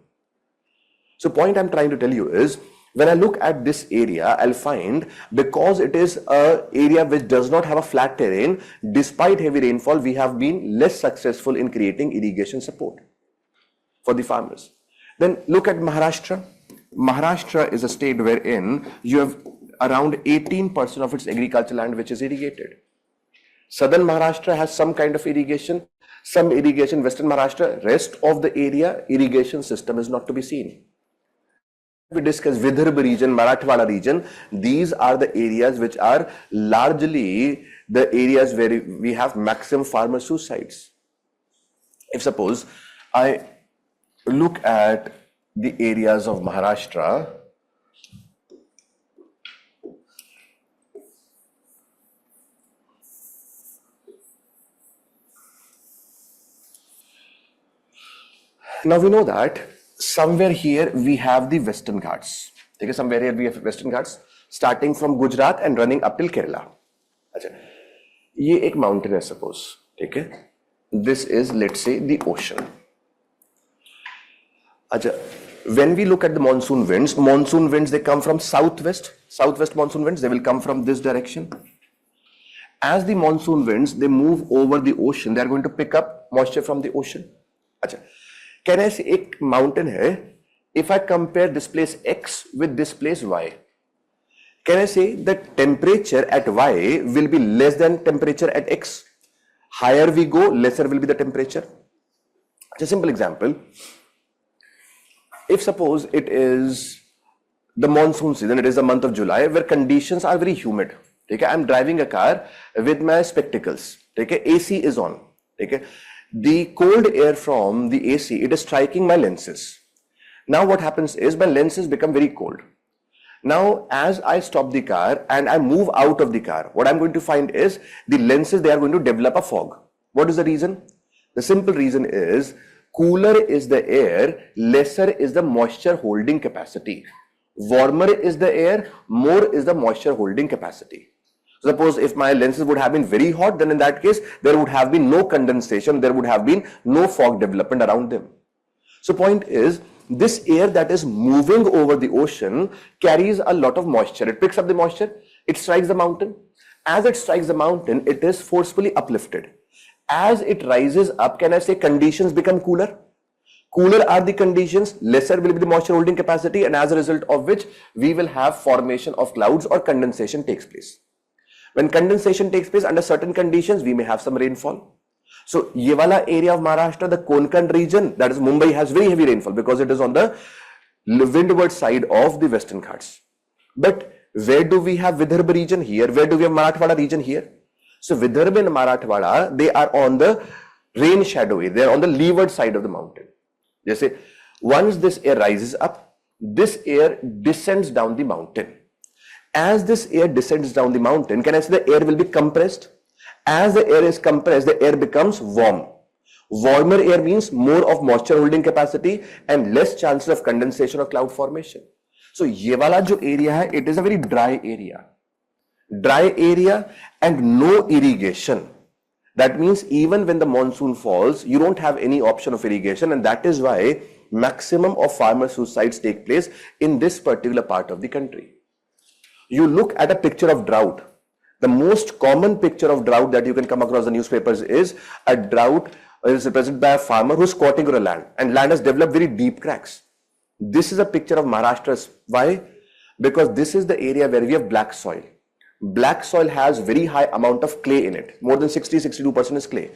So point I'm trying to tell you is, when I look at this area, I'll find because it is an area which does not have a flat terrain, despite heavy rainfall, we have been less successful in creating irrigation support for the farmers. Then look at Maharashtra. Maharashtra is a state wherein you have around 18% of its agricultural land which is irrigated. Southern Maharashtra has some kind of irrigation, some irrigation. Western Maharashtra, rest of the area, irrigation system is not to be seen. We discuss Vidarbha region, Marathwada region. These are the areas which are largely the areas where we have maximum farmer suicides. If suppose I look at the areas of Maharashtra, now we know that somewhere here we have the Western Ghats. Okay, somewhere here we have Western Ghats starting from Gujarat and running up till Kerala. अच्छा, ये एक mountain है suppose. Okay, this is let's say the ocean. अच्छा, when we look at the monsoon winds they come from southwest monsoon winds, they will come from this direction. As the monsoon winds they move over the ocean, they are going to pick up moisture from the ocean. अच्छा, can I say एक mountain है, if I compare this place X with this place Y, can I say that temperature at Y will be less than temperature at X? Higher we go, lesser will be the temperature. Just a simple example. if suppose it is the monsoon season, it is the month of July, where conditions are very humid. Okay, I'm driving a car with my spectacles. Okay, AC is on. Okay, the cold air from the AC, it is striking my lenses. Now what happens is my lenses become very cold. Now, as I stop the car and I move out of the car, what I'm going to find is the lenses, they are going to develop a fog. What is the reason? The simple reason is cooler is the air, lesser is the moisture holding capacity. Warmer is the air, more is the moisture holding capacity. Suppose if my lenses would have been very hot, then in that case, there would have been no condensation, there would have been no fog development around them. So point is, this air that is moving over the ocean carries a lot of moisture. It picks up the moisture, it strikes the mountain. As it strikes the mountain, it is forcefully uplifted. As it rises up, can I say conditions become cooler? Cooler are the conditions, lesser will be the moisture holding capacity, and as a result of which we will have formation of clouds or condensation takes place. When condensation takes place under certain conditions, we may have some rainfall. So, ye wala area of Maharashtra, the Konkan region, that is Mumbai, has very heavy rainfall because it is on the windward side of the Western Ghats. But where do we have Vidarbha region here? Where do we have Marathwada region here? So, Vidarbha and Marathwada, they are on the rain shadow area. They are on the leeward side of the mountain. Just once this air rises up, this air descends down the mountain. As this air descends down the mountain, can I say the air will be compressed? As the air is compressed, the air becomes warm. Warmer air means more of moisture holding capacity and less chances of condensation or cloud formation. So, ye wala jo area hai, it is a very dry area. Dry area and no irrigation. That means even when the monsoon falls, you don't have any option of irrigation, and that is why maximum of farmer suicides take place in this particular part of the country. You look at a picture of drought. The most common picture of drought that you can come across in the newspapers is a drought is represented by a farmer who's squatting on a land, and land has developed very deep cracks. This is a picture of Maharashtra. Why? Because this is the area where we have black soil. Black soil has very high amount of clay in it. More than 60-62% is clay.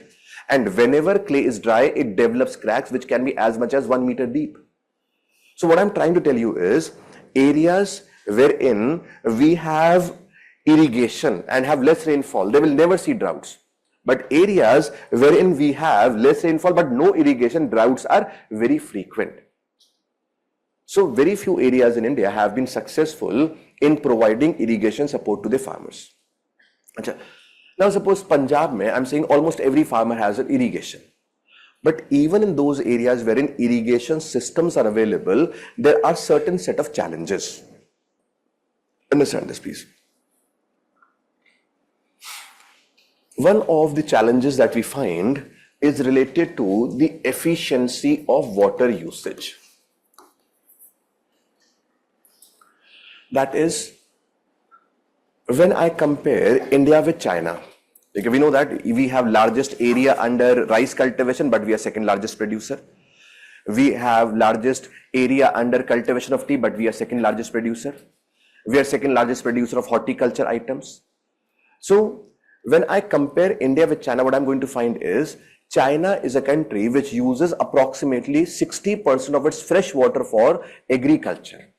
And whenever clay is dry, it develops cracks which can be as much as 1 meter deep. So what I'm trying to tell you is areas wherein we have irrigation and have less rainfall, they will never see droughts. But areas wherein we have less rainfall but no irrigation, droughts are very frequent. So very few areas in India have been successful in providing irrigation support to the farmers. Now suppose Punjab mein, I'm saying almost every farmer has an irrigation. But even in those areas wherein irrigation systems are available, there are certain set of challenges. Understand this, please. One of the challenges that we find is related to the efficiency of water usage. That is, when I compare India with China, like we know that we have largest area under rice cultivation, but we are second largest producer. We have largest area under cultivation of tea, but we are second largest producer. We are second largest producer of horticulture items. So when I compare India with China, what I'm going to find is China is a country which uses approximately 60% of its fresh water for agriculture,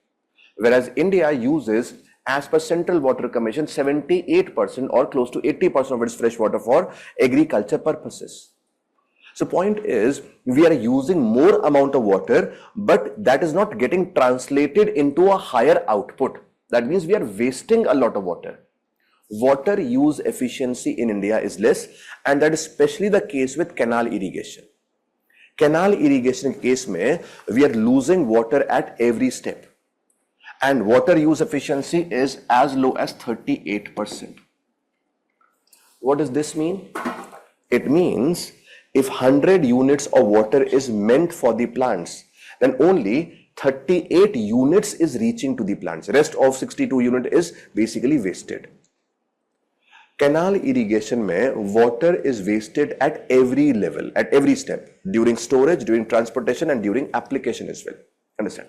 whereas India uses, as per Central Water Commission, 78% or close to 80% of its fresh water for agriculture purposes. So point is, we are using more amount of water, but that is not getting translated into a higher output. That means we are wasting a lot of water. Water use efficiency in India is less, and that is especially the case with canal irrigation. Canal irrigation case mein, we are losing water at every step. And water use efficiency is as low as 38%. What does this mean? It means if 100 units of water is meant for the plants, then only 38 units is reaching to the plants. Rest of 62 unit is basically wasted. Canal irrigation mein water is wasted at every level, at every step, during storage, during transportation, and during application as well. Understand?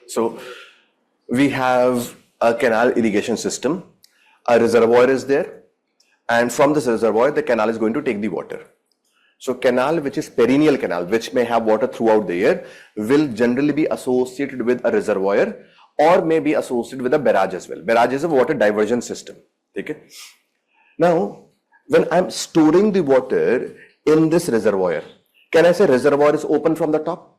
So we have a canal irrigation system, a reservoir is there, and from this reservoir the canal is going to take the water. So canal which is perennial canal, which may have water throughout the year, will generally be associated with a reservoir or may be associated with a barrage as well. Barrage is a water diversion system. Okay? Now, when I'm storing the water in this reservoir, can I say reservoir is open from the top?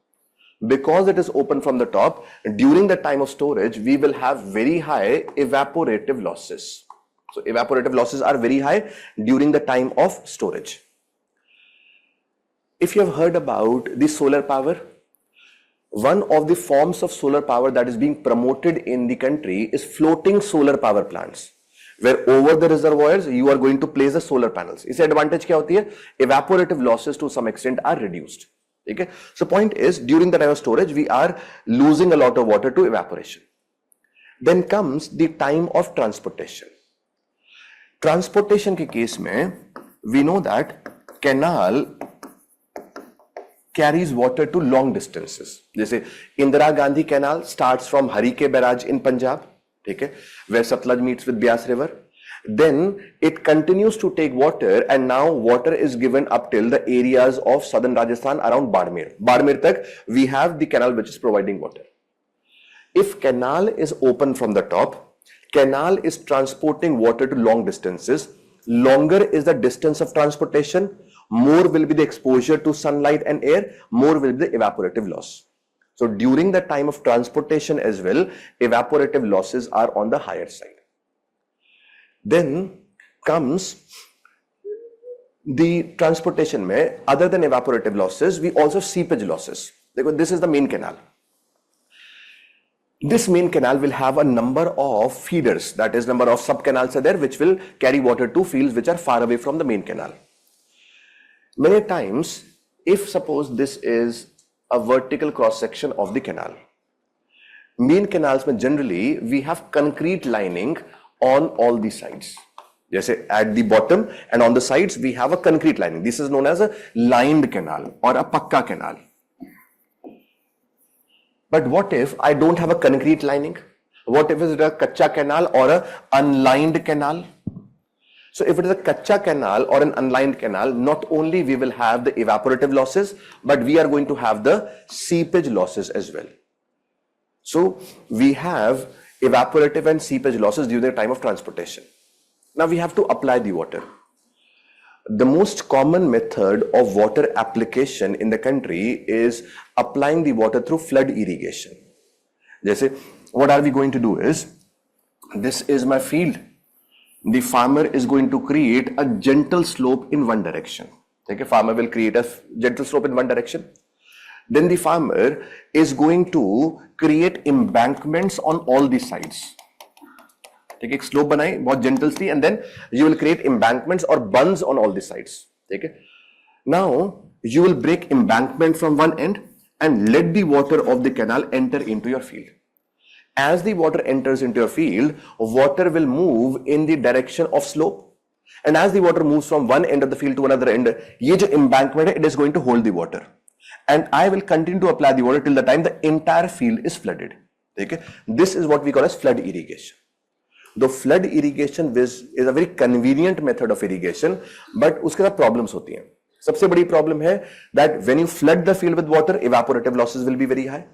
Because it is open from the top, during the time of storage, we will have very high evaporative losses. So evaporative losses are very high during the time of storage. If you have heard about the solar power, one of the forms of solar power that is being promoted in the country is floating solar power plants, where over the reservoirs you are going to place the solar panels. Its advantage क्या होती है? Evaporative losses to some extent are reduced. Okay? So point is, during the time of storage, we are losing a lot of water to evaporation. Then comes the time of transportation. Transportation के case में we know that canal carries water to long distances. जैसे Indira Gandhi canal starts from Harike barrage in Punjab, ठीक है, where Satluj meets with Beas river. Then it continues to take water, and now water is given up till the areas of southern Rajasthan around Barmer. Barmer tak we have the canal which is providing water. If canal is open from the top, canal is transporting water to long distances. Longer is the distance of transportation, more will be the exposure to sunlight and air, more will be the evaporative loss. So during the time of transportation as well, evaporative losses are on the higher side. Then comes the transportation mein, other than evaporative losses, we also have seepage losses. This is the main canal. This main canal will have a number of feeders, that is, number of sub canals are there which will carry water to fields which are far away from the main canal. Many times, if suppose this is a vertical cross section of the canal, main canals mein generally we have concrete lining on all the sides. Jैसे at the bottom and on the sides we have a concrete lining. This is known as a lined canal or a pakka canal. But what if I don't have a concrete lining? What if it is a kacha canal or a unlined canal? So if it is a kacha canal or an unlined canal, not only we will have the evaporative losses, but we are going to have the seepage losses as well. So we have evaporative and seepage losses during the time of transportation. Now we have to apply the water. The most common method of water application in the country is applying the water through flood irrigation. Jaise, what are we going to do is, this is my field. The farmer is going to create a gentle slope in one direction. Okay, farmer will create a gentle slope in one direction. Then the farmer is going to create embankments on all the sides. Take a slope banai, बहुत gently, and then you will create embankments or bunds on all the sides. Okay. Now you will break embankment from one end and let the water of the canal enter into your field. As the water enters into your field, water will move in the direction of slope. And as the water moves from one end of the field to another end, ये जो embankment है, it is going to hold the water. And I will continue to apply the water till the time the entire field is flooded. Okay? This is what we call as flood irrigation. Though flood irrigation is a very convenient method of irrigation, but उसके साथ problems होती हैं. सबसे बड़ी problem है that when you flood the field with water, evaporative losses will be very high.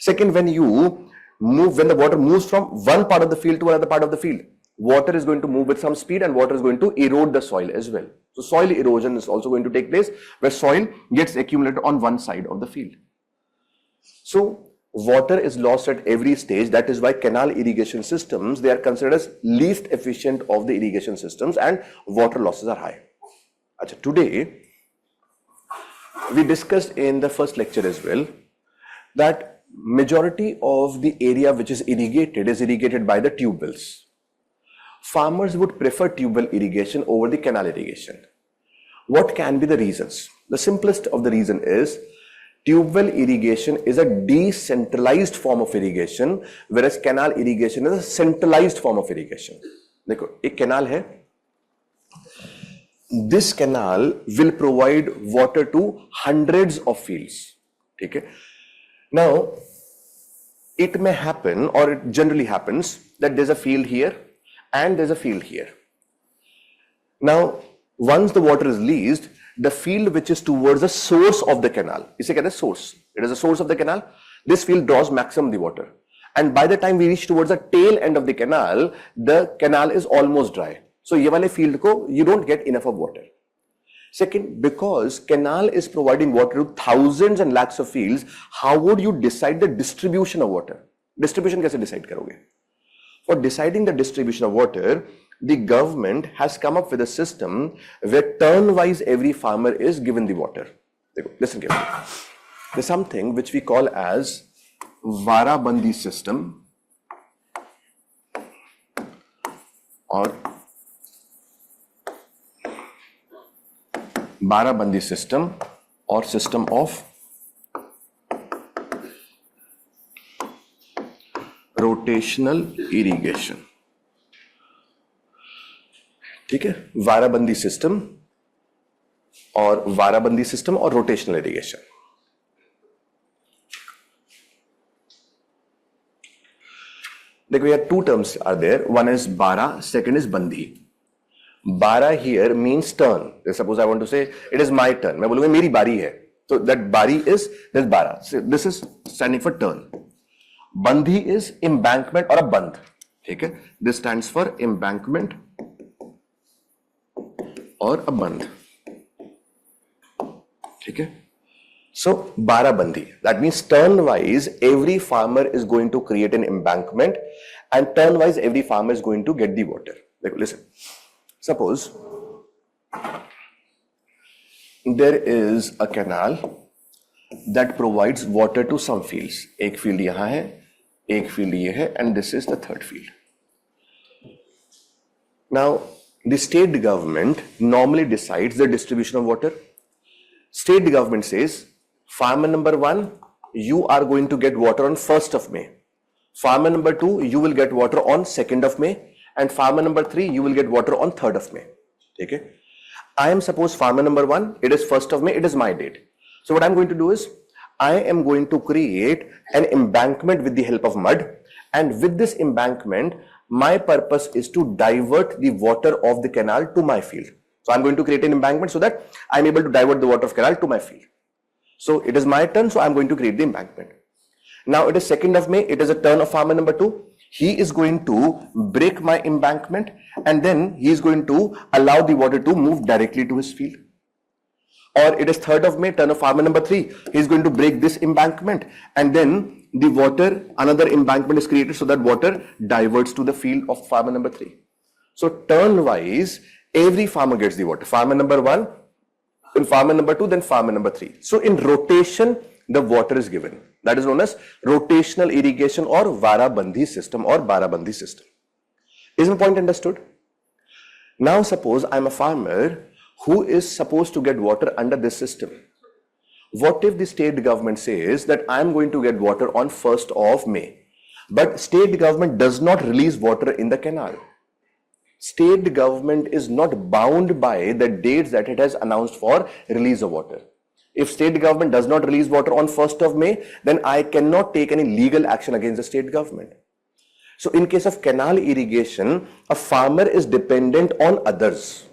Second, when the water moves from one part of the field to another part of the field, water is going to move with some speed and water is going to erode the soil as well. So soil erosion is also going to take place where soil gets accumulated on one side of the field. So water is lost at every stage. That is why canal irrigation systems, they are considered as least efficient of the irrigation systems, and water losses are high. Achha, today, we discussed in the first lecture as well that majority of the area which is irrigated by the tube wells. Farmers would prefer tube well irrigation over the canal irrigation. What can be the reasons? The simplest of the reason is tube well irrigation is a decentralized form of irrigation, whereas canal irrigation is a centralized form of irrigation. देखो, एक canal है. This canal will provide water to hundreds of fields. ठीक है? Now, it may happen, or it generally happens, that there's a field here and there's a field here. Now, once the water is released, the field which is towards the source of the canal, इसे कहते हैं source, it is the source of the canal, this field draws maximum the water. And by the time we reach towards the tail end of the canal is almost dry. So ये वाले field को you don't get enough of water. Second, because canal is providing water to thousands and lakhs of fields, how would you decide the distribution of water? Distribution कैसे decide करोगे? For deciding the distribution of water, the government has come up with a system where turn-wise every farmer is given the water. Listen carefully. There's something which we call as Varabandi system or Barabandi system or system of rotational irrigation. ठीक है, वाराबंदी system और rotational irrigation. देखो यार, two terms are there. One is bara, second is bandi. Bara here means turn. Suppose I want to say it is my turn. मैं बोलूँगा मेरी बारी है. So that bari is this bara. So this is standing for turn. Bandi is embankment or a band. ठीक है? This stands for embankment or a band. ठीक है? So barabandi, that means turn wise every farmer is going to create an embankment and turn wise every farmer is going to get the water. Listen, suppose there is a canal that provides water to some fields. एक field यहाँ है, एक field ये है, and this is the third field. Now the state government normally decides the distribution of water. State government says, farmer number 1, you are going to get water on 1st of May. Farmer number 2, you will get water on 2nd of May. And farmer number 3, you will get water on 3rd of May. Okay? I am suppose farmer number 1, it is 1st of May, it is my date. So what I am going to do is, I am going to create an embankment with the help of mud. And with this embankment, my purpose is to divert the water of the canal to my field. So I'm going to create an embankment so that I'm able to divert the water of canal to my field. So it is my turn, so I'm going to create the embankment. Now it is 2nd of May, it is a turn of farmer number 2. He is going to break my embankment and then he is going to allow the water to move directly to his field. Or it is 3rd of May, turn of farmer number 3. He is going to break this embankment and then the water, another embankment is created so that water diverts to the field of farmer number 3. So turn wise, every farmer gets the water. Farmer number 1, then farmer number 2, then farmer number 3. So in rotation, the water is given. That is known as rotational irrigation or Varabandi system or Barabandi system. Is my point understood? Now suppose I am a farmer who is supposed to get water under this system. What if the state government says that I am going to get water on 1st of May, but state government does not release water in the canal? State government is not bound by the dates that it has announced for release of water. If state government does not release water on 1st of May, then I cannot take any legal action against the state government. So in case of canal irrigation, a farmer is dependent on others.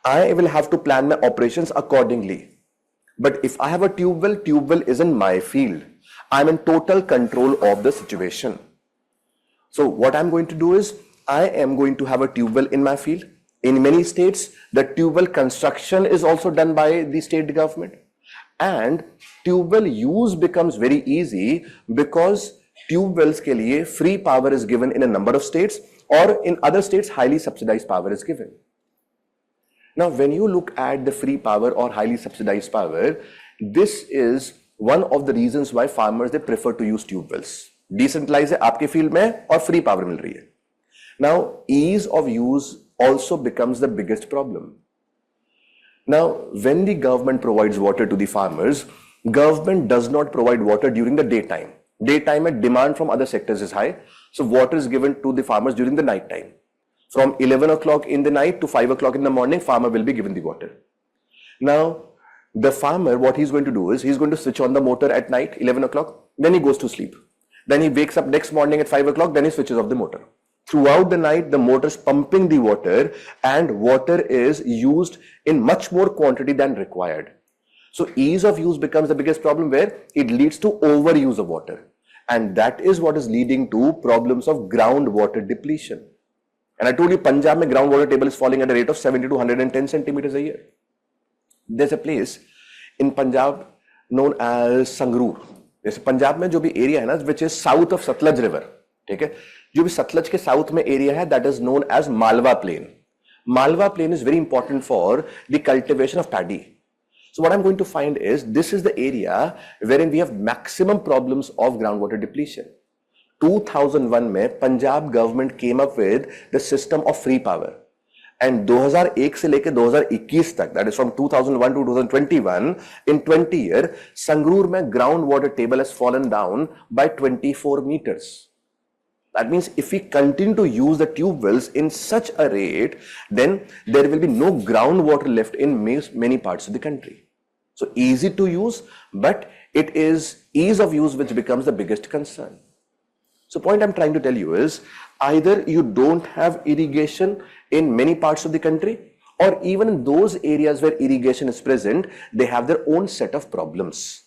I will have to plan my operations accordingly. But if I have a tube well is in my field. I'm in total control of the situation. So what I'm going to do is, I am going to have a tube well in my field. In many states, the tube well construction is also done by the state government. And tube well use becomes very easy because tube wells ke liye free power is given in a number of states, or in other states, highly subsidized power is given. Now, when you look at the free power or highly subsidized power, this is one of the reasons why farmers, they prefer to use tube wells. Decentralized है आपके field में और free power मिल रही है. Now, ease of use also becomes the biggest problem. Now, when the government provides water to the farmers, government does not provide water during the daytime. Daytime demand from other sectors is high, so water is given to the farmers during the night time. From 11 o'clock in the night to 5 o'clock in the morning, farmer will be given the water. Now, the farmer, what he's going to do is, he's going to switch on the motor at night, 11 o'clock, then he goes to sleep. Then he wakes up next morning at 5 o'clock, then he switches off the motor. Throughout the night, the motor is pumping the water, and water is used in much more quantity than required. So ease of use becomes the biggest problem, where it leads to overuse of water. And that is what is leading to problems of groundwater depletion. And I told you, Punjab mein groundwater table is falling at a rate of 70 to 110 centimeters a year. There's a place in Punjab known as Sangrur. जैसे पंजाब में जो भी area है ना, which is south of Sutlej river, ठीक है, जो भी सतलज के साउथ में एरिया है, that is known as Malwa Plain. Malwa Plain is very important for the cultivation of paddy. So what I'm going to find is, this is the area wherein we have maximum problems of groundwater depletion. 2001 में Punjab government came up with the system of free power. And 2001 से लेके 2021 तक, that is from 2001 to 2021, in 20 years, Sangrur में groundwater table has fallen down by 24 meters. That means if we continue to use the tube wells in such a rate, then there will be no groundwater left in many parts of the country. So easy to use, but it is ease of use which becomes the biggest concern. So point I'm trying to tell you is, either you don't have irrigation in many parts of the country, or even in those areas where irrigation is present, they have their own set of problems.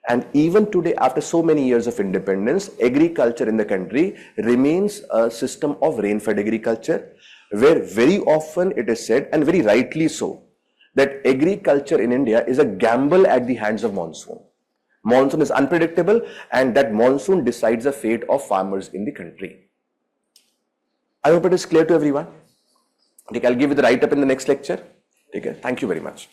And even today, after so many years of independence, agriculture in the country remains a system of rain-fed agriculture, where very often it is said, and very rightly so, that agriculture in India is a gamble at the hands of monsoon. Monsoon is unpredictable, and that monsoon decides the fate of farmers in the country. I hope it is clear to everyone. Okay, I'll give you the write-up in the next lecture. Okay, thank you very much.